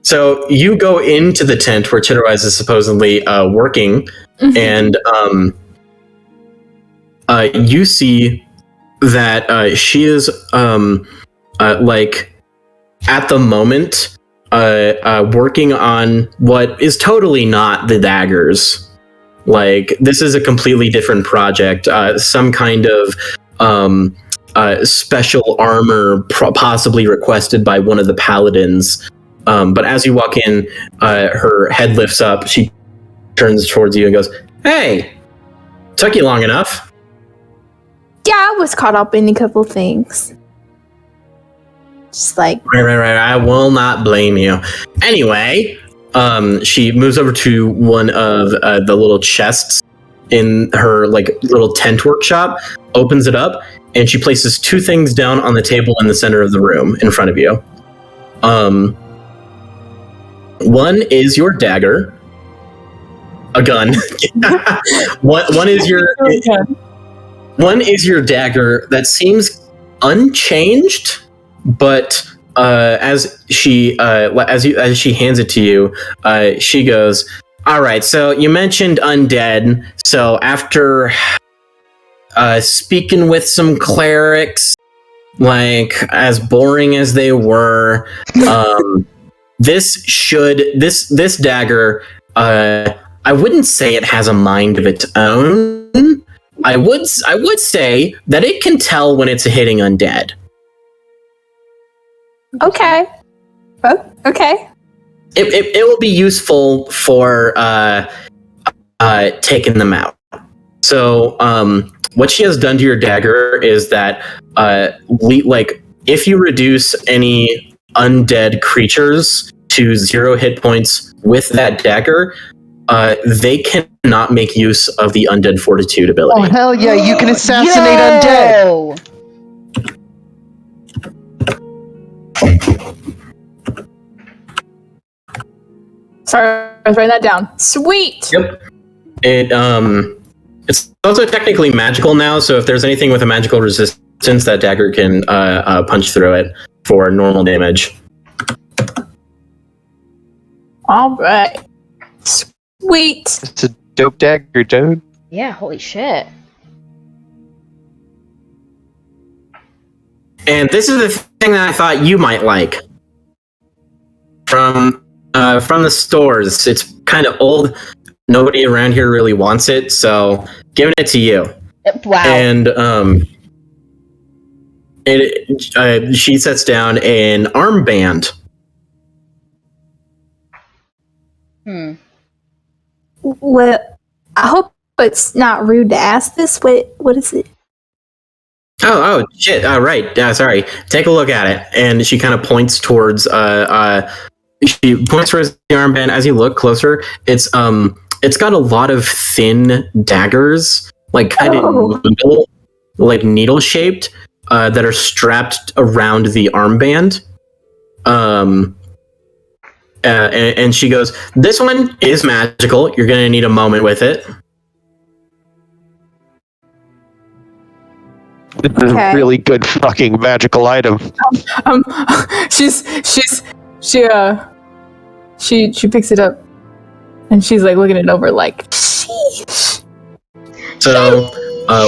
So you go into the tent where Chitterwise is supposedly working, and you see that she is at the moment working on what is totally not the daggers. This is a completely different project, some kind of special armor possibly requested by one of the paladins. But as you walk in, her head lifts up. She turns towards you and goes, "Hey, took you long enough." Yeah, I was caught up in a couple things. Just Right. I will not blame you. Anyway, she moves over to one of the little chests in her little tent workshop, opens it up, and she places two things down on the table in the center of the room in front of you. One is your dagger, a gun. One is your dagger that seems unchanged, but as she hands it to you, she goes, "All right, so you mentioned undead. So after speaking with some clerics, as boring as they were, this dagger, I wouldn't say it has a mind of its own. I would say that it can tell when it's hitting undead." Okay. Oh, okay. it will be useful for taking them out. So what she has done to your dagger is that if you reduce any undead creatures to 0 hit points with that dagger, they cannot make use of the undead fortitude ability. Oh hell yeah! You can assassinate undead. Yo! Sorry, I was writing that down. Sweet. Yep. It's also technically magical now, so if there's anything with a magical resistance, that dagger can punch through it for normal damage. All right. Sweet. It's a dope dagger, dude. Yeah, holy shit. And this is the thing that I thought you might like. From the stores. It's kind of old. Nobody around here really wants it, so giving it to you. Wow. And she sets down an armband. Well, I hope it's not rude to ask this. What is it? Oh, shit. Right. Sorry. Take a look at it. And she kind of points towards the armband. As you look closer, it's got a lot of thin daggers, like kind of in the middle, like needle shaped, that are strapped around the armband. And she goes, "This one is magical. You're gonna need a moment with it." This is a really good fucking magical item. She picks it up and she's like looking it over like, sheesh. So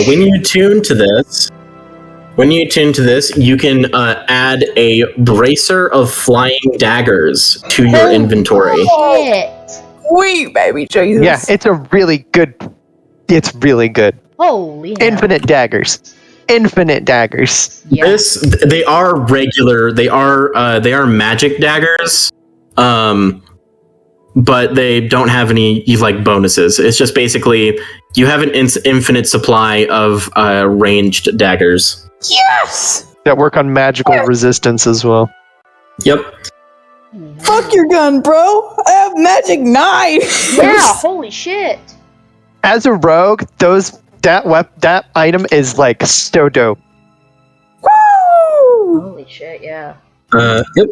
when you tune to this, you can add a bracer of flying daggers to your inventory. Shit. Sweet, baby Jesus. Yeah, it's really good. Holy hell. Infinite daggers. Yeah. They are regular. They are magic daggers, but they don't have any like bonuses. It's just basically you have an infinite supply of ranged daggers. Yes! That work on magical resistance as well. Yep. Fuck your gun, bro. I have magic knife. Yeah, holy shit. As a rogue, that item is like so dope. Woo! Holy shit, yeah. Yep.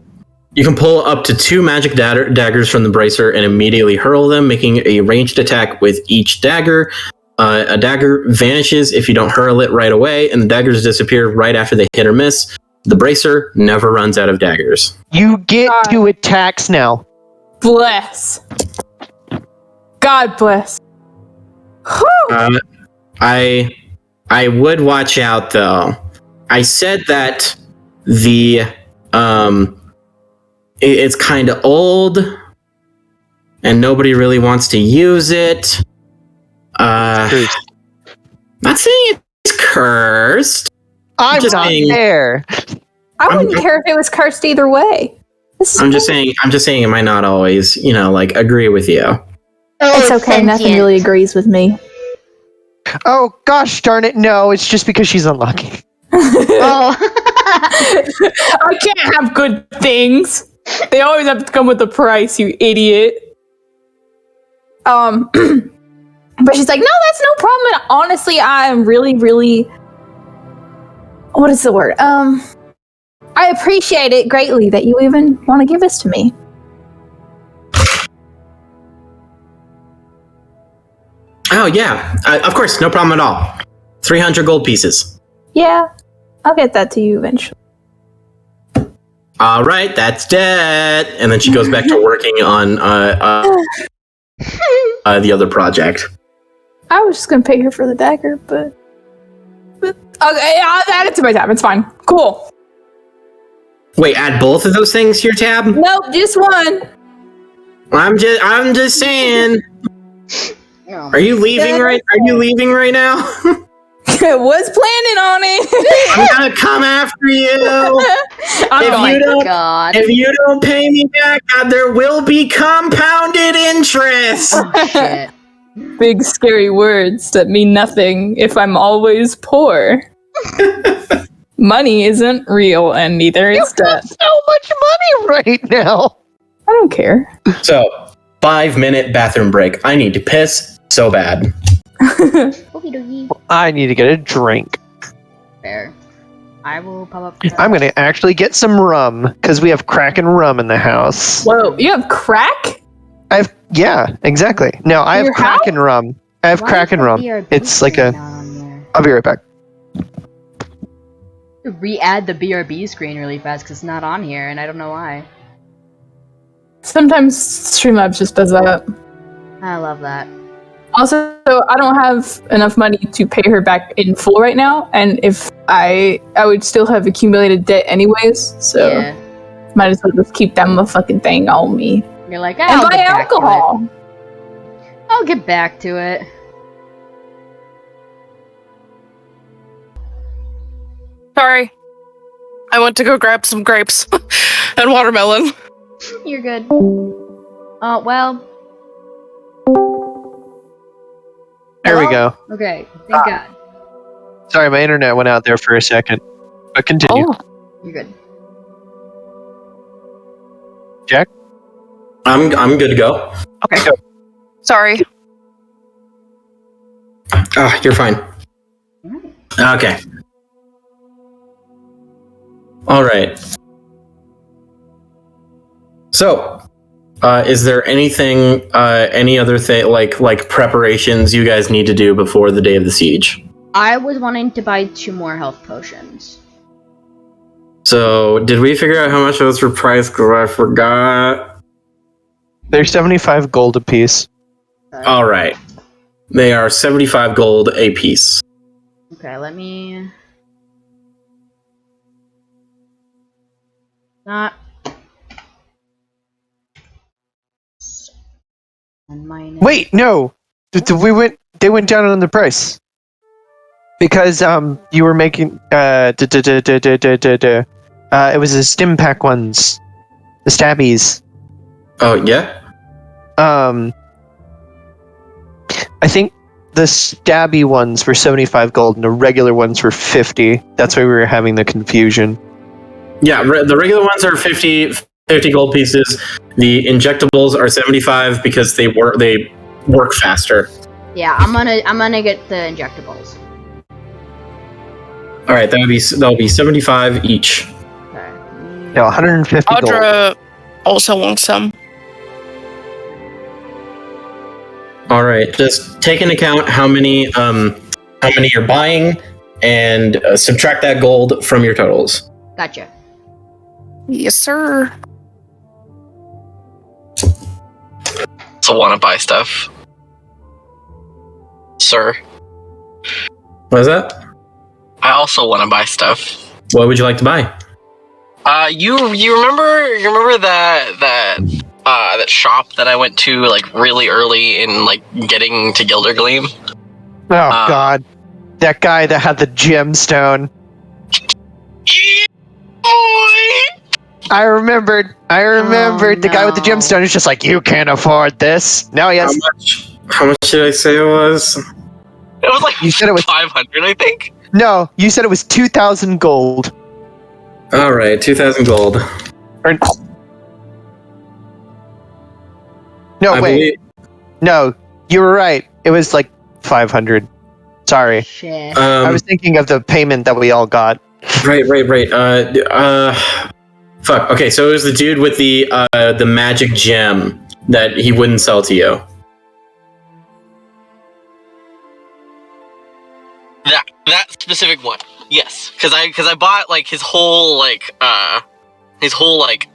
You can pull up to 2 magic daggers from the bracer and immediately hurl them, making a ranged attack with each dagger. A dagger vanishes if you don't hurl it right away, and the daggers disappear right after they hit or miss. The bracer never runs out of daggers. You get 2 attacks now. Bless. God bless. I would watch out though. I said that it's kind of old and nobody really wants to use it. Not saying it's cursed. I'm just not saying- there. I wouldn't care if it was cursed either way. I'm just saying it might not always, agree with you. It's okay, nothing really agrees with me. Oh gosh darn it, no, it's just because she's unlucky. Oh. I can't have good things. They always have to come with a price, you idiot. But she's like, no, that's no problem. And honestly, I am really, really, what is the word? I appreciate it greatly that you even want to give this to me. Oh yeah, of course, no problem at all. 300 gold pieces. Yeah, I'll get that to you eventually. All right, that's dead. And then she goes back to working on the other project. I was just gonna pay her for the dagger, but okay, I'll add it to my tab. It's fine. Cool. Wait, add both of those things to your tab? Nope, just one. I'm just saying. No. Are you leaving right now? Was planning on it. I'm gonna come after you. If you don't pay me back, there will be compounded interest. Oh, shit. Big scary words that mean nothing if I'm always poor. Money isn't real, and neither is debt. So much money right now. I don't care. So, 5-minute bathroom break. I need to piss so bad. I need to get a drink. Fair. I will pop up. I'm gonna actually get some rum because we have Kraken rum in the house. Whoa, you have crack? Yeah, exactly. No, I have Your Kraken rum. I have Kraken rum. It's like a. I'll be right back. Re-add the BRB screen really fast because it's not on here, and I don't know why. Sometimes Streamlabs just does that. I love that. Also, I don't have enough money to pay her back in full right now, and if I would still have accumulated debt anyways, so Yeah. might as well just keep that motherfucking thing on me. You're like, And I'll buy get back to alcohol. it. I'll get back to it. Sorry. I went to go grab some grapes and watermelon. You're good. Well. There we go. Okay, thank God. Sorry, my internet went out there for a second. But continue. Oh. You're good. Jack? I'm good to go. Okay. Sorry. Ah, you're fine. Okay. All right. So, is there anything, any other thing, like preparations you guys need to do before the day of the siege? I was wanting to buy 2 more health potions. So, did we figure out how much those were priced? Because I forgot. They're 75 gold apiece. All right. They are 75 gold a piece. Okay, let me... Not... And minus... Wait, no. They went down on the price. Because you were making it was the stim pack ones. The stabbies. Oh, yeah? I think the stabby ones were 75 gold and the regular ones were 50. That's why we were having the confusion. Yeah, the regular ones are 50 gold pieces. The injectables are 75 because they work faster. Yeah, I'm gonna get the injectables. All right, that'll be 75 each. Okay. No, 150 gold. Audra also wants some. All right, just take into account how many you're buying, and subtract that gold from your totals. Gotcha. Yes, sir. So want to buy stuff, sir. What is that? I also want to buy stuff. What would you like to buy? You remember that shop that I went to like really early in like getting to Gildergleam? Oh god. That guy that had the gemstone. I remembered. The guy with the gemstone is just like, you can't afford this. Now he has. How much did I say it was? It was like You said it was 500, I think. No, you said it was 2,000 gold. All right, 2,000 gold. Or... No, I wait. believe- No, you were right. It was like 500. Sorry. Shit. I was thinking of the payment that we all got. Right. Fuck. Okay, so it was the dude with the magic gem that he wouldn't sell to you. That specific one. Yes, because I bought like his whole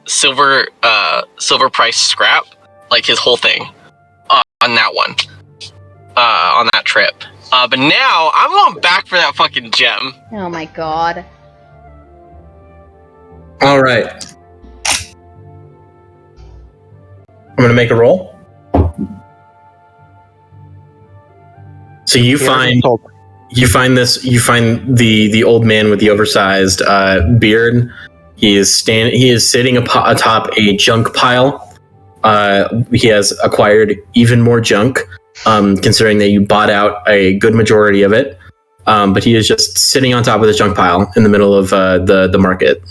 silver price scrap, like his whole thing on that one. On that trip. But now I'm going back for that fucking gem. Oh my god. All right. I'm gonna make a roll. So you find You find the old man with the oversized beard. He is sitting atop a junk pile. He has acquired even more junk, considering that you bought out a good majority of it. But he is just sitting on top of this junk pile in the middle of the market.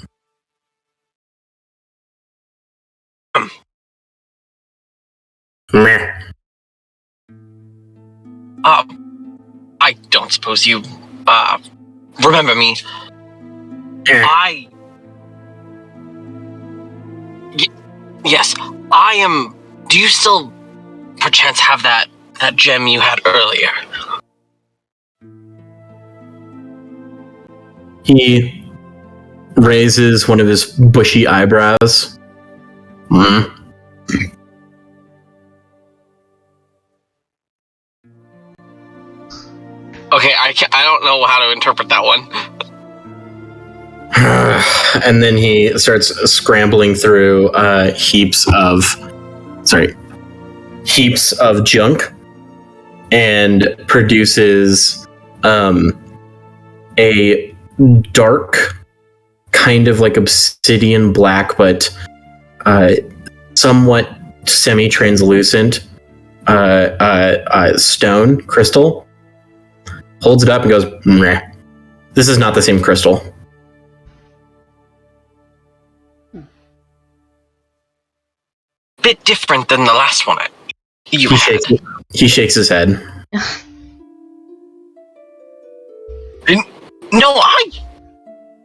Meh. I don't suppose you remember me. Yes, I am. Do you still perchance have that gem you had earlier? He raises one of his bushy eyebrows. Okay, I don't know how to interpret that one. And then he starts scrambling through heaps of junk and produces a dark, kind of like obsidian black, but somewhat semi-translucent stone crystal. Holds it up and goes, meh. This is not the same crystal. Bit different than the last one He shakes his head. No, I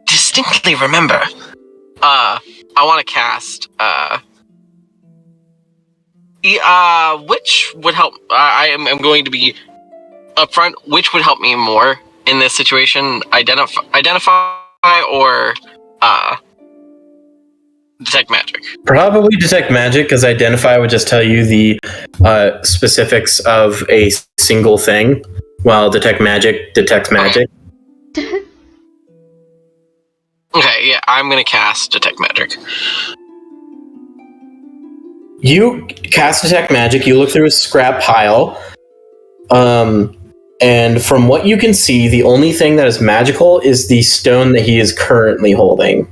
distinctly remember. I want to cast. Which would help? I'm going to be upfront. Which would help me more in this situation? Identify or detect magic? Probably detect magic, because identify would just tell you the specifics of a single thing, while detect magic detects magic. Okay, yeah, I'm gonna cast detect magic. You cast detect magic. You look through a scrap pile, and from what you can see, the only thing that is magical is the stone that he is currently holding.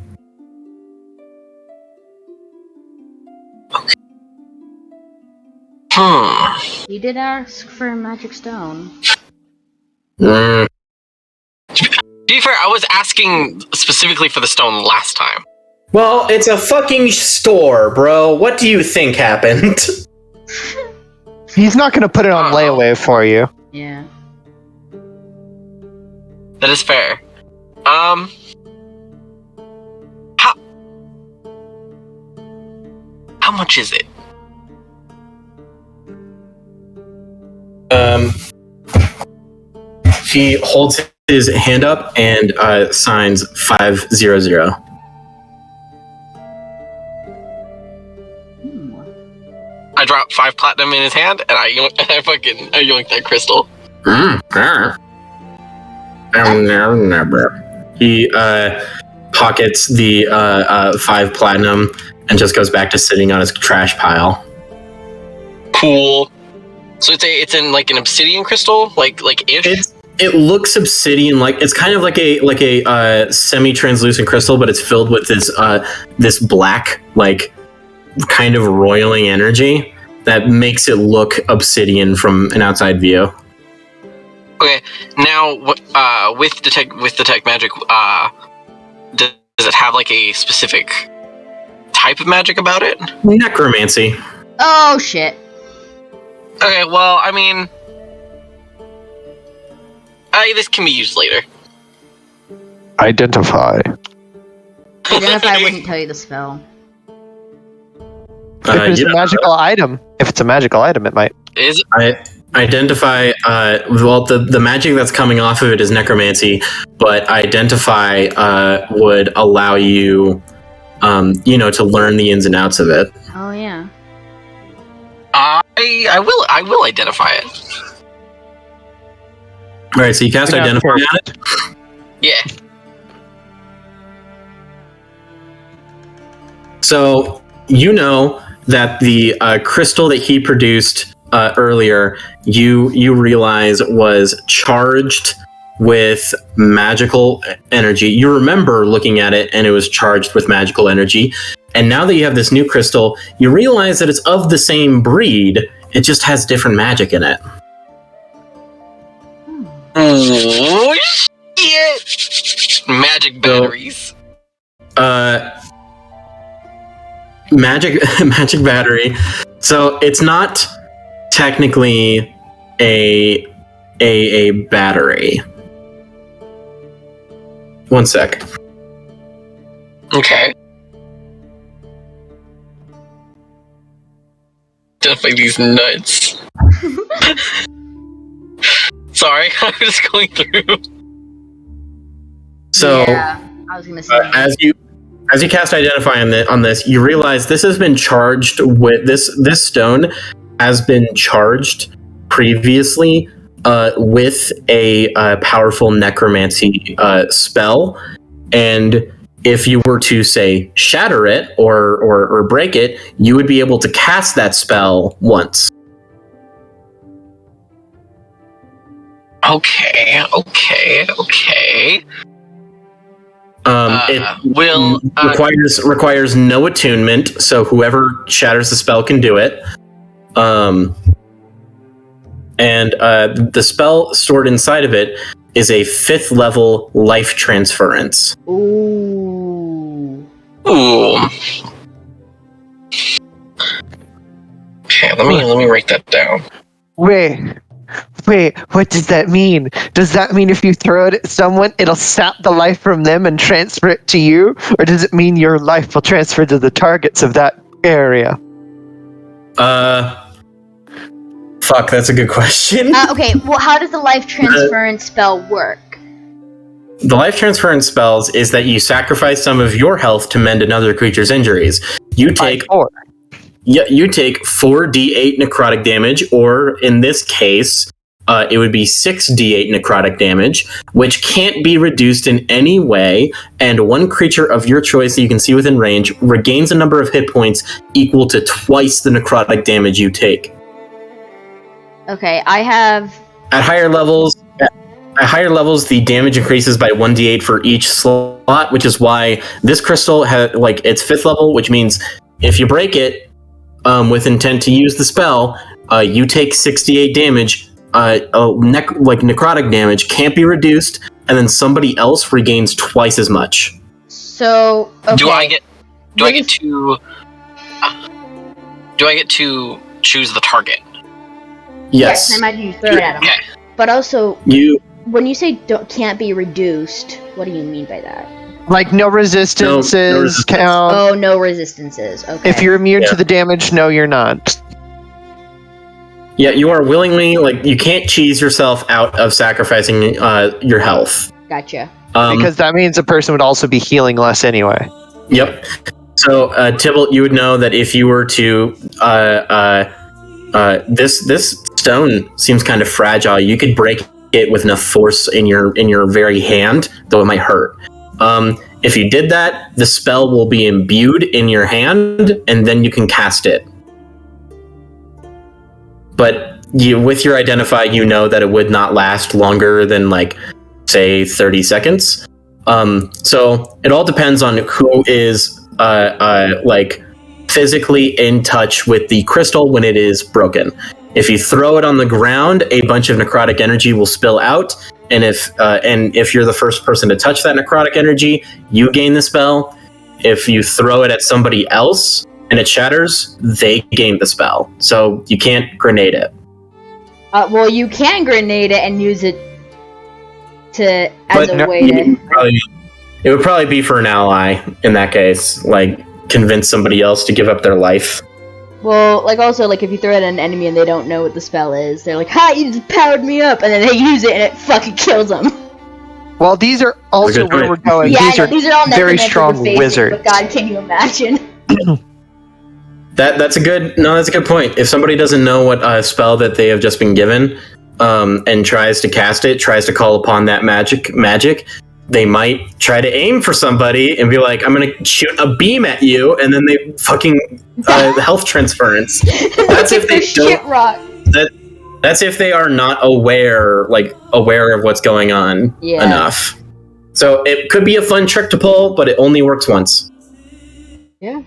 You did ask for a magic stone. Mm. To be fair, I was asking specifically for the stone last time. Well, it's a fucking store, bro. What do you think happened? He's not going to put it on layaway for you. Yeah. That is fair. How much is it? He holds his hand up and signs 500. I drop 5 platinum in his hand, and I yoink that crystal. He pockets the 5 platinum and just goes back to sitting on his trash pile. Cool. So it's in like an obsidian crystal, like ish. It looks obsidian, like it's kind of like a semi-translucent crystal, but it's filled with this black, like kind of roiling energy that makes it look obsidian from an outside view. Okay, now with detect magic, does it have like a specific type of magic about it? Necromancy. Oh shit. Okay, well, I mean, this can be used later. Identify. Identify wouldn't tell you the spell. If it's a magical item. If it's a magical item, it might. Is it? Identify, well, the magic that's coming off of it is necromancy, but identify would allow you, to learn the ins and outs of it. Oh yeah. I will identify it. All right, so you cast identify on it? Yeah. So you know that the crystal that he produced earlier, you realize was charged with magical energy. You remember looking at it and it was charged with magical energy. And now that you have this new crystal, you realize that it's of the same breed. It just has different magic in it. Oh, shit! Magic batteries. Magic battery. So it's not technically a battery. One sec. Okay. Definitely these nuts. Sorry, I'm just going through. So yeah, I was gonna say. as you cast Identify on this, you realize this has been charged with this stone has been charged previously with a powerful necromancy spell, and if you were to say shatter it or break it, you would be able to cast that spell once. Okay. It requires no attunement, so whoever shatters the spell can do it. And the spell stored inside of it is a 5th level life transference. Ooh. Okay, let me write that down. Wait, what does that mean? Does that mean if you throw it at someone, it'll sap the life from them and transfer it to you? Or does it mean your life will transfer to the targets of that area? Fuck, that's a good question. Okay, well, how does the life transference spell work? The life transference spells is that you sacrifice some of your health to mend another creature's injuries. You take 4d8 necrotic damage, or in this case, it would be 6d8 necrotic damage, which can't be reduced in any way, and one creature of your choice that you can see within range regains a number of hit points equal to twice the necrotic damage you take. Okay, I have... At higher levels, the damage increases by 1d8 for each slot, which is why this crystal has, it's 5th level, which means if you break it with intent to use the spell, you take 68 damage. Necrotic damage can't be reduced, and then somebody else regains twice as much. So, okay. Do I get to choose the target? Yes. I imagine you throw it at him. Okay. But also, when you say can't be reduced, what do you mean by that? Like no resistances count. Oh, no resistances. Okay. If you're immune to the damage, no, you're not. Yeah, you are willingly, you can't cheese yourself out of sacrificing your health. Gotcha. Because that means a person would also be healing less anyway. Yep. So, Tybalt, you would know that if you were to... this stone seems kind of fragile. You could break it with enough force in your very hand, though it might hurt. If you did that, the spell will be imbued in your hand, and then you can cast it. But with your Identify, you know that it would not last longer than, say, 30 seconds. So it all depends on who is, physically in touch with the crystal when it is broken. If you throw it on the ground, a bunch of necrotic energy will spill out, and if you're the first person to touch that necrotic energy, you gain the spell. If you throw it at somebody else and it shatters, they gain the spell. So you can't grenade it. Well, you can grenade it and use it as a way to... It would probably be for an ally in that case, convince somebody else to give up their life. Well, also, if you throw it at an enemy and they don't know what the spell is, they're like, "Ha! You just powered me up!" and then they use it and it fucking kills them. Well, these are also where we're going. Yeah, these are all very strong wizards. But God, can you imagine? That's a good point. If somebody doesn't know what spell that they have just been given, and tries to cast it, tries to call upon that magic, they might try to aim for somebody and be like, "I'm gonna shoot a beam at you," and then they fucking health transference. That's if they don't. That's if they are not aware of what's going on enough. So it could be a fun trick to pull, but it only works once. Yeah.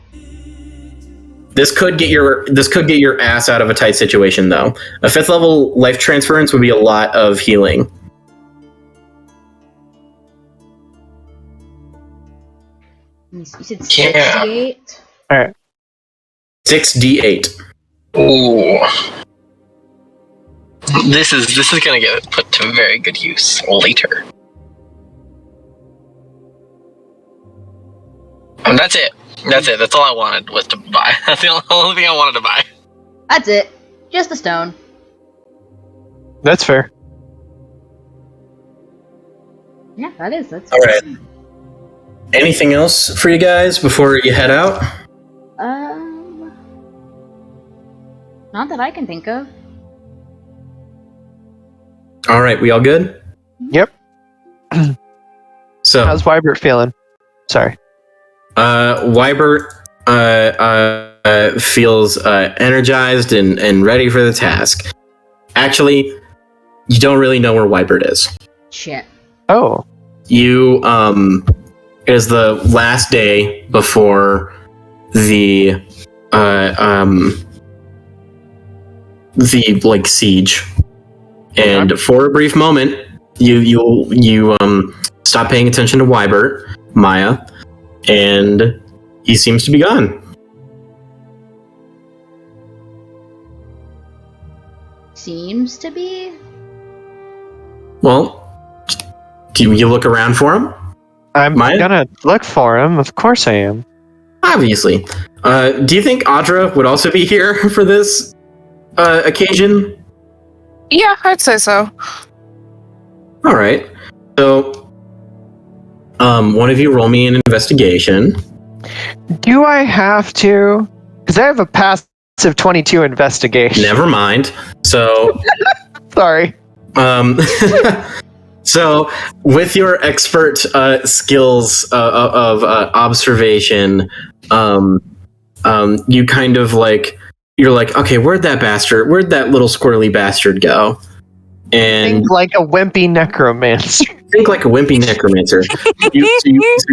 This could get your ass out of a tight situation, though. A 5th level life transference would be a lot of healing. You said 68? Alright. 6d8. Ooh. This is gonna get put to very good use later. And that's it. That's all I wanted was to buy. That's the only thing I wanted to buy. That's it. Just a stone. That's fair. Yeah, that's all right. Anything else for you guys before you head out? Not that I can think of. All right, we all good? Yep. So, how's Wybert feeling? Sorry. Wybert feels energized and ready for the task. Actually, you don't really know where Wybert is. Shit. Oh. You, it is the last day before the siege. And for a brief moment, you stop paying attention to Wybert, Maya, and he seems to be gone. Seems to be? Well, do you look around for him? I'm gonna look for him. Of course I am. Obviously. Do you think Audra would also be here for this occasion? Yeah, I'd say so. All right. So, one of you roll me an investigation. Do I have to? Because I have a passive 22 investigation. Never mind. So, sorry. So, with your expert skills of observation, you kind of you're like, okay, where'd that little squirrely bastard go? And think like a wimpy necromancer.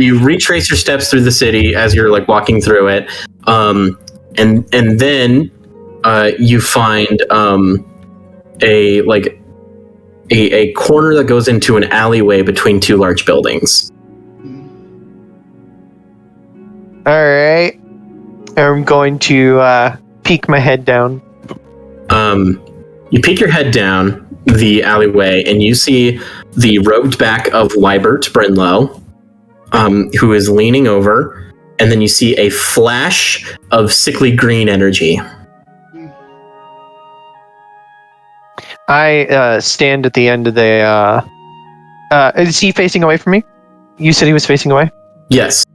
You retrace your steps through the city as you're walking through it, and then you find a corner that goes into an alleyway between two large buildings. All right, I'm going to peek my head down. You peek your head down the alleyway, and you see the robed back of Wybert Brinlow, who is leaning over, and then you see a flash of sickly green energy. I stand at the end of the... is he facing away from me? You said he was facing away? Yes.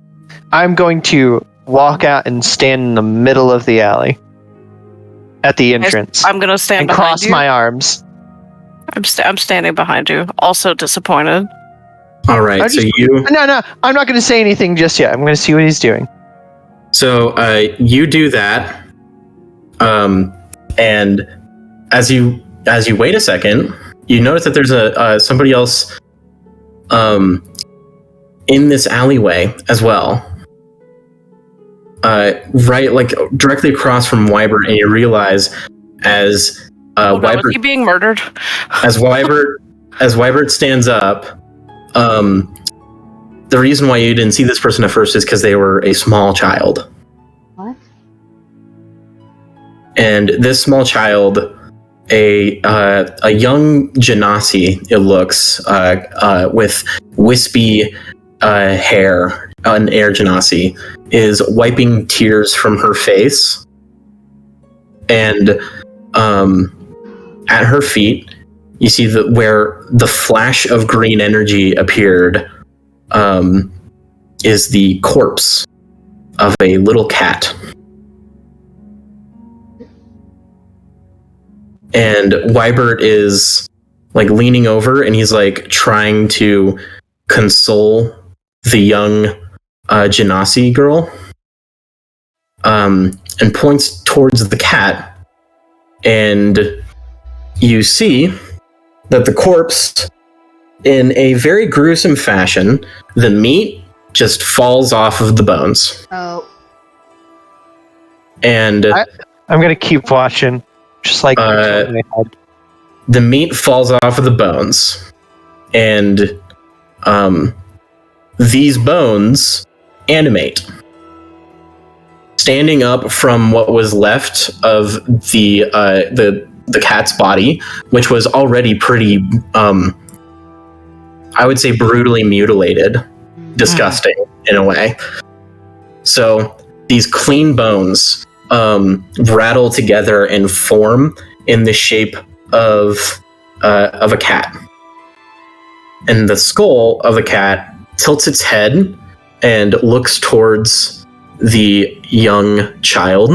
I'm going to walk out and stand in the middle of the alley. At the entrance. I'm going to stand and behind cross you. my arms. I'm standing behind you, also disappointed. All right, No, I'm not going to say anything just yet. I'm going to see what he's doing. So you do that, and as you wait a second, you notice that there's somebody else in this alleyway as well. Right, directly across from Wybert, and you realize as Wybert is he being murdered? as Wybert stands up, the reason why you didn't see this person at first is because they were a small child. What? And this small child, a young genasi, it looks, with wispy hair, an air genasi, is wiping tears from her face, and at her feet you see that where the flash of green energy appeared is the corpse of a little cat. And Wybert is leaning over, and he's trying to console the young genasi girl, and points towards the cat, and you see that the corpse, in a very gruesome fashion, the meat just falls off of the bones. Oh. And I'm gonna keep watching, just like in my head. the meat falls off of the bones. And these bones animate. Standing up from what was left of the cat's body, which was already pretty, I would say, brutally mutilated, disgusting in a way. So these clean bones rattle together and form in the shape of a cat. And the skull of the cat tilts its head and looks towards the young child,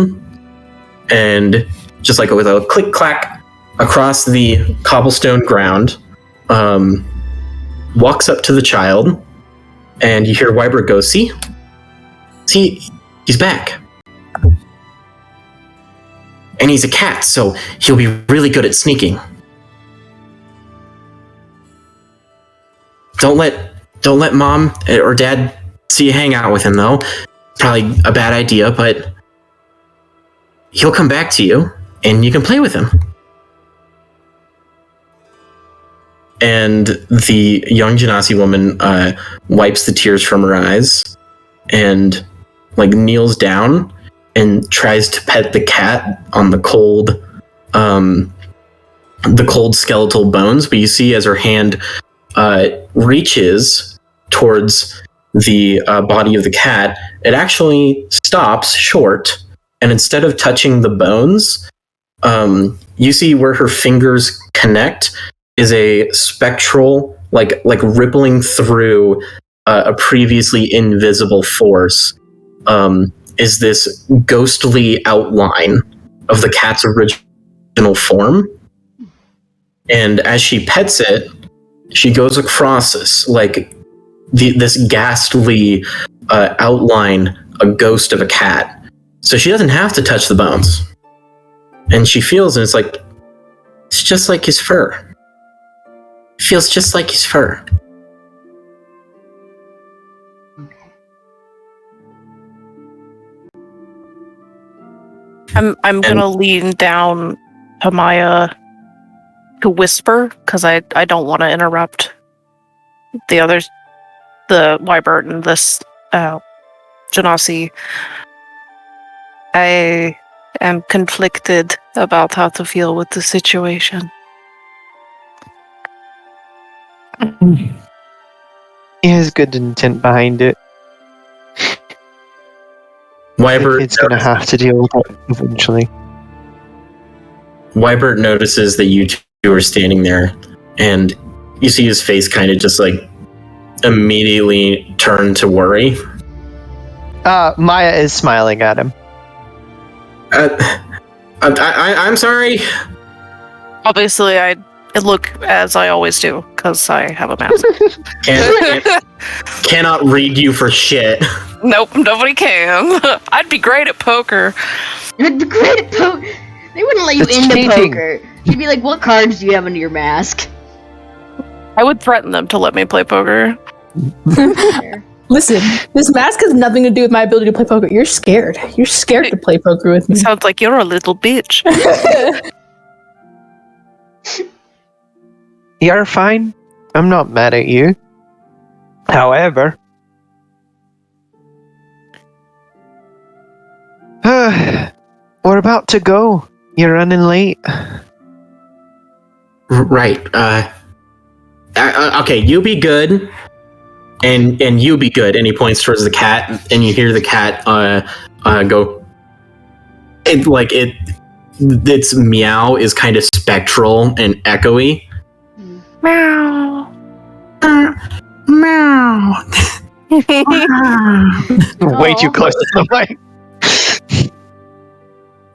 and just like with a click clack across the cobblestone ground, walks up to the child, and you hear Wybert go, see, he's back. And he's a cat, so he'll be really good at sneaking. Don't let mom or dad see you hang out with him, though. Probably a bad idea, but he'll come back to you, and you can play with him. And the young Genasi woman wipes the tears from her eyes and kneels down and tries to pet the cat on the cold skeletal bones. But you see, as her hand reaches towards the body of the cat, it actually stops short, and instead of touching the bones, you see where her fingers connect is a spectral, like rippling through a previously invisible force, is this ghostly outline of the cat's original form. And as she pets it, she goes across this ghastly outline, a ghost of a cat. So she doesn't have to touch the bones. And she feels, and it's just like his fur. It feels just like his fur. I'm gonna lean down to Maya to whisper, because I don't want to interrupt the others, the Wybert and this Genasi. I am conflicted about how to feel with the situation. He has good intent behind it. Wybert, it's going to have to deal with it eventually. Wybert notices that you two are standing there, and you see his face kind of just immediately turn to worry. Maya is smiling at him. I'm sorry. Obviously, I look as I always do, because I have a mask. Cannot read you for shit. Nope, nobody can. I'd be great at poker. You'd be great at poker. They wouldn't let you It's into cheating. poker. You'd be like, what cards do you have under your mask? I would threaten them to let me play poker. Listen, this mask has nothing to do with my ability to play poker. You're scared. You're scared to play poker with me. Sounds like you're a little bitch. You're fine. I'm not mad at you. However, we're about to go. You're running late. Right. Okay, you be good. And you be good. And he points towards the cat, and you hear the cat go. Its meow is kind of spectral and echoey. Meow. Meow. Way too close to the mic.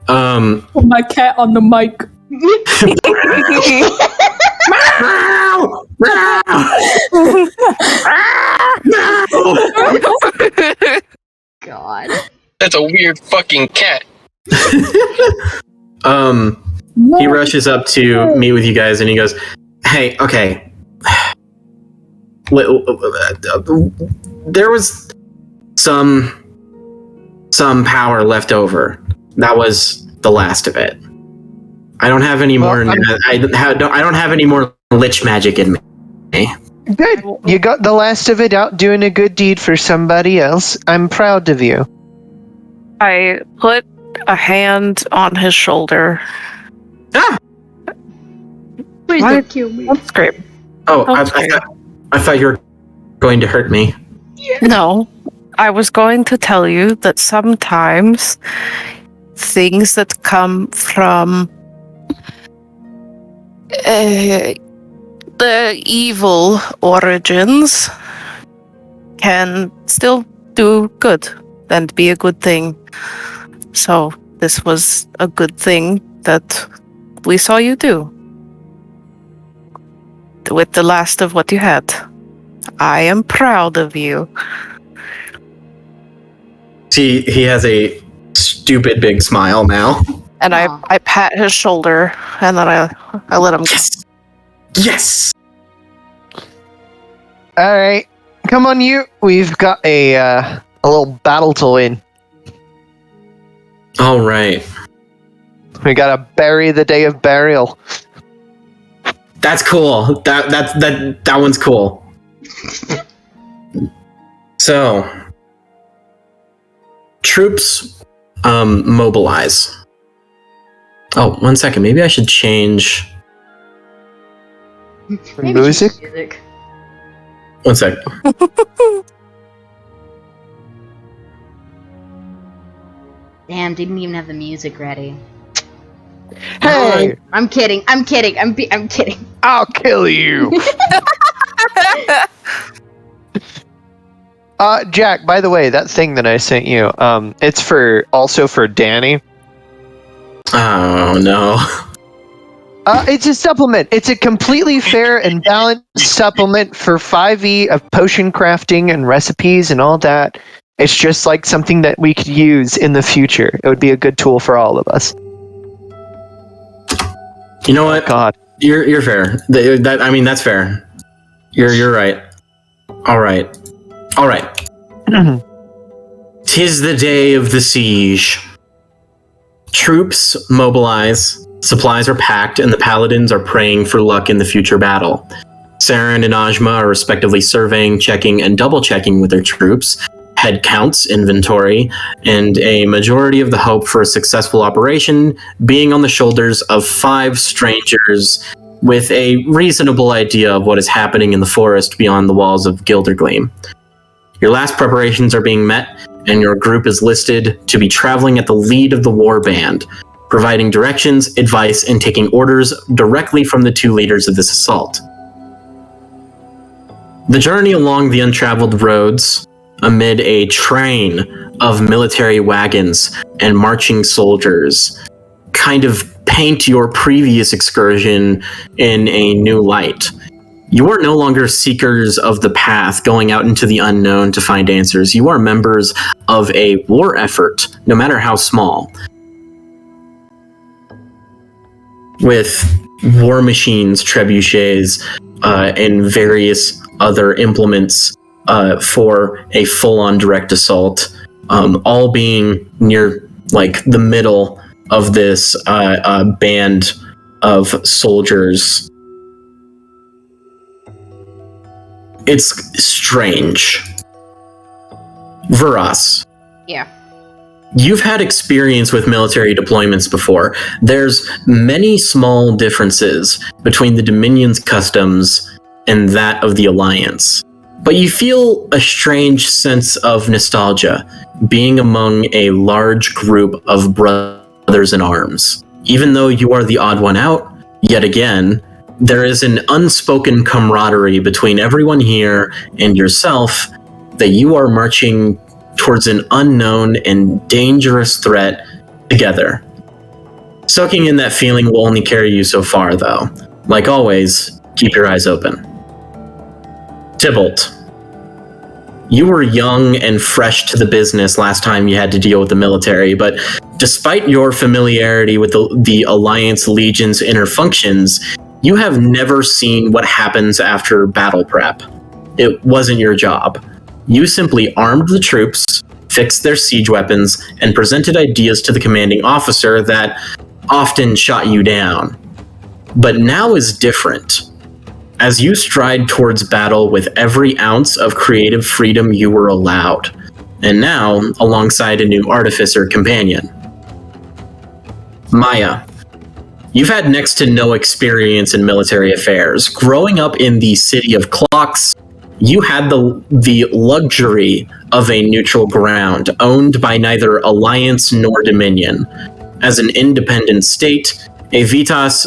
My cat on the mic. God. That's a weird fucking cat. He rushes up to meet with you guys and he goes, "Hey, okay. There was some power left over. That was the last of it. I don't have any more. I don't have any more lich magic in me." Good. You got the last of it out doing a good deed for somebody else. I'm proud of you. I put a hand on his shoulder. Ah! Please don't kill me. That's great. Oh, I thought you were going to hurt me. No, I was going to tell you that sometimes things that come from the evil origins can still do good and be a good thing. So this was a good thing that we saw you do with the last of what you had. I am proud of you. See, he has a stupid big smile now. And I pat his shoulder, and then I let him go. Yes! All right, come on, you. We've got a little battle to win. All right. We gotta bury the day of burial. That's cool. That one's cool. So, troops mobilize. Oh, 1 second. Maybe I should change. Music? 1 sec. Damn, didn't even have the music ready. Hey! I'm kidding. I'm kidding. I'm kidding. I'll kill you! Jack, by the way, that thing that I sent you, it's also for Dani. Oh, no. It's a supplement. It's a completely fair and balanced supplement for 5e of potion crafting and recipes and all that. It's just like something that we could use in the future. It would be a good tool for all of us. You know what? God. You're fair. That's fair. You're right. All right. 'Tis the day of the siege. Troops mobilize, supplies are packed, and the paladins are praying for luck in the future battle. Saren and Ajma are respectively surveying, checking, and double-checking with their troops, head counts, inventory, and a majority of the hope for a successful operation being on the shoulders of 5 strangers with a reasonable idea of what is happening in the forest beyond the walls of Gildergleam. Your last preparations are being met, and your group is listed to be traveling at the lead of the war band, providing directions, advice, and taking orders directly from the 2 leaders of this assault. The journey along the untraveled roads, amid a train of military wagons and marching soldiers, kind of paint your previous excursion in a new light. You are no longer seekers of the path going out into the unknown to find answers. You are members of a war effort, no matter how small, with war machines, trebuchets, and various other implements for a full-on direct assault, all being near like the middle of this band of soldiers. It's strange. Vuras. Yeah. You've had experience with military deployments before. There's many small differences between the Dominion's customs and that of the Alliance. But you feel a strange sense of nostalgia being among a large group of brothers in arms. Even though you are the odd one out, yet again, there is an unspoken camaraderie between everyone here and yourself that you are marching towards an unknown and dangerous threat together. Soaking in that feeling will only carry you so far, though. Like always, keep your eyes open. Tybalt, You were young and fresh to the business last time you had to deal with the military, but despite your familiarity with the Alliance Legion's inner functions, you have never seen what happens after battle prep. It wasn't your job. You simply armed the troops, fixed their siege weapons, and presented ideas to the commanding officer that often shot you down. But now is different. As you stride towards battle with every ounce of creative freedom you were allowed, and now alongside a new artificer companion. Maya, you've had next to no experience in military affairs. Growing up in the City of Clocks, you had the luxury of a neutral ground owned by neither Alliance nor Dominion. As an independent state, Avitas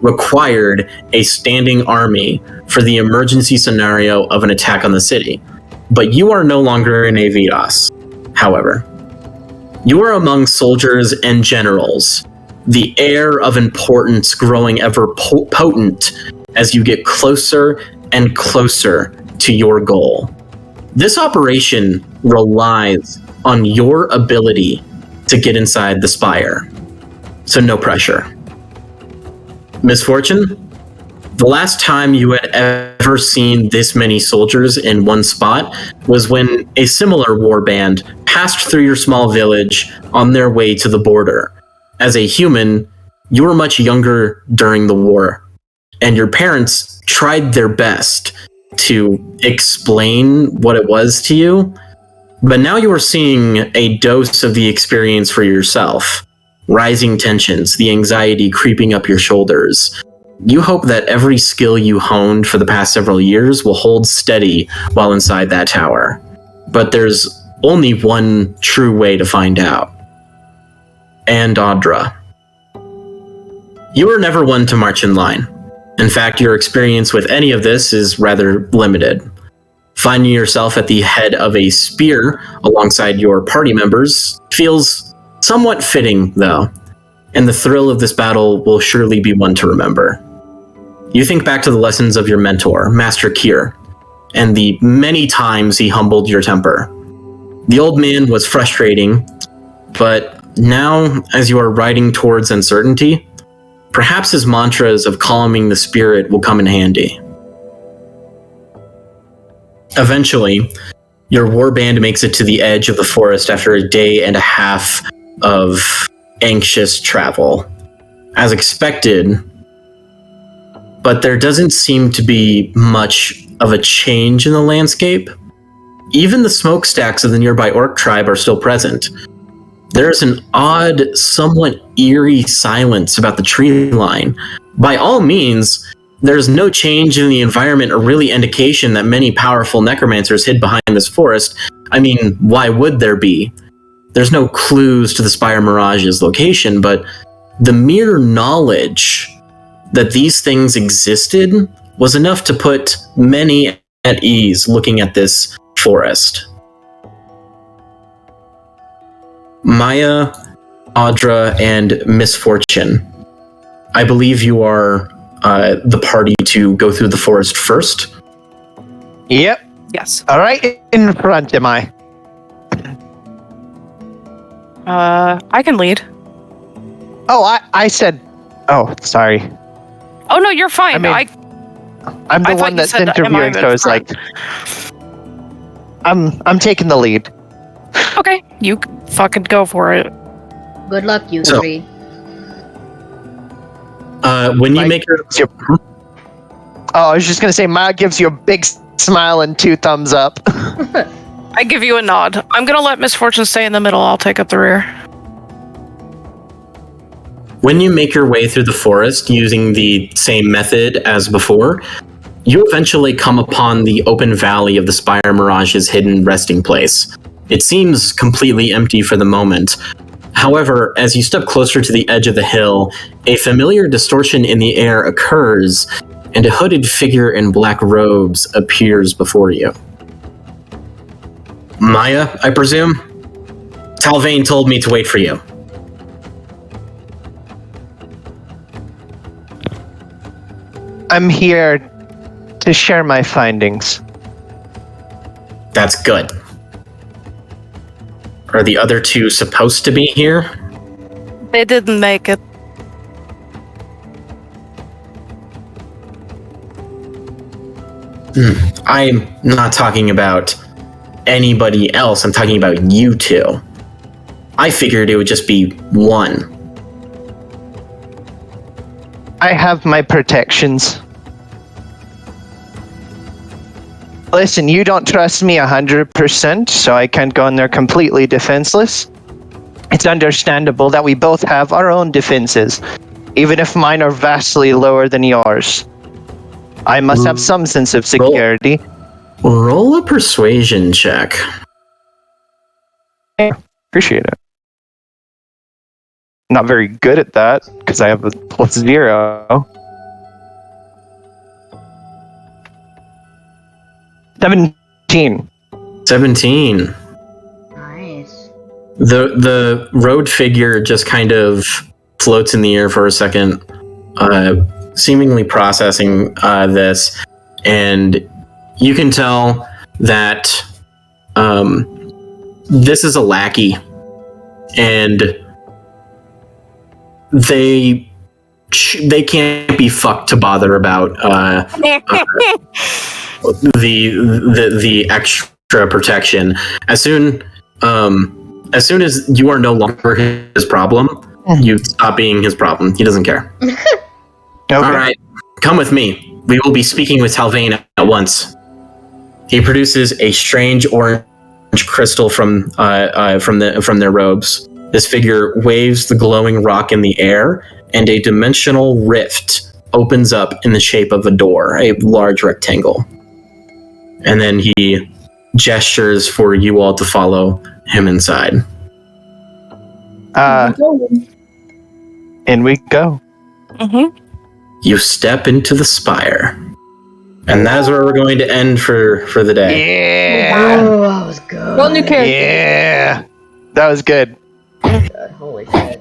required a standing army for the emergency scenario of an attack on the city. But you are no longer in Avitas, however. You are among soldiers and generals, the air of importance growing ever potent as you get closer and closer to your goal. This operation relies on your ability to get inside the spire, so no pressure. Misfortune, the last time you had ever seen this many soldiers in one spot was when a similar warband passed through your small village on their way to the border. As a human, you were much younger during the war, and your parents tried their best to explain what it was to you. But now you are seeing a dose of the experience for yourself. Rising tensions, the anxiety creeping up your shoulders. You hope that every skill you honed for the past several years will hold steady while inside that tower. But there's only one true way to find out. And Audra. You were never one to march in line. In fact, your experience with any of this is rather limited. Finding yourself at the head of a spear alongside your party members feels somewhat fitting, though, and the thrill of this battle will surely be one to remember. You think back to the lessons of your mentor, Master Kier, and the many times he humbled your temper. The old man was frustrating, but now, as you are riding towards uncertainty, perhaps his mantras of calming the spirit will come in handy. Eventually, your warband makes it to the edge of the forest after a day and a half of anxious travel. As expected, but there doesn't seem to be much of a change in the landscape. Even the smokestacks of the nearby orc tribe are still present. There's an odd, somewhat eerie silence about the tree line. By all means, there's no change in the environment or really indication that many powerful necromancers hid behind this forest. I mean, why would there be? There's no clues to the Spire Mirage's location, but the mere knowledge that these things existed was enough to put many at ease looking at this forest. Maya, Audra, and Misfortune, I believe you are the party to go through the forest first. Yep. Yes. All right, in front am I? I can lead. Oh, I said. Oh, sorry. Oh no, you're fine. I mean, I'm the I thought one you that's said, interviewing, "Am I so it's like in I'm taking the lead. Okay, you fucking go for it. Good luck, you So- three. When you Like- make your... Oh, I was just gonna say, Maya gives you a big smile and 2 thumbs up. I give you a nod. I'm gonna let Misfortune stay in the middle. I'll take up the rear. When you make your way through the forest using the same method as before, you eventually come upon the open valley of the Spire Mirage's hidden resting place. It seems completely empty for the moment. However, as you step closer to the edge of the hill, a familiar distortion in the air occurs, and a hooded figure in black robes appears before you. Maya, I presume? Talvain told me to wait for you. I'm here to share my findings. That's good. Are the other two supposed to be here? They didn't make it. I'm not talking about anybody else. I'm talking about you two. I figured it would just be one. I have my protections. Listen, you don't trust me 100%, so I can't go in there completely defenseless. It's understandable that we both have our own defenses, even if mine are vastly lower than yours. I must have some sense of security. Roll a persuasion check. Appreciate it. Not very good at that, because I have a +0. 17. 17. Nice. The road figure just kind of floats in the air for a second, seemingly processing this, and you can tell that this is a lackey, and they can't be fucked to bother about the extra protection. As soon as you are no longer his problem, you stop being his problem. He doesn't care. Okay. All right, come with me. We will be speaking with Talvain at once. He produces a strange orange crystal from their robes. This figure waves the glowing rock in the air, and a dimensional rift opens up in the shape of a door, a large rectangle. And then he gestures for you all to follow him inside. In we go. Mm-hmm. You step into the spire. And that is where we're going to end for the day. Yeah. Oh, that was good. Roll new character. Yeah. That was good. God, holy shit.